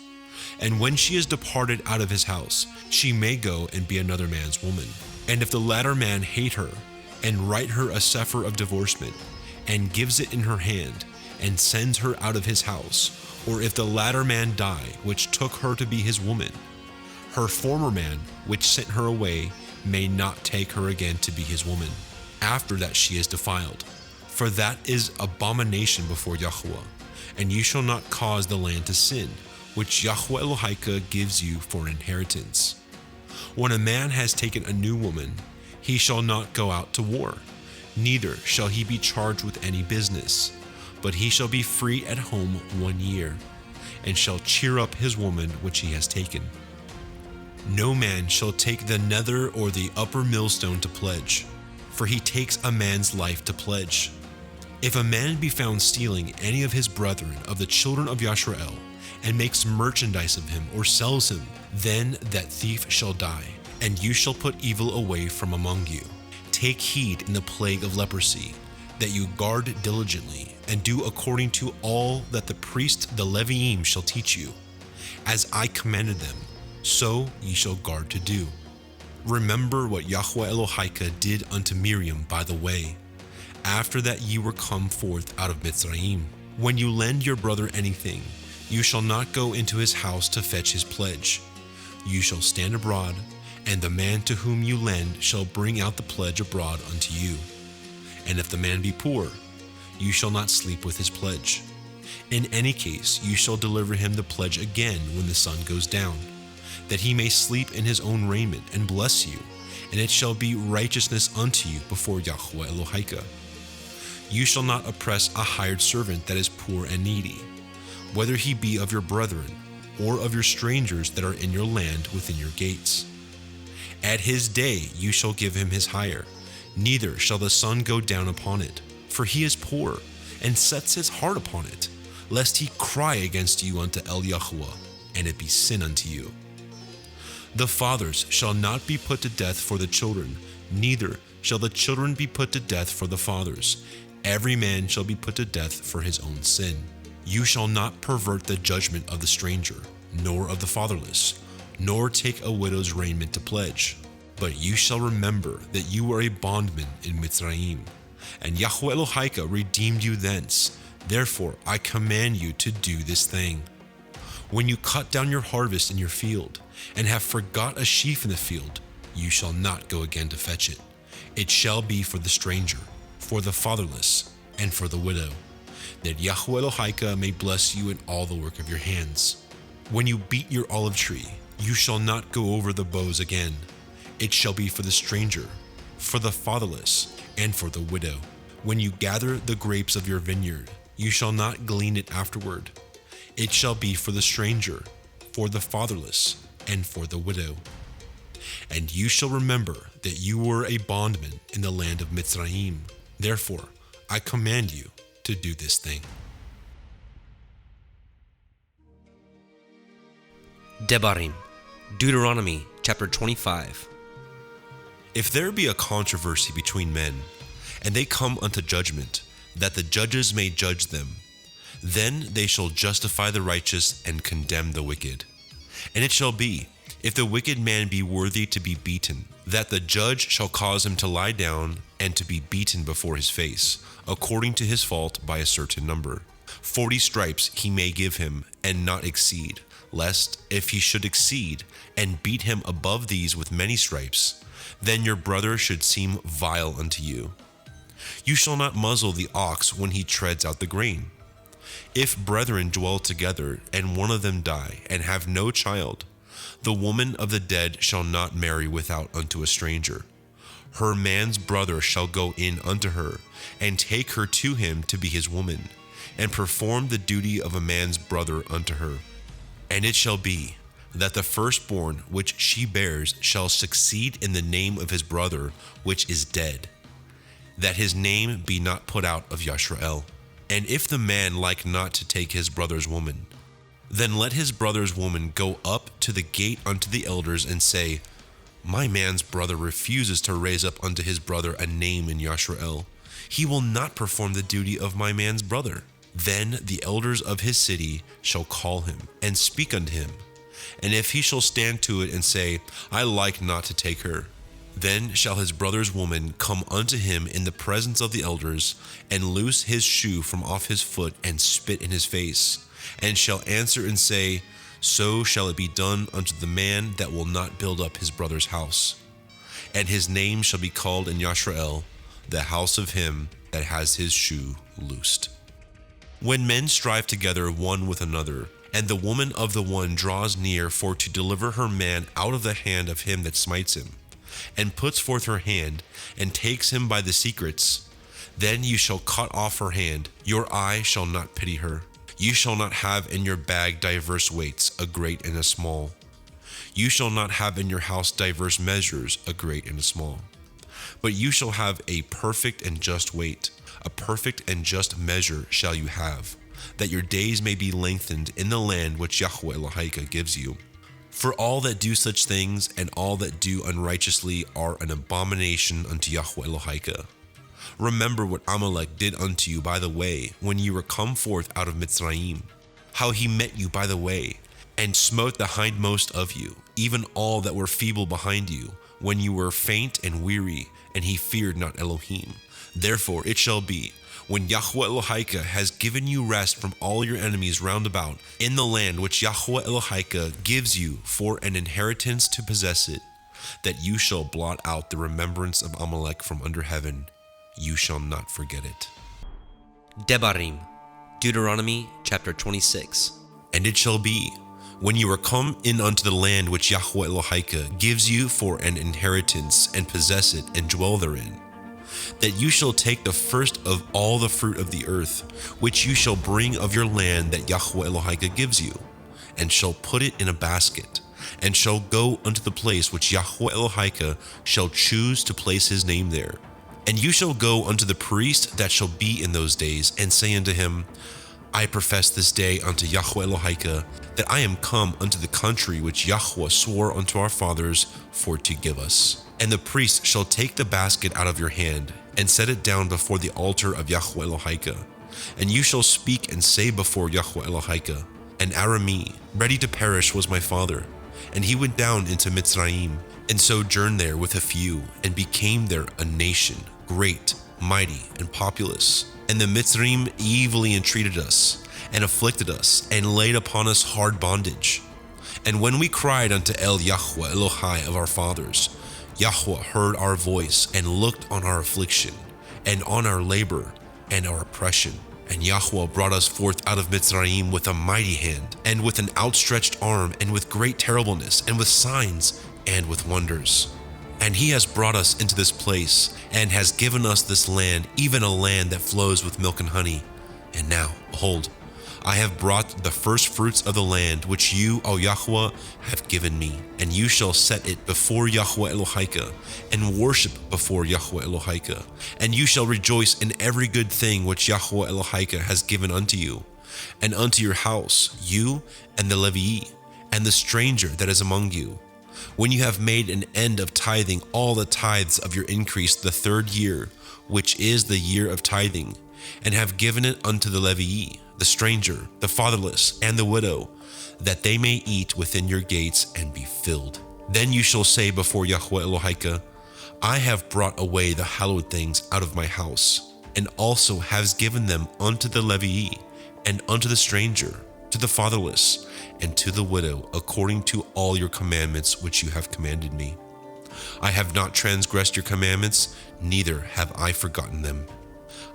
Speaker 2: And when she is departed out of his house, she may go and be another man's woman. And if the latter man hate her, and write her a CEPHER of divorcement, and gives it in her hand, and sends her out of his house, or if the latter man die, which took her to be his woman, her former man, which sent her away, may not take her again to be his woman, after that she is defiled. For that is abomination before Yahweh, and you shall not cause the land to sin, which Yahweh Elohika gives you for an inheritance. When a man has taken a new woman, he shall not go out to war, neither shall he be charged with any business, but he shall be free at home 1 year, and shall cheer up his woman which he has taken. No man shall take the nether or the upper millstone to pledge, for he takes a man's life to pledge. If a man be found stealing any of his brethren of the children of Yashrael, and makes merchandise of him or sells him, then that thief shall die, and you shall put evil away from among you. Take heed in the plague of leprosy, that you guard diligently, and do according to all that the priest the Leviim shall teach you. As I commanded them, so ye shall guard to do. Remember what Yahweh Elohika did unto Miriam by the way, after that ye were come forth out of Mitzrayim. When you lend your brother anything, you shall not go into his house to fetch his pledge. You shall stand abroad, and the man to whom you lend shall bring out the pledge abroad unto you. And if the man be poor, you shall not sleep with his pledge. In any case, you shall deliver him the pledge again when the sun goes down, that he may sleep in his own raiment and bless you, and it shall be righteousness unto you before Yahweh Elohika. You shall not oppress a hired servant that is poor and needy, whether he be of your brethren, or of your strangers that are in your land within your gates. At his day you shall give him his hire, neither shall the sun go down upon it, for he is poor, and sets his heart upon it, lest he cry against you unto El Yahweh, and it be sin unto you. The fathers shall not be put to death for the children, neither shall the children be put to death for the fathers. Every man shall be put to death for his own sin. You shall not pervert the judgment of the stranger, nor of the fatherless, nor take a widow's raiment to pledge. But you shall remember that you were a bondman in Mitzrayim, and Yahweh Elohika redeemed you thence. Therefore I command you to do this thing. When you cut down your harvest in your field, and have forgot a sheaf in the field, you shall not go again to fetch it. It shall be for the stranger, for the fatherless, and for the widow, that Yahweh Elohika may bless you in all the work of your hands. When you beat your olive tree, you shall not go over the boughs again. It shall be for the stranger, for the fatherless, and for the widow. When you gather the grapes of your vineyard, you shall not glean it afterward. It shall be for the stranger, for the fatherless, and for the widow. And you shall remember that you were a bondman in the land of Mitzrayim. Therefore, I command you to do this thing.
Speaker 1: Debarim, Deuteronomy chapter 25.
Speaker 2: If there be a controversy between men, and they come unto judgment, that the judges may judge them, then they shall justify the righteous and condemn the wicked. And it shall be, if the wicked man be worthy to be beaten, that the judge shall cause him to lie down and to be beaten before his face, according to his fault by a certain number. 40 stripes he may give him, and not exceed, lest, if he should exceed, and beat him above these with many stripes, then your brother should seem vile unto you. You shall not muzzle the ox when he treads out the grain. If brethren dwell together, and one of them die, and have no child, the woman of the dead shall not marry without unto a stranger. Her man's brother shall go in unto her, and take her to him to be his woman, and perform the duty of a man's brother unto her. And it shall be, that the firstborn which she bears shall succeed in the name of his brother which is dead, that his name be not put out of Yashrael. And if the man like not to take his brother's woman, then let his brother's woman go up to the gate unto the elders and say, My man's brother refuses to raise up unto his brother a name in Yashrael. He will not perform the duty of my man's brother. Then the elders of his city shall call him and speak unto him. And if he shall stand to it and say, I like not to take her, then shall his brother's woman come unto him in the presence of the elders, and loose his shoe from off his foot, and spit in his face, and shall answer and say, So shall it be done unto the man that will not build up his brother's house. And his name shall be called in Yashrael, the house of him that has his shoe loosed. When men strive together one with another, and the woman of the one draws near for to deliver her man out of the hand of him that smites him, and puts forth her hand, and takes him by the secrets, then you shall cut off her hand. Your eye shall not pity her. You shall not have in your bag diverse weights, a great and a small. You shall not have in your house diverse measures, a great and a small. But you shall have a perfect and just weight, a perfect and just measure shall you have, that your days may be lengthened in the land which Yahweh Elohika gives you. For all that do such things, and all that do unrighteously, are an abomination unto Yahweh Elohika. Remember what Amalek did unto you by the way, when you were come forth out of Mitzrayim, how he met you by the way, and smote the hindmost of you, even all that were feeble behind you, when you were faint and weary, and he feared not Elohim. Therefore it shall be, when Yahweh Elohika has given you rest from all your enemies round about, in the land which Yahweh Elohika gives you for an inheritance to possess it, that you shall blot out the remembrance of Amalek from under heaven. You shall not forget it.
Speaker 1: Debarim, Deuteronomy chapter 26.
Speaker 2: And it shall be, when you are come in unto the land which Yahweh Elohika gives you for an inheritance, and possess it, and dwell therein, that you shall take the first of all the fruit of the earth, which you shall bring of your land that Yahweh Elohika gives you, and shall put it in a basket, and shall go unto the place which Yahweh Elohika shall choose to place his name there. And you shall go unto the priest that shall be in those days, and say unto him, I profess this day unto Yahweh Elohika, that I am come unto the country which Yahweh swore unto our fathers for to give us. And the priest shall take the basket out of your hand, and set it down before the altar of Yahweh Elohika. And you shall speak and say before Yahweh Elohika, An Aramee, ready to perish, was my father, and he went down into Mitzrayim, and sojourned there with a few, and became there a nation, great, mighty, and populous. And the Mitzrayim evilly entreated us, and afflicted us, and laid upon us hard bondage. And when we cried unto El Yahweh Elohai of our fathers, Yahweh heard our voice, and looked on our affliction, and on our labor, and our oppression. And Yahweh brought us forth out of Mitzrayim with a mighty hand, and with an outstretched arm, and with great terribleness, and with signs, and with wonders. And he has brought us into this place, and has given us this land, even a land that flows with milk and honey. And now, behold, I have brought the first fruits of the land, which you, O Yahweh, have given me. And you shall set it before Yahweh Elohika, and worship before Yahweh Elohika. And you shall rejoice in every good thing which Yahweh Elohika has given unto you, and unto your house, you and the Levii, and the stranger that is among you. When you have made an end of tithing all the tithes of your increase the 3rd year, which is the year of tithing, and have given it unto the Levii, the stranger, the fatherless, and the widow, that they may eat within your gates and be filled. Then you shall say before Yahweh Elohika, I have brought away the hallowed things out of my house, and also has given them unto the Levii, and unto the stranger, to the fatherless, and to the widow, according to all your commandments which you have commanded me. I have not transgressed your commandments, neither have I forgotten them.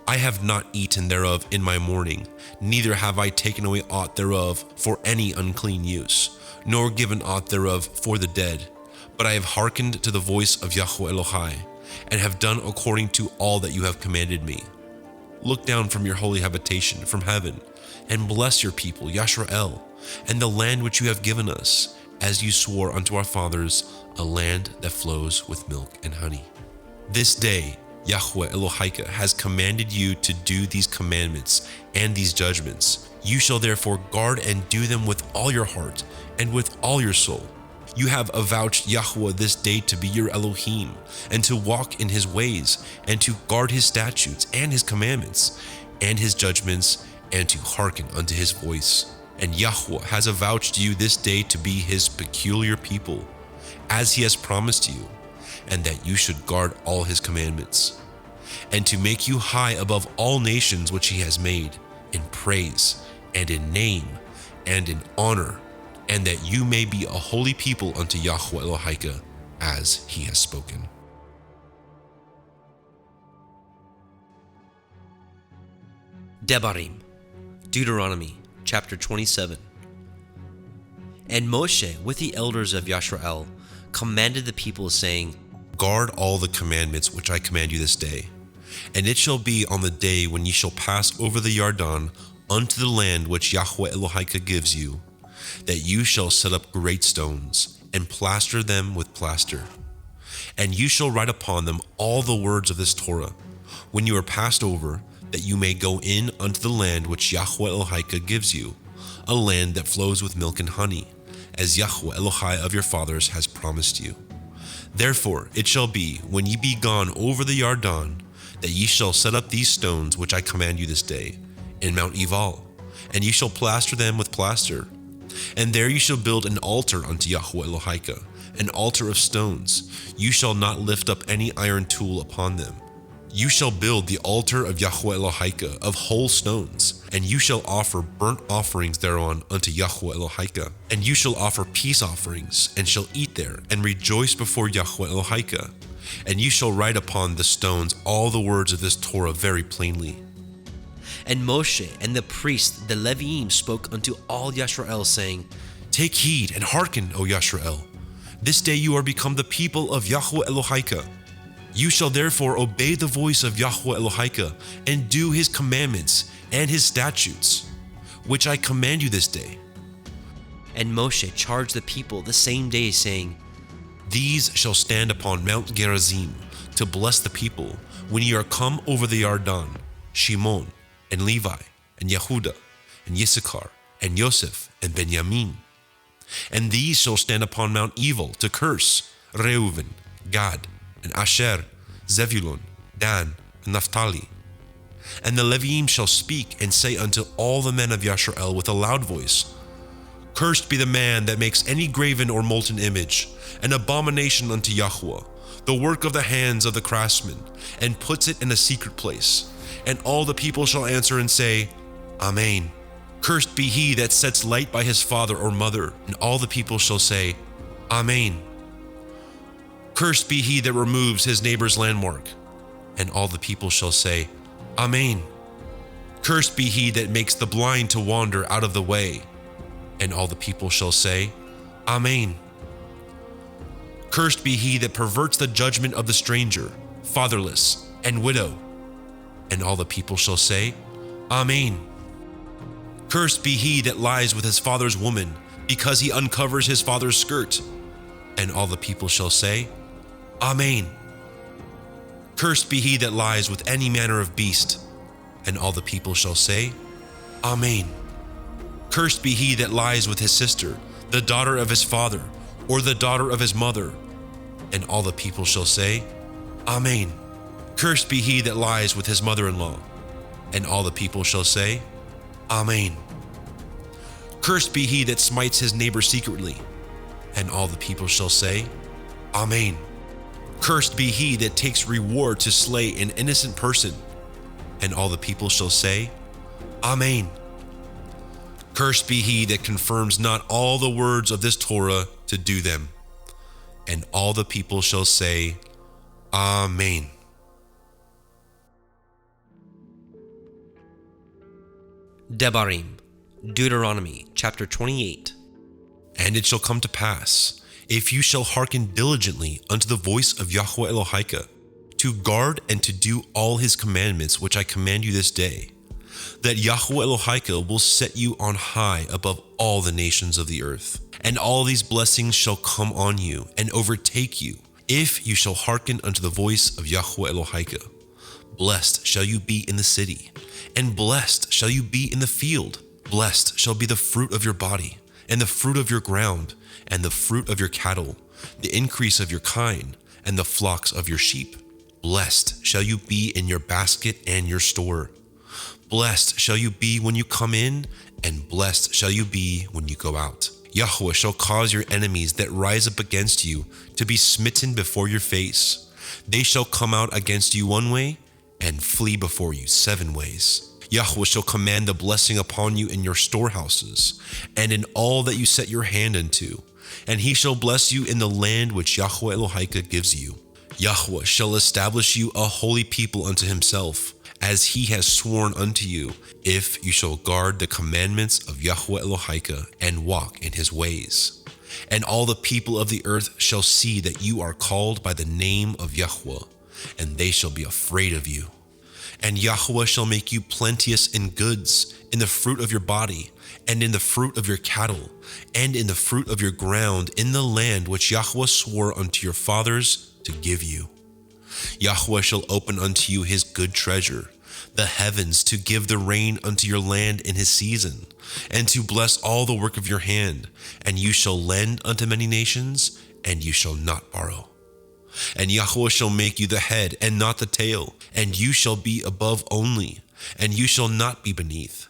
Speaker 2: I have not eaten thereof in my mourning, neither have I taken away aught thereof for any unclean use, nor given aught thereof for the dead, but I have hearkened to the voice of Yahweh Elohai, and have done according to all that you have commanded me. Look down from your holy habitation from heaven, and bless your people, Yashrael, and the land which you have given us, as you swore unto our fathers, a land that flows with milk and honey. This day Yahweh Elohika has commanded you to do these commandments and these judgments. You shall therefore guard and do them with all your heart and with all your soul. You have avouched Yahweh this day to be your Elohim, and to walk in his ways, and to guard his statutes and his commandments and his judgments, and to hearken unto his voice. And Yahweh has avouched you this day to be his peculiar people, as he has promised you, and that you should guard all his commandments, and to make you high above all nations which he has made, in praise, and in name, and in honor, and that you may be a holy people unto Yahweh Elohika, as he has spoken.
Speaker 1: Debarim, Deuteronomy, chapter 27. And Moshe, with the elders of Yashrael, commanded the people, saying,
Speaker 2: Guard all the commandments which I command you this day. And it shall be on the day when ye shall pass over the Yarden unto the land which Yahweh Elohika gives you, that you shall set up great stones, and plaster them with plaster. And you shall write upon them all the words of this Torah, when you are passed over, that you may go in unto the land which Yahweh Elohika gives you, a land that flows with milk and honey, as Yahweh Elohai of your fathers has promised you. Therefore it shall be, when ye be gone over the Yarden, that ye shall set up these stones which I command you this day, in Mount Ebal, and ye shall plaster them with plaster. And there you shall build an altar unto Yahweh Elohika, an altar of stones. You shall not lift up any iron tool upon them. You shall build the altar of Yahweh Elohika of whole stones, and you shall offer burnt offerings thereon unto Yahweh Elohika. And you shall offer peace offerings, and shall eat there, and rejoice before Yahweh Elohika. And you shall write upon the stones all the words of this Torah very plainly.
Speaker 1: And Moshe and the priest, the Leviim, spoke unto all Yashrael, saying,
Speaker 2: Take heed and hearken, O Yashrael. This day you are become the people of Yahweh Elohika. You shall therefore obey the voice of Yahweh Elohika, and do his commandments and his statutes, which I command you this day.
Speaker 1: And Moshe charged the people the same day, saying,
Speaker 2: These shall stand upon Mount Gerizim, to bless the people, when ye are come over the Yarden, Shimon, and Levi, and Yehuda, and Yissachar, and Yosef, and Benjamin. And these shall stand upon Mount Evil, to curse Reuven, Gad, and Asher, Zebulun, Dan, and Naphtali. And the Leviim shall speak and say unto all the men of Yashrael with a loud voice, Cursed be the man that makes any graven or molten image, an abomination unto Yahweh, the work of the hands of the craftsman, and puts it in a secret place. And all the people shall answer and say, Amen. Cursed be he that sets light by his father or mother. And all the people shall say, Amen. Cursed be he that removes his neighbor's landmark. And all the people shall say, Amen. Cursed be he that makes the blind to wander out of the way. And all the people shall say, Amen. Cursed be he that perverts the judgment of the stranger, fatherless, and widow. And all the people shall say, Amen. Cursed be he that lies with his father's woman, because he uncovers his father's skirt. And all the people shall say, Amen. Cursed be he that lies with any manner of beast. And all the people shall say, Amen. Cursed be he that lies with his sister, the daughter of his father, or the daughter of his mother. And all the people shall say, Amen. Cursed be he that lies with his mother-in-law. And all the people shall say, Amen. Cursed be he that smites his neighbor secretly. And all the people shall say, Amen. Cursed be he that takes reward to slay an innocent person. And all the people shall say, Amen. Cursed be he that confirms not all the words of this Torah to do them. And all the people shall say, Amen.
Speaker 1: Debarim, Deuteronomy chapter 28.
Speaker 2: And it shall come to pass, if you shall hearken diligently unto the voice of Yahweh Elohika, to guard and to do all his commandments which I command you this day, that Yahweh Elohika will set you on high above all the nations of the earth. And all these blessings shall come on you and overtake you, if you shall hearken unto the voice of Yahweh Elohika. Blessed shall you be in the city, and blessed shall you be in the field. Blessed shall be the fruit of your body, and the fruit of your ground, and the fruit of your cattle, the increase of your kine, and the flocks of your sheep. Blessed shall you be in your basket and your store. Blessed shall you be when you come in, and blessed shall you be when you go out. Yahweh shall cause your enemies that rise up against you to be smitten before your face. They shall come out against you one way, and flee before you 7 ways. Yahweh shall command the blessing upon you in your storehouses, and in all that you set your hand unto, and he shall bless you in the land which Yahweh Elohika gives you. Yahweh shall establish you a holy people unto himself, as he has sworn unto you, if you shall guard the commandments of Yahweh Elohika and walk in his ways. And all the people of the earth shall see that you are called by the name of Yahweh, and they shall be afraid of you. And Yahweh shall make you plenteous in goods, in the fruit of your body, and in the fruit of your cattle, and in the fruit of your ground, in the land which Yahweh swore unto your fathers to give you. Yahweh shall open unto you his good treasure, the heavens, to give the rain unto your land in his season, and to bless all the work of your hand. And you shall lend unto many nations, and you shall not borrow. And Yahweh shall make you the head and not the tail, and you shall be above only, and you shall not be beneath,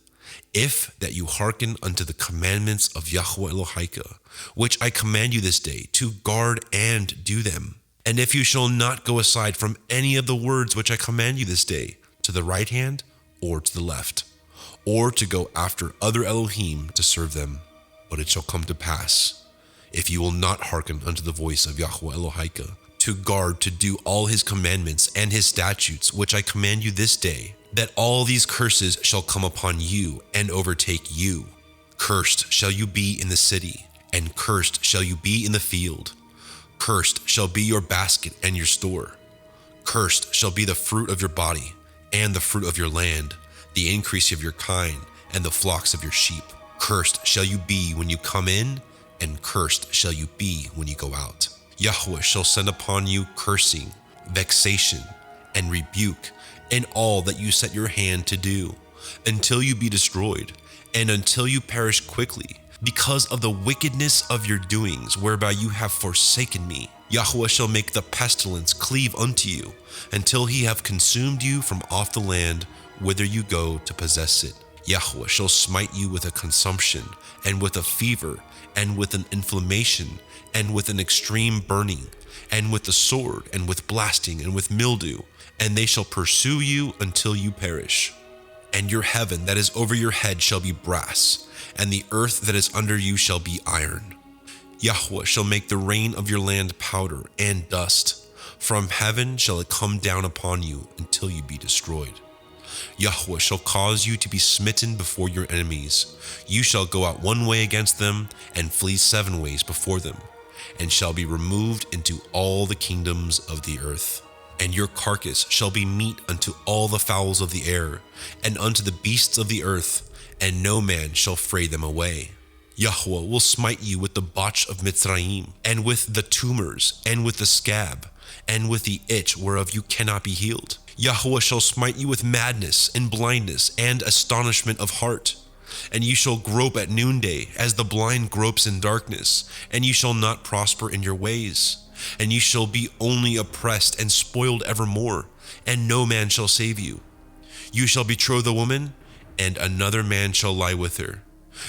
Speaker 2: if that you hearken unto the commandments of Yahweh Elohika, which I command you this day, to guard and do them. And if you shall not go aside from any of the words which I command you this day, to the right hand or to the left, or to go after other Elohim to serve them. But it shall come to pass, if you will not hearken unto the voice of Yahweh Elohika, to guard to do all his commandments and his statutes which I command you this day, that all these curses shall come upon you and overtake you. Cursed shall you be in the city, and cursed shall you be in the field. Cursed shall be your basket and your store. Cursed shall be the fruit of your body, and the fruit of your land, the increase of your kine, and the flocks of your sheep. Cursed shall you be when you come in, and cursed shall you be when you go out. Yahweh shall send upon you cursing, vexation, and rebuke in all that you set your hand to do, until you be destroyed, and until you perish quickly, because of the wickedness of your doings, whereby you have forsaken me. Yahweh shall make the pestilence cleave unto you, until he have consumed you from off the land whither you go to possess it. Yahweh shall smite you with a consumption, and with a fever, and with an inflammation, and with an extreme burning, and with the sword, and with blasting, and with mildew, and they shall pursue you until you perish. And your heaven that is over your head shall be brass, and the earth that is under you shall be iron. Yahweh shall make the rain of your land powder and dust. From heaven shall it come down upon you until you be destroyed. Yahweh shall cause you to be smitten before your enemies. You shall go out one way against them, and flee 7 ways before them, and shall be removed into all the kingdoms of the earth. And your carcass shall be meat unto all the fowls of the air, and unto the beasts of the earth, and no man shall fray them away. Yahweh will smite you with the botch of Mitzrayim, and with the tumors, and with the scab, and with the itch whereof you cannot be healed. Yahweh shall smite you with madness, and blindness, and astonishment of heart. And you shall grope at noonday, as the blind gropes in darkness, and you shall not prosper in your ways. And you shall be only oppressed and spoiled evermore, and no man shall save you. You shall betroth a woman, and another man shall lie with her.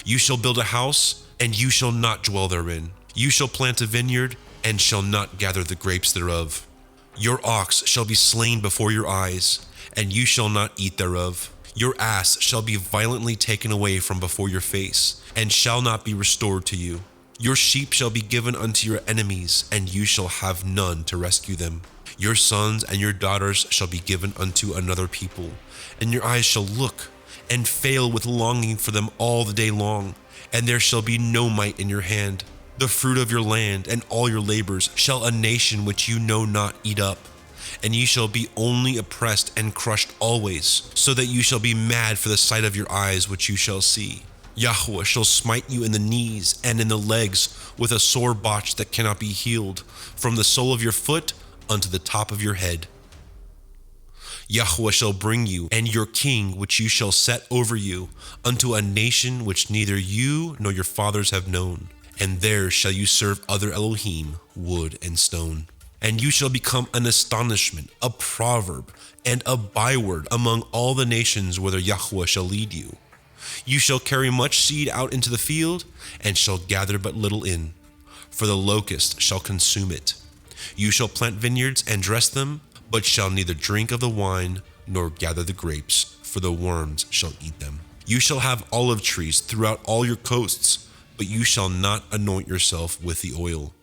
Speaker 2: You shall build a house, and you shall not dwell therein. You shall plant a vineyard, and shall not gather the grapes thereof. Your ox shall be slain before your eyes, and you shall not eat thereof. Your ass shall be violently taken away from before your face, and shall not be restored to you. Your sheep shall be given unto your enemies, and you shall have none to rescue them. Your sons and your daughters shall be given unto another people, and your eyes shall look, and fail with longing for them all the day long, and there shall be no might in your hand. The fruit of your land and all your labors shall a nation which you know not eat up, and ye shall be only oppressed and crushed always, so that you shall be mad for the sight of your eyes which you shall see. Yahweh shall smite you in the knees and in the legs with a sore botch that cannot be healed, from the sole of your foot unto the top of your head. Yahweh shall bring you and your king which you shall set over you unto a nation which neither you nor your fathers have known, and there shall you serve other Elohim, wood and stone. And you shall become an astonishment, a proverb, and a byword among all the nations whither Yahweh shall lead you. You shall carry much seed out into the field, and shall gather but little in, for the locust shall consume it. You shall plant vineyards and dress them, but shall neither drink of the wine, nor gather the grapes, for the worms shall eat them. You shall have olive trees throughout all your coasts, but you shall not anoint yourself with the oil,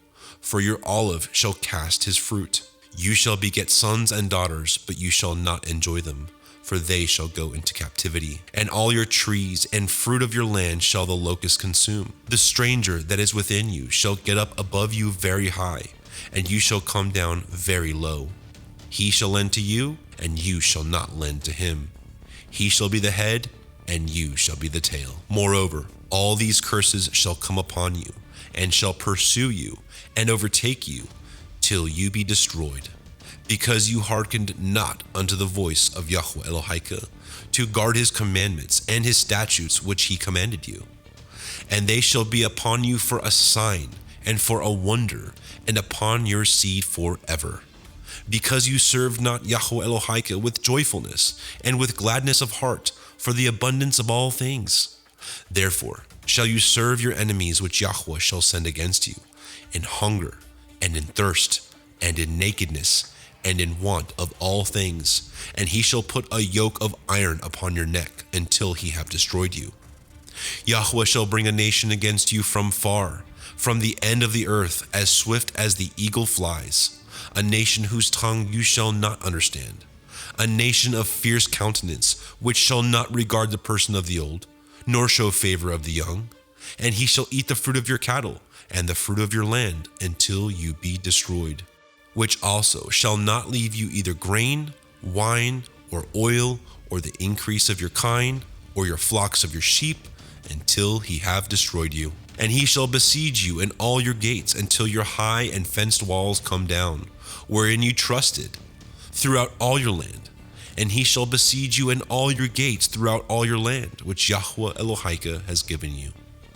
Speaker 2: for your olive shall cast his fruit. You shall beget sons and daughters, but you shall not enjoy them, for they shall go into captivity. And all your trees and fruit of your land shall the locust consume. The stranger that is within you shall get up above you very high, and you shall come down very low. He shall lend to you, and you shall not lend to him. He shall be the head, and you shall be the tail. Moreover, all these curses shall come upon you, and shall pursue you, and overtake you, till you be destroyed, because you hearkened not unto the voice of Yahweh Elohika, to guard his commandments and his statutes which he commanded you. And they shall be upon you for a sign, and for a wonder, and upon your seed forever. Because you served not Yahweh Elohika with joyfulness, and with gladness of heart, for the abundance of all things. Therefore shall you serve your enemies which Yahweh shall send against you, in hunger, and in thirst, and in nakedness, and in want of all things, and he shall put a yoke of iron upon your neck until he have destroyed you. Yahweh shall bring a nation against you from far, from the end of the earth, as swift as the eagle flies, a nation whose tongue you shall not understand, a nation of fierce countenance, which shall not regard the person of the old, nor show favor of the young. And he shall eat the fruit of your cattle, and the fruit of your land, until you be destroyed, which also shall not leave you either grain, wine, or oil, or the increase of your kine, or your flocks of your sheep, until he have destroyed you. And he shall besiege you in all your gates, until your high and fenced walls come down, wherein you trusted, throughout all your land. And he shall besiege you in all your gates throughout all your land, which Yahweh Elohika has given you.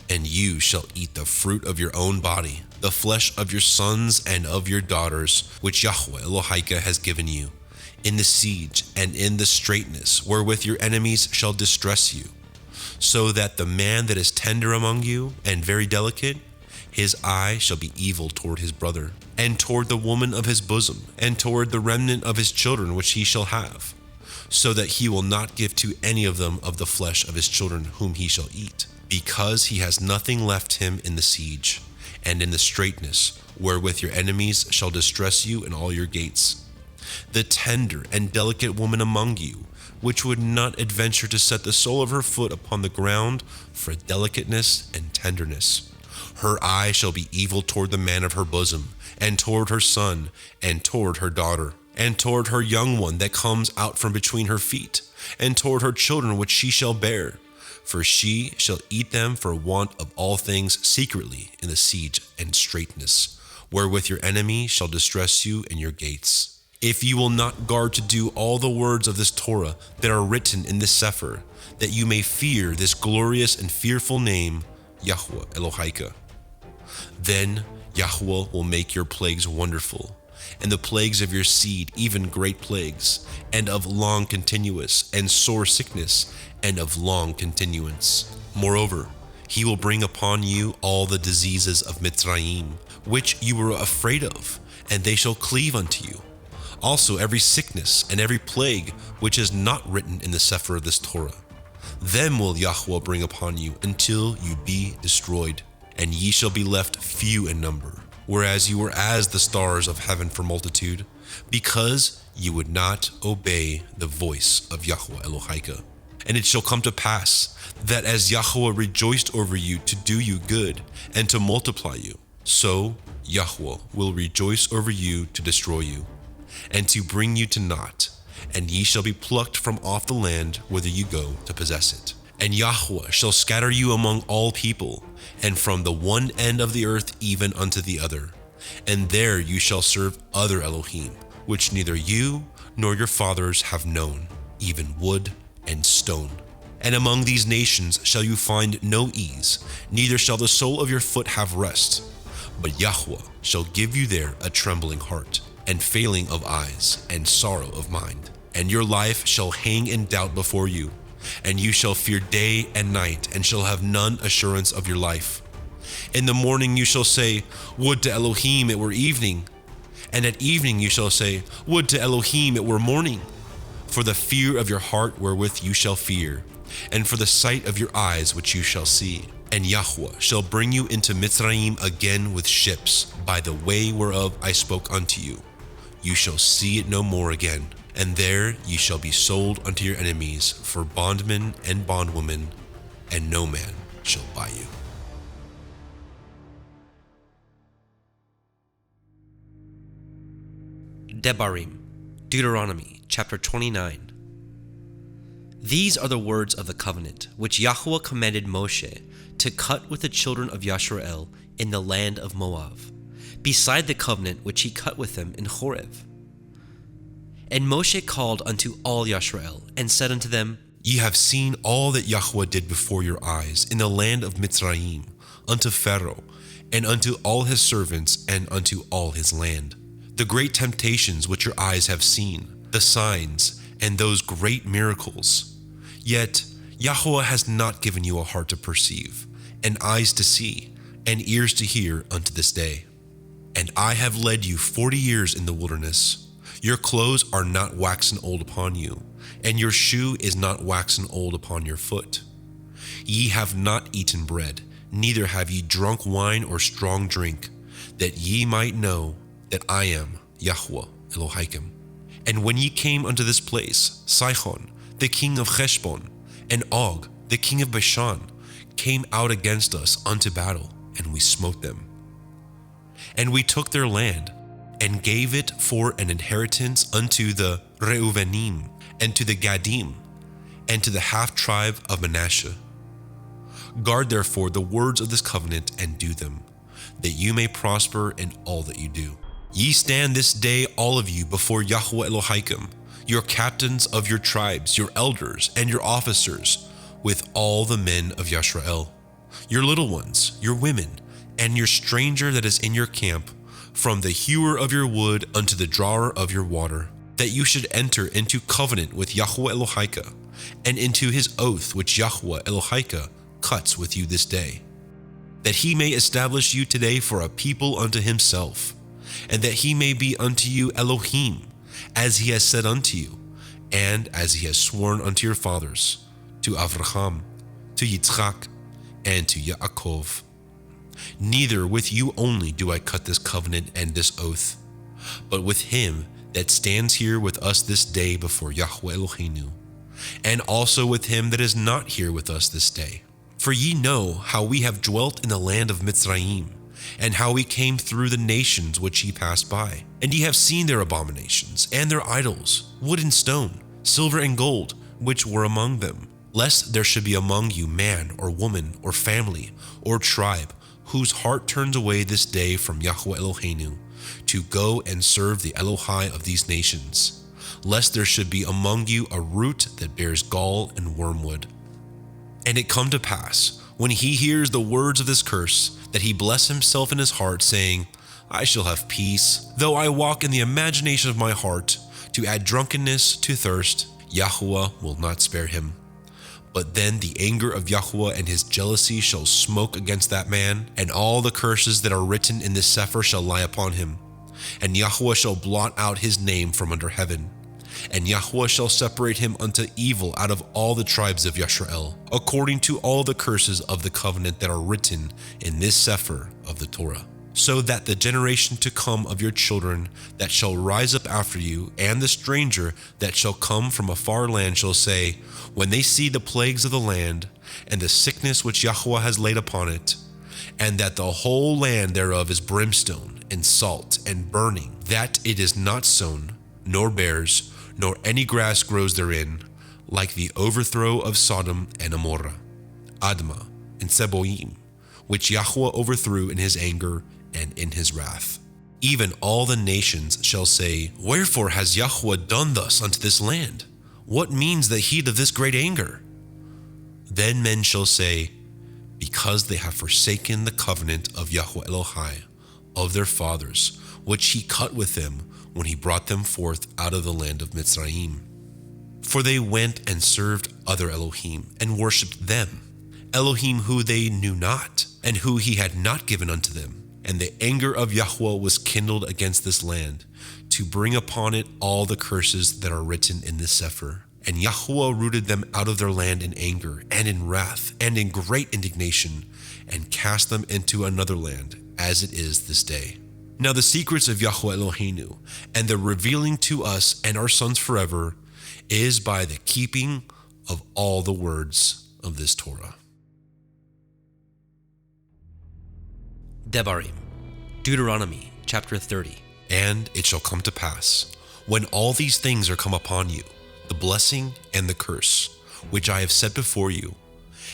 Speaker 2: And you shall eat the fruit of your own body, the flesh of your sons and of your daughters, which Yahweh Elohika has given you, in the siege and in the straitness wherewith your enemies shall distress you, so that the man that is tender among you and very delicate, his eye shall be evil toward his brother, and toward the woman of his bosom, and toward the remnant of his children which he shall have, so that he will not give to any of them of the flesh of his children whom he shall eat, because he has nothing left him in the siege, and in the straitness wherewith your enemies shall distress you in all your gates. The tender and delicate woman among you which would not adventure to set the sole of her foot upon the ground for delicateness and tenderness. Her eye shall be evil toward the man of her bosom, and toward her son, and toward her daughter, and toward her young one that comes out from between her feet, and toward her children which she shall bear. For she shall eat them for want of all things secretly in the siege and straitness, wherewith your enemy shall distress you in your gates. If you will not guard to do all the words of this Torah that are written in this Sefer, that you may fear this glorious and fearful name, Yahweh Elohika, then Yahweh will make your plagues wonderful, and the plagues of your seed even great plagues, and of long continuous, and sore sickness, and of long continuance. Moreover, he will bring upon you all the diseases of Mitzrayim, which you were afraid of, and they shall cleave unto you. Also every sickness and every plague which is not written in the Sefer of this Torah. Them will Yahweh bring upon you until you be destroyed, and ye shall be left few in number, whereas you were as the stars of heaven for multitude, because you would not obey the voice of Yahweh Elohika. And it shall come to pass that as Yahweh rejoiced over you to do you good and to multiply you, so Yahweh will rejoice over you to destroy you, and to bring you to naught, and ye shall be plucked from off the land whither you go to possess it. And Yahweh shall scatter you among all people, and from the one end of the earth even unto the other. And there you shall serve other Elohim, which neither you nor your fathers have known, even wood and stone. And among these nations shall you find no ease, neither shall the sole of your foot have rest. But Yahweh shall give you there a trembling heart, and failing of eyes, and sorrow of mind. And your life shall hang in doubt before you, and you shall fear day and night, and shall have none assurance of your life. In the morning you shall say, would to Elohim it were evening. And at evening you shall say, would to Elohim it were morning. For the fear of your heart wherewith you shall fear, and for the sight of your eyes which you shall see. And Yahweh shall bring you into Mitzrayim again with ships, by the way whereof I spoke unto you. You shall see it no more again. And there ye shall be sold unto your enemies for bondmen and bondwomen, and no man shall buy you.
Speaker 1: Debarim, Deuteronomy chapter 29. These are the words of the covenant which Yahweh commanded Moshe to cut with the children of Yisrael in the land of Moab, beside the covenant which he cut with them in Horeb. And Moshe called unto all Yisrael, and said unto them,
Speaker 2: Ye have seen all that Yahweh did before your eyes in the land of Mitzrayim, unto Pharaoh, and unto all his servants, and unto all his land. The great temptations which your eyes have seen, the signs, and those great miracles. Yet Yahweh has not given you a heart to perceive, and eyes to see, and ears to hear unto this day. And I have led you 40 years in the wilderness. Your clothes are not waxen old upon you, and your shoe is not waxen old upon your foot. Ye have not eaten bread, neither have ye drunk wine or strong drink, that ye might know that I am Yahweh Elohim. And when ye came unto this place, Sihon, the king of Heshbon, and Og, the king of Bashan, came out against us unto battle, and we smote them. And we took their land, and gave it for an inheritance unto the Reuvenim, and to the Gadim, and to the half-tribe of Manasseh. Guard therefore the words of this covenant, and do them, that you may prosper in all that you do. Ye stand this day all of you before Yahweh Elohim, your captains of your tribes, your elders, and your officers, with all the men of Yisrael, your little ones, your women, and your stranger that is in your camp, from the hewer of your wood unto the drawer of your water, that you should enter into covenant with Yahweh Elohika, and into his oath which Yahweh Elohika cuts with you this day, that he may establish you today for a people unto himself, and that he may be unto you Elohim, as he has said unto you, and as he has sworn unto your fathers, to Avraham, to Yitzchak, and to Yaakov. Neither with you only do I cut this covenant and this oath, but with him that stands here with us this day before Yahweh Eloheinu, and also with him that is not here with us this day. For ye know how we have dwelt in the land of Mitzrayim, and how we came through the nations which ye passed by. And ye have seen their abominations, and their idols, wood and stone, silver and gold, which were among them. Lest there should be among you man or woman or family or tribe, whose heart turns away this day from Yahweh Eloheinu, to go and serve the Elohai of these nations. Lest there should be among you a root that bears gall and wormwood. And it come to pass, when he hears the words of this curse, that he bless himself in his heart, saying, I shall have peace, though I walk in the imagination of my heart, to add drunkenness to thirst, Yahweh will not spare him. But then the anger of Yahweh and his jealousy shall smoke against that man, and all the curses that are written in this Sefer shall lie upon him. And Yahweh shall blot out his name from under heaven. And Yahweh shall separate him unto evil out of all the tribes of Yisrael, according to all the curses of the covenant that are written in this Sefer of the Torah. So that the generation to come of your children that shall rise up after you, and the stranger that shall come from a far land shall say, when they see the plagues of the land, and the sickness which Yahweh has laid upon it, and that the whole land thereof is brimstone, and salt, and burning, that it is not sown, nor bears, nor any grass grows therein, like the overthrow of Sodom and Amorah, Admah, and Seboim, which Yahweh overthrew in his anger and in his wrath. Even all the nations shall say, wherefore has Yahweh done thus unto this land? What means the heat of this great anger? Then men shall say, because they have forsaken the covenant of Yahweh Elohai, of their fathers, which he cut with them when he brought them forth out of the land of Mitzrayim. For they went and served other Elohim, and worshipped them, Elohim who they knew not, and who he had not given unto them. And the anger of Yahweh was kindled against this land, to bring upon it all the curses that are written in this Sefer. And Yahweh rooted them out of their land in anger, and in wrath, and in great indignation, and cast them into another land, as it is this day. Now the secrets of Yahweh Eloheinu, and the revealing to us and our sons forever, is by the keeping of all the words of this Torah.
Speaker 1: Debarim, Deuteronomy chapter 30.
Speaker 2: And it shall come to pass, when all these things are come upon you, the blessing and the curse, which I have set before you,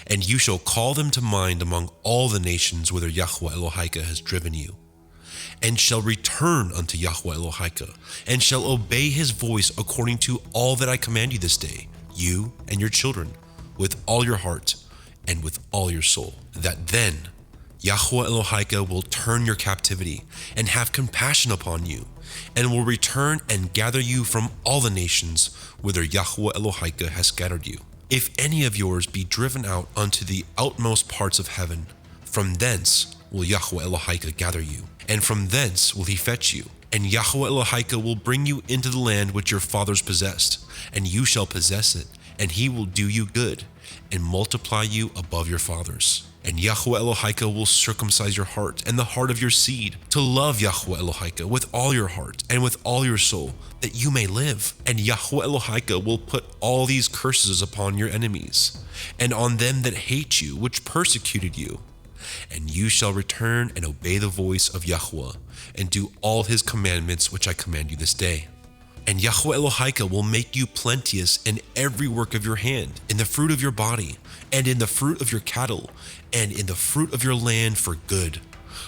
Speaker 2: and you shall call them to mind among all the nations whither Yahweh Elohika has driven you, and shall return unto Yahweh Elohika, and shall obey his voice according to all that I command you this day, you and your children, with all your heart and with all your soul, that then Yahweh Elohika will turn your captivity and have compassion upon you, and will return and gather you from all the nations whither Yahweh Elohika has scattered you. If any of yours be driven out unto the outmost parts of heaven, from thence will Yahweh Elohika gather you, and from thence will he fetch you. And Yahweh Elohika will bring you into the land which your fathers possessed, and you shall possess it, and he will do you good, and multiply you above your fathers. And Yahweh Elohika will circumcise your heart and the heart of your seed, to love Yahweh Elohika with all your heart and with all your soul, that you may live. And Yahweh Elohika will put all these curses upon your enemies, and on them that hate you, which persecuted you. And you shall return and obey the voice of Yahweh, and do all his commandments which I command you this day. And Yahweh Elohika will make you plenteous in every work of your hand, in the fruit of your body, and in the fruit of your cattle, and in the fruit of your land for good.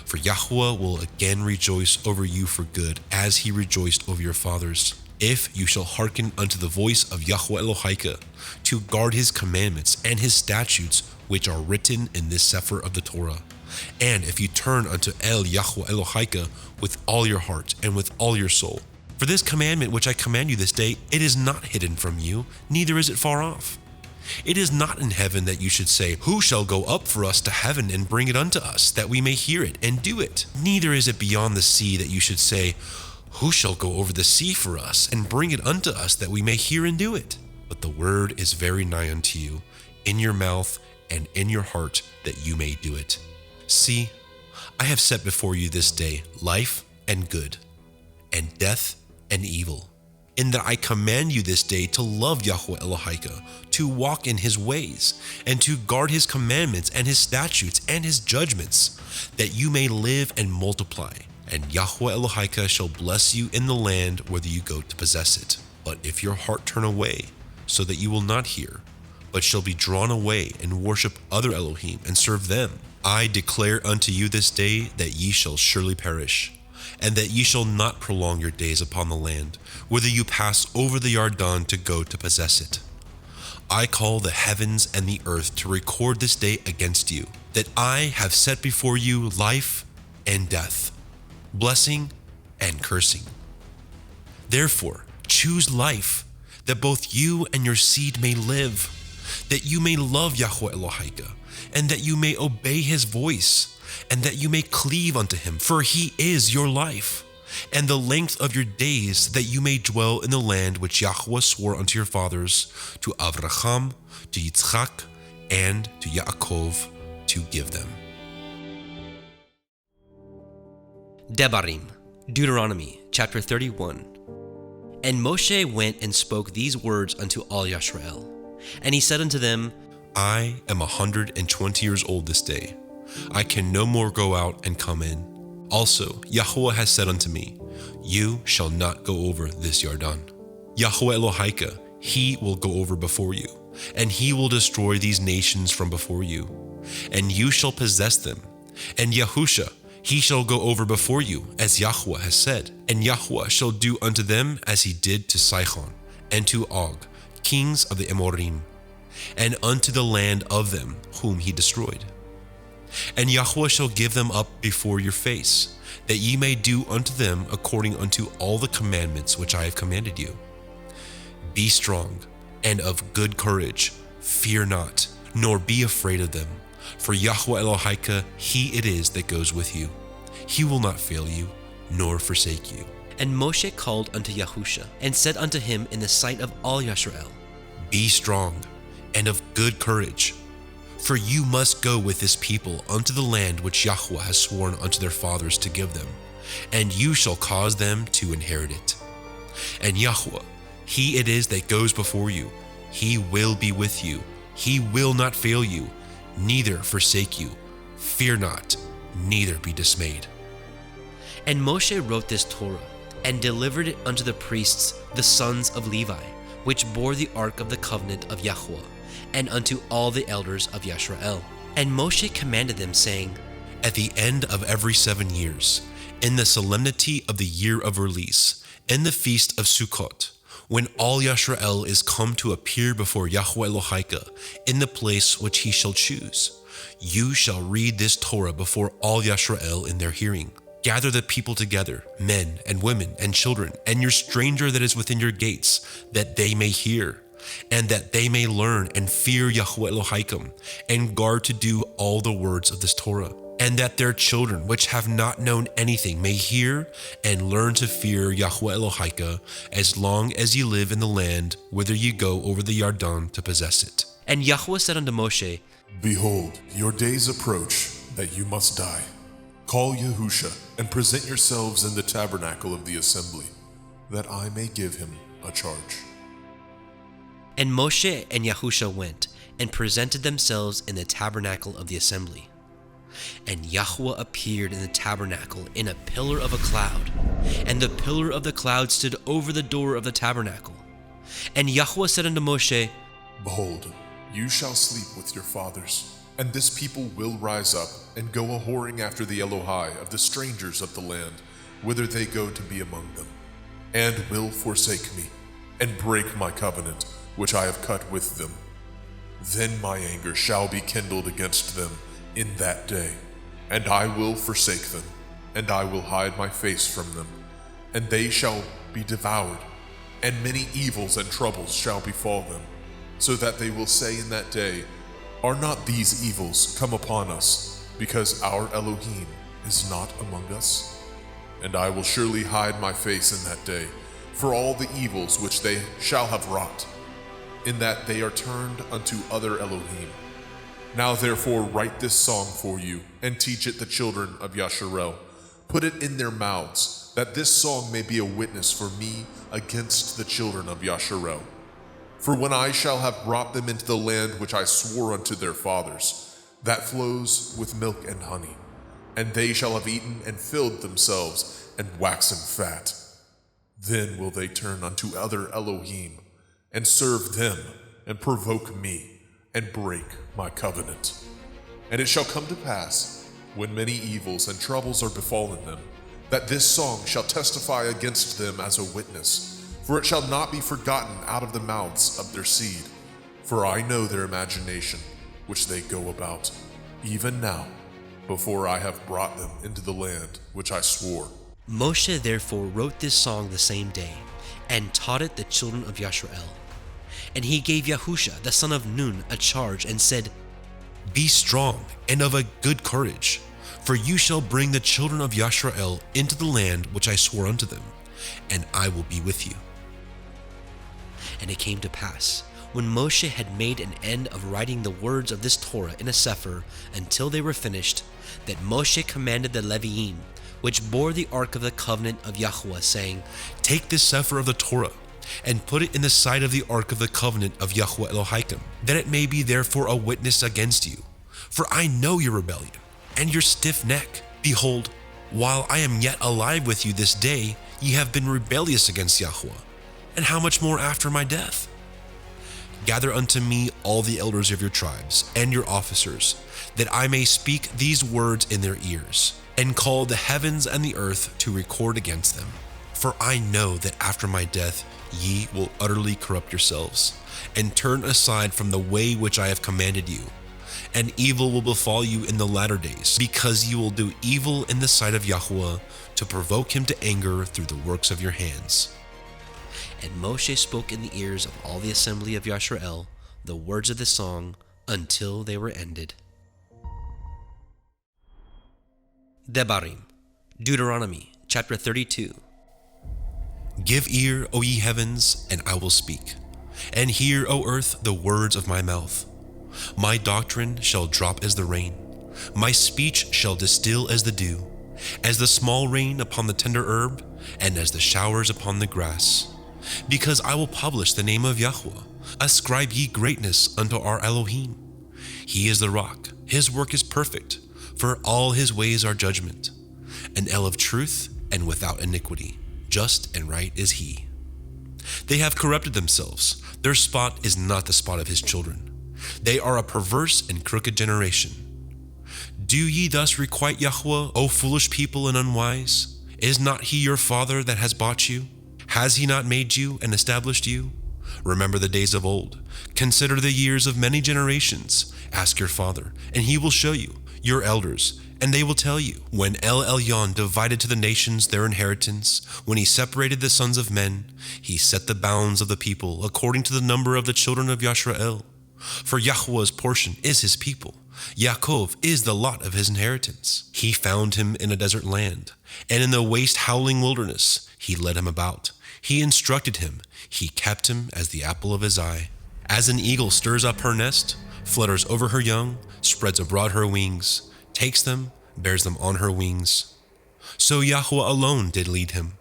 Speaker 2: For Yahweh will again rejoice over you for good, as he rejoiced over your fathers. If you shall hearken unto the voice of Yahweh Elohika, to guard his commandments and his statutes, which are written in this Sefer of the Torah. And if you turn unto El Yahweh Elohika with all your heart and with all your soul. For this commandment which I command you this day, it is not hidden from you, neither is it far off. It is not in heaven that you should say, who shall go up for us to heaven and bring it unto us, that we may hear it and do it? Neither is it beyond the sea that you should say, who shall go over the sea for us and bring it unto us, that we may hear and do it? But the word is very nigh unto you, in your mouth and in your heart, that you may do it. See, I have set before you this day life and good, and death and evil. in that I command you this day to love Yahweh Elohika, to walk in his ways, and to guard his commandments and his statutes and his judgments, that you may live and multiply. And Yahweh Elohika shall bless you in the land whither you go to possess it. But if your heart turn away, so that you will not hear, but shall be drawn away and worship other Elohim and serve them, I declare unto you this day that ye shall surely perish, and that ye shall not prolong your days upon the land, whither you pass over the Yarden to go to possess it. I call the heavens and the earth to record this day against you, that I have set before you life and death, blessing and cursing. Therefore, choose life, that both you and your seed may live, that you may love Yahweh Elohika, and that you may obey his voice, and that you may cleave unto him, for he is your life, and the length of your days, that you may dwell in the land which Yahweh swore unto your fathers, to Avraham, to Yitzchak, and to Yaakov, to give them.
Speaker 1: Debarim, Deuteronomy, chapter 31. And Moshe went and spoke these words unto all Yisrael. And he said unto them,
Speaker 2: I am 120 years old this day. I can no more go out and come in. Also, Yahweh has said unto me, you shall not go over this Yarden. Yahweh Elohika, he will go over before you, and he will destroy these nations from before you, and you shall possess them. And Yahusha, he shall go over before you, as Yahweh has said, and Yahweh shall do unto them as he did to Sihon and to Og, kings of the Amorim, and unto the land of them whom he destroyed. And Yahweh shall give them up before your face, that ye may do unto them according unto all the commandments which I have commanded you. Be strong and of good courage, fear not, nor be afraid of them. For Yahweh Elohika, he it is that goes with you. He will not fail you, nor forsake you.
Speaker 1: And Moshe called unto Yahusha, and said unto him in the sight of all Yisrael,
Speaker 2: Be strong and of good courage, for you must go with this people unto the land which Yahweh has sworn unto their fathers to give them, and you shall cause them to inherit it. And Yahweh, he it is that goes before you. He will be with you. He will not fail you, neither forsake you. Fear not, neither be dismayed.
Speaker 1: And Moshe wrote this Torah, and delivered it unto the priests, the sons of Levi, which bore the ark of the covenant of Yahweh, and unto all the elders of Yisrael. And Moshe commanded them, saying,
Speaker 2: At the end of every 7 years, in the solemnity of the year of release, in the feast of Sukkot, when all Yisrael is come to appear before Yahweh Elohika in the place which he shall choose, you shall read this Torah before all Yisrael in their hearing. Gather the people together, men and women and children, and your stranger that is within your gates, that they may hear, and that they may learn and fear Yahweh Elohim, and guard to do all the words of this Torah, and that their children which have not known anything may hear and learn to fear Yahweh Elohim, as long as ye live in the land whither ye go over the Yarden to possess it.
Speaker 1: And Yahweh said unto Moshe,
Speaker 3: Behold, your days approach that you must die. Call Yahusha and present yourselves in the tabernacle of the assembly, that I may give him a charge.
Speaker 1: And Moshe and Yahusha went, and presented themselves in the tabernacle of the assembly. And Yahweh appeared in the tabernacle in a pillar of a cloud, and the pillar of the cloud stood over the door of the tabernacle. And Yahweh said unto Moshe,
Speaker 3: Behold, you shall sleep with your fathers, and this people will rise up and go a-whoring after the Elohai of the strangers of the land, whither they go to be among them, and will forsake me, and break my covenant, which I have cut with them. Then my anger shall be kindled against them in that day, and I will forsake them, and I will hide my face from them, and they shall be devoured, and many evils and troubles shall befall them, so that they will say in that day, Are not these evils come upon us, because our Elohim is not among us? And I will surely hide my face in that day, for all the evils which they shall have wrought, in that they are turned unto other Elohim. Now therefore write this song for you, and teach it the children of Yasharel. Put it in their mouths, that this song may be a witness for me against the children of Yasharel. For when I shall have brought them into the land which I swore unto their fathers, that flows with milk and honey, and they shall have eaten and filled themselves and waxen fat, then will they turn unto other Elohim, and serve them, and provoke me, and break my covenant. And it shall come to pass, when many evils and troubles are befallen them, that this song shall testify against them as a witness, for it shall not be forgotten out of the mouths of their seed. For I know their imagination, which they go about, even now, before I have brought them into the land which I swore.
Speaker 1: Moshe therefore wrote this song the same day, and taught it the children of Yasharel. And he gave Yahusha the son of Nun a charge, and said,
Speaker 2: Be strong and of a good courage, for you shall bring the children of Yasharel into the land which I swore unto them, and I will be with you.
Speaker 1: And it came to pass, when Moshe had made an end of writing the words of this Torah in a CEPHER until they were finished, that Moshe commanded the Leviim, which bore the ark of the covenant of Yahweh, saying,
Speaker 2: Take this CEPHER of the Torah, and put it in the side of the ark of the covenant of Yahweh Elohim, that it may be therefore a witness against you. For I know your rebellion, and your stiff neck. Behold, while I am yet alive with you this day, ye have been rebellious against Yahweh, and how much more after my death? Gather unto me all the elders of your tribes, and your officers, that I may speak these words in their ears, and call the heavens and the earth to record against them. For I know that after my death ye will utterly corrupt yourselves, and turn aside from the way which I have commanded you. And evil will befall you in the latter days, because you will do evil in the sight of Yahweh, to provoke him to anger through the works of your hands.
Speaker 1: And Moshe spoke in the ears of all the assembly of Yasharel the words of the song until they were ended. Debarim, Deuteronomy, chapter 32.
Speaker 2: Give ear, O ye heavens, and I will speak, and hear, O earth, the words of my mouth. My doctrine shall drop as the rain, my speech shall distill as the dew, as the small rain upon the tender herb, and as the showers upon the grass. Because I will publish the name of Yahweh, ascribe ye greatness unto our Elohim. He is the rock, his work is perfect, for all his ways are judgment. An El of truth and without iniquity, just and right is he. They have corrupted themselves, their spot is not the spot of his children. They are a perverse and crooked generation. Do ye thus requite Yahweh, O foolish people and unwise? Is not he your father that has bought you? Has he not made you and established you? Remember the days of old. Consider the years of many generations. Ask your father, and he will show you, your elders, and they will tell you. When El Elyon divided to the nations their inheritance, when he separated the sons of men, he set the bounds of the people according to the number of the children of Yasharel. For Yahweh's portion is his people. Yaakov is the lot of his inheritance. He found him in a desert land, and in the waste howling wilderness he led him about. He instructed him, he kept him as the apple of his eye. As an eagle stirs up her nest, flutters over her young, spreads abroad her wings, takes them, bears them on her wings. So Yahweh alone did lead him,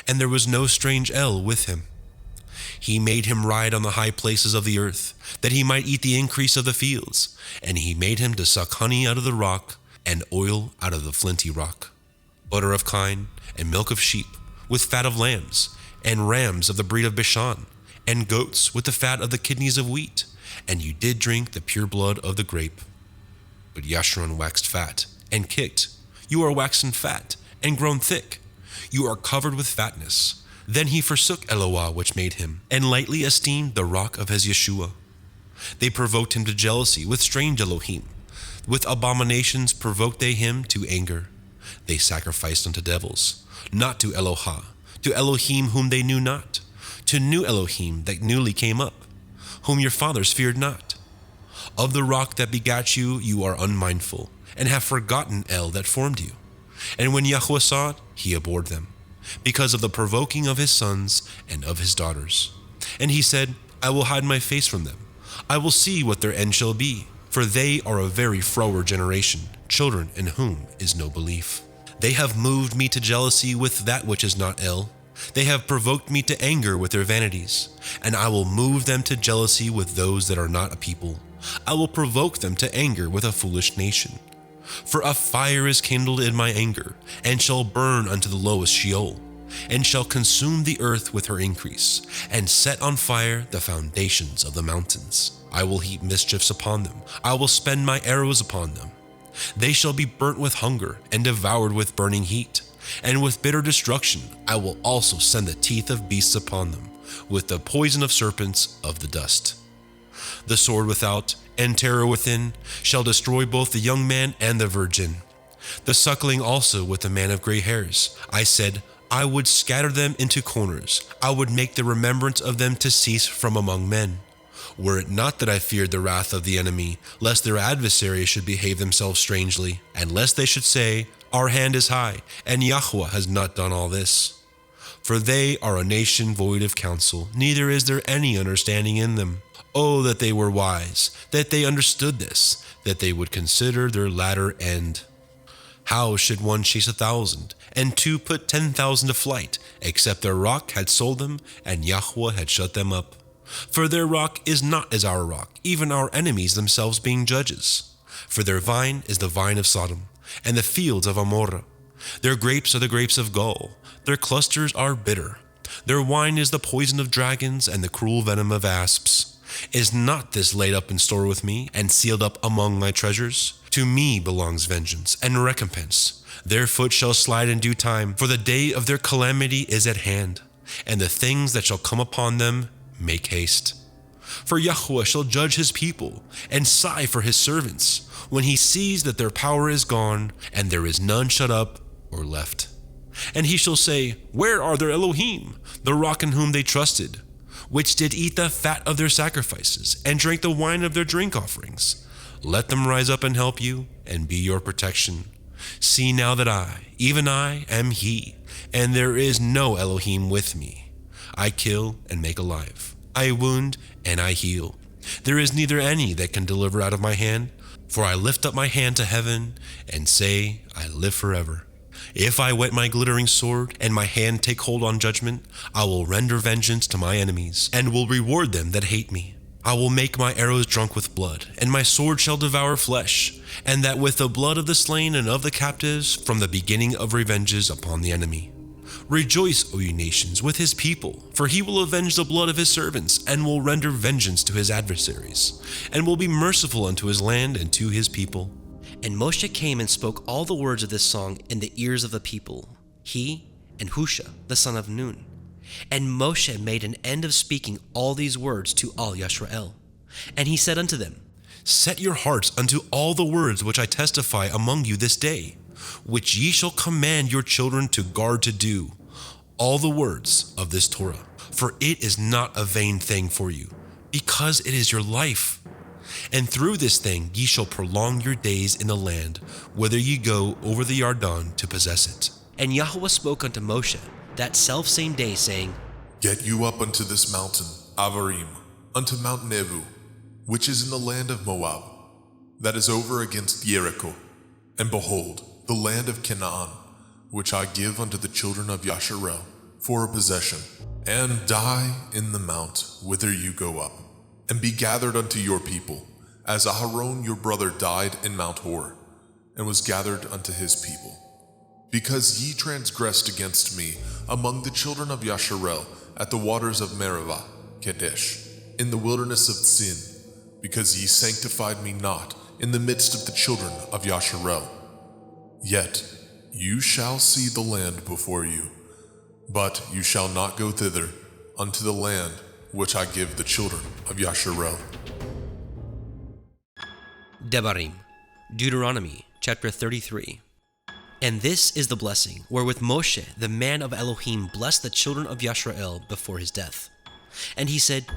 Speaker 2: and there was no strange El with him. He made him ride on the high places of the earth, that he might eat the increase of the fields, and he made him to suck honey out of the rock, and oil out of the flinty rock, butter of kine, and milk of sheep, with fat of lambs, and rams of the breed of Bashan, and goats with the fat of the kidneys of wheat, and you did drink the pure blood of the grape. But Yashron waxed fat, and kicked. You are waxen fat, and grown thick. You are covered with fatness. Then he forsook Eloah which made him, and lightly esteemed the rock of his Yeshua. They provoked him to jealousy with strange Elohim. With abominations provoked they him to anger. They sacrificed unto devils, not to Elohah, to Elohim whom they knew not, to new Elohim that newly came up, whom your fathers feared not. Of the rock that begat you, you are unmindful, and have forgotten El that formed you. And when Yahweh saw it, he abhorred them, because of the provoking of his sons and of his daughters. And he said, I will hide my face from them. I will see what their end shall be, for they are a very froward generation, children in whom is no belief. They have moved me to jealousy with that which is not ill. They have provoked me to anger with their vanities, and I will move them to jealousy with those that are not a people. I will provoke them to anger with a foolish nation. For a fire is kindled in my anger, and shall burn unto the lowest Sheol, and shall consume the earth with her increase, and set on fire the foundations of the mountains. I will heap mischiefs upon them. I will spend my arrows upon them. They shall be burnt with hunger, and devoured with burning heat. And with bitter destruction I will also send the teeth of beasts upon them, with the poison of serpents of the dust. The sword without, and terror within, shall destroy both the young man and the virgin, the suckling also with the man of gray hairs. I said, I would scatter them into corners. I would make the remembrance of them to cease from among men. Were it not that I feared the wrath of the enemy, lest their adversaries should behave themselves strangely, and lest they should say, Our hand is high, and Yahweh has not done all this. For they are a nation void of counsel, neither is there any understanding in them. Oh, that they were wise, that they understood this, that they would consider their latter end. How should one chase 1,000, and two put 10,000 to flight, except their rock had sold them, and Yahweh had shut them up? For their rock is not as our rock, even our enemies themselves being judges. For their vine is the vine of Sodom, and the fields of Amorah. Their grapes are the grapes of gall, their clusters are bitter. Their wine is the poison of dragons, and the cruel venom of asps. Is not this laid up in store with me, and sealed up among my treasures? To me belongs vengeance and recompense. Their foot shall slide in due time, for the day of their calamity is at hand, and the things that shall come upon them make haste. For Yahweh shall judge his people, and sigh for his servants, when he sees that their power is gone, and there is none shut up or left. And he shall say, Where are their Elohim, the rock in whom they trusted, which did eat the fat of their sacrifices, and drank the wine of their drink offerings? Let them rise up and help you, and be your protection. See now that I, even I, am he, and there is no Elohim with me. I kill and make alive. I wound and I heal. There is neither any that can deliver out of my hand, for I lift up my hand to heaven, and say, I live forever. If I whet my glittering sword, and my hand take hold on judgment, I will render vengeance to my enemies, and will reward them that hate me. I will make my arrows drunk with blood, and my sword shall devour flesh, and that with the blood of the slain and of the captives, from the beginning of revenges upon the enemy. Rejoice, O ye nations, with his people, for he will avenge the blood of his servants, and will render vengeance to his adversaries, and will be merciful unto his land and to his people.
Speaker 1: And Moshe came and spoke all the words of this song in the ears of the people, he and Husha, the son of Nun. And Moshe made an end of speaking all these words to all Yisrael. And he said unto them,
Speaker 2: Set your hearts unto all the words which I testify among you this day, which ye shall command your children to guard to do, all the words of this Torah. For it is not a vain thing for you, because it is your life. And through this thing ye shall prolong your days in the land, whither ye go over the Yarden to possess it.
Speaker 1: And Yahweh spoke unto Moshe that selfsame day, saying,
Speaker 3: Get you up unto this mountain, Avarim, unto Mount Nebu, which is in the land of Moab, that is over against Jericho. And behold, the land of Canaan, which I give unto the children of Yasharel for a possession, and die in the mount whither you go up, and be gathered unto your people, as Aharon your brother died in Mount Hor, and was gathered unto his people. Because ye transgressed against me among the children of Yasharel at the waters of Meribah, Kadesh, in the wilderness of Sin, because ye sanctified me not in the midst of the children of Yasharel. Yet you shall see the land before you, but you shall not go thither unto the land which I give the children of Yasharel.
Speaker 1: Debarim, Deuteronomy chapter 33. And this is the blessing wherewith Moshe, the man of Elohim, blessed the children of Yisrael before his death. And he said,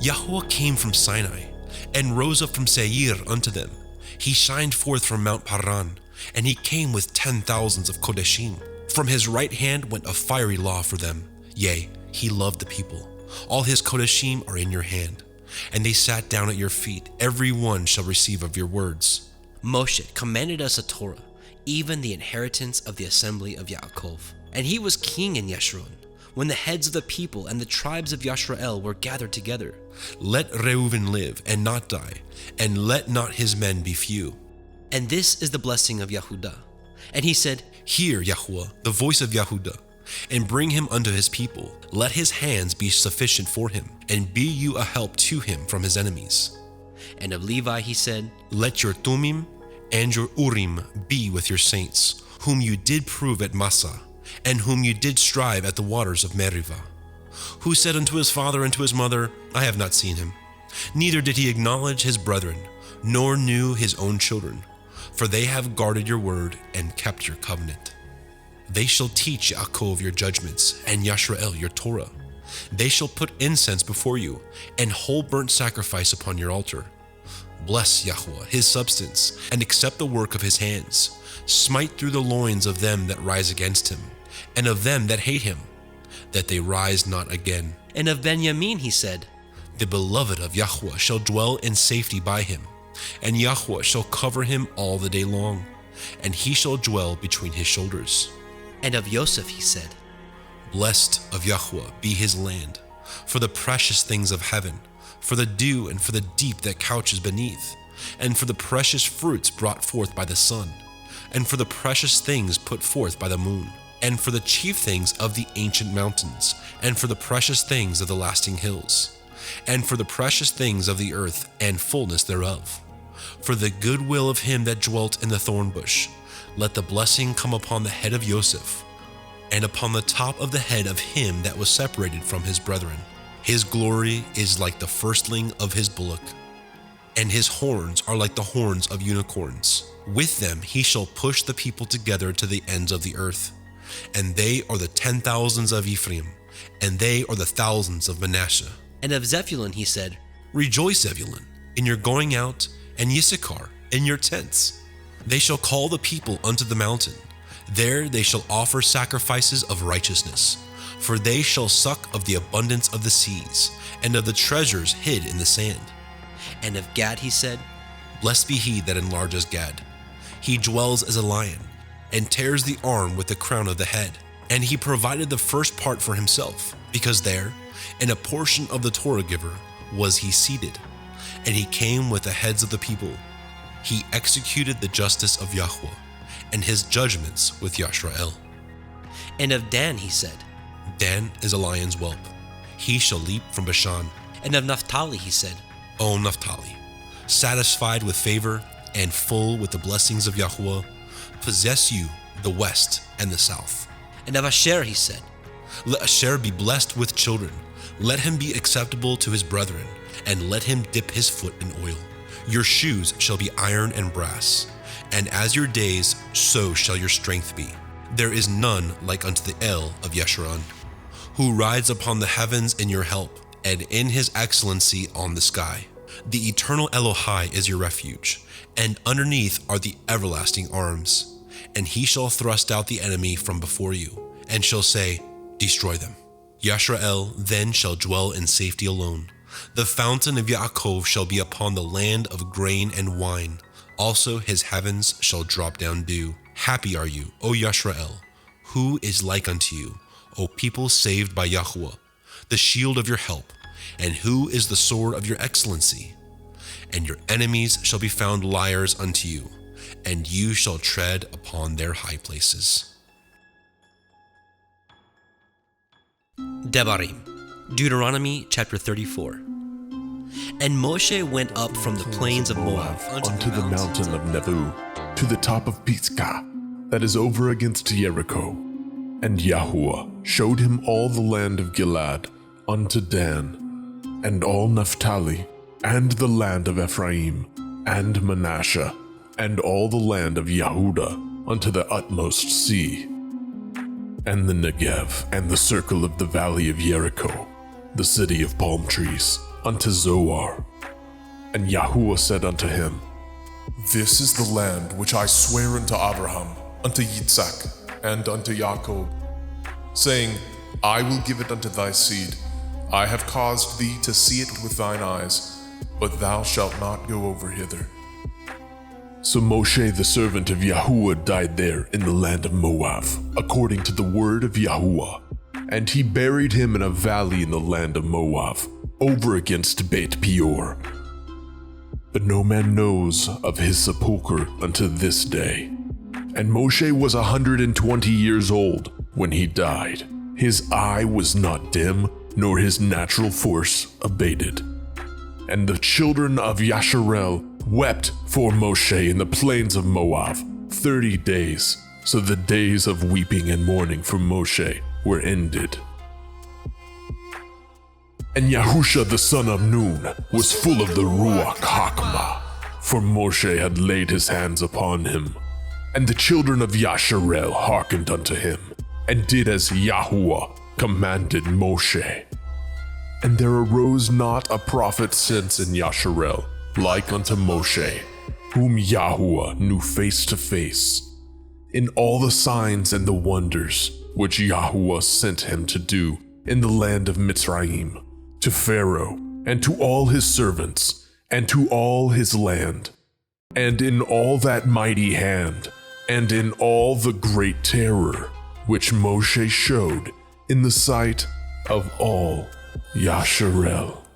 Speaker 2: Yahweh came from Sinai, and rose up from Seir unto them. He shined forth from Mount Paran, and he came with 10,000s of Kodeshim. From his right hand went a fiery law for them. Yea, he loved the people. All his Kodeshim are in your hand, and they sat down at your feet. Every one shall receive of your words.
Speaker 1: Moshe commanded us a Torah, even the inheritance of the assembly of Yaakov. And he was king in Yeshurun, when the heads of the people and the tribes of Yashrael were gathered together.
Speaker 2: Let Reuven live and not die, and let not his men be few.
Speaker 1: And this is the blessing of Yehudah. And he said,
Speaker 2: Hear, Yahuwah, the voice of Yehudah, and bring him unto his people. Let his hands be sufficient for him, and be you a help to him from his enemies.
Speaker 1: And of Levi he said,
Speaker 2: Let your Tumim and your Urim be with your saints, whom you did prove at Massa, and whom you did strive at the waters of Merivah. Who said unto his father and to his mother, I have not seen him. Neither did he acknowledge his brethren, nor knew his own children. For they have guarded your word and kept your covenant. They shall teach Yaakov your judgments, and Yashrael your Torah. They shall put incense before you, and whole burnt sacrifice upon your altar. Bless Yahuwah his substance, and accept the work of his hands. Smite through the loins of them that rise against him, and of them that hate him, that they rise not again.
Speaker 1: And of Benjamin he said,
Speaker 2: The beloved of Yahuwah shall dwell in safety by him, and Yahuwah shall cover him all the day long, and he shall dwell between his shoulders.
Speaker 1: And of Yosef he said,
Speaker 2: Blessed of Yahuwah be his land, for the precious things of heaven, for the dew and for the deep that couches beneath, and for the precious fruits brought forth by the sun, and for the precious things put forth by the moon, and for the chief things of the ancient mountains, and for the precious things of the lasting hills, and for the precious things of the earth and fullness thereof. For the good will of him that dwelt in the thorn bush, let the blessing come upon the head of Joseph, and upon the top of the head of him that was separated from his brethren. His glory is like the firstling of his bullock, and his horns are like the horns of unicorns. With them he shall push the people together to the ends of the earth. And they are the 10,000s of Ephraim, and they are the thousands of Manasseh.
Speaker 1: And of Zebulun he said,
Speaker 2: Rejoice, Zebulun, in your going out, and Issachar in your tents. They shall call the people unto the mountain. There they shall offer sacrifices of righteousness. For they shall suck of the abundance of the seas, and of the treasures hid in the sand.
Speaker 1: And of Gad he said,
Speaker 2: Blessed be he that enlarges Gad. He dwells as a lion, and tears the arm with the crown of the head. And he provided the first part for himself, because there, in a portion of the Torah giver, was he seated. And he came with the heads of the people. He executed the justice of Yahweh, and his judgments with Yashrael.
Speaker 1: And of Dan he said,
Speaker 2: Dan is a lion's whelp. He shall leap from Bashan.
Speaker 1: And of Naphtali he said,
Speaker 2: O Naphtali, satisfied with favor and full with the blessings of Yahweh, possess you the west and the south.
Speaker 1: And of Asher he said,
Speaker 2: Let Asher be blessed with children. Let him be acceptable to his brethren, and let him dip his foot in oil. Your shoes shall be iron and brass, and as your days, so shall your strength be. There is none like unto the El of Yeshurun, who rides upon the heavens in your help, and in his excellency on the sky. The eternal Elohai is your refuge, and underneath are the everlasting arms. And he shall thrust out the enemy from before you, and shall say, Destroy them. Yashrael then shall dwell in safety alone. The fountain of Yaakov shall be upon the land of grain and wine. Also his heavens shall drop down dew. Happy are you, O Yashrael. Who is like unto you, O people saved by Yahuwah, the shield of your help, and who is the sword of your excellency? And your enemies shall be found liars unto you, and you shall tread upon their high places.
Speaker 1: Debarim, Deuteronomy chapter 34. And Moshe went up from the plains of Moab
Speaker 3: unto the mountain of Nebu, to the top of Pisgah, that is over against Jericho. And Yahuwah showed him all the land of Gilead unto Dan, and all Naphtali, and the land of Ephraim, and Manasseh, and all the land of Yehudah unto the utmost sea, and the Negev, and the circle of the valley of Jericho, the city of palm trees, unto Zoar. And Yahuwah said unto him, This is the land which I swear unto Abraham, unto Yitzhak, and unto Jacob, saying, I will give it unto thy seed. I have caused thee to see it with thine eyes, but thou shalt not go over hither. So Moshe, the servant of Yahuwah, died there in the land of Moab, according to the word of Yahuwah. And he buried him in a valley in the land of Moab, over against Beit Peor. But no man knows of his sepulchre unto this day. And Moshe was 120 years old when he died. His eye was not dim, nor his natural force abated. And the children of Yasharel wept for Moshe in the plains of Moab 30 days. So the days of weeping and mourning for Moshe were ended. And Yahusha the son of Nun was full of the Ruach Hakmah, for Moshe had laid his hands upon him. And the children of Yasharel hearkened unto him, and did as Yahuwah commanded Moshe. And there arose not a prophet since in Yasharel, like unto Moshe, whom Yahuwah knew face to face, in all the signs and the wonders which Yahuwah sent him to do in the land of Mitzrayim, to Pharaoh, and to all his servants, and to all his land, and in all that mighty hand, and in all the great terror which Moshe showed in the sight of all Yasharel.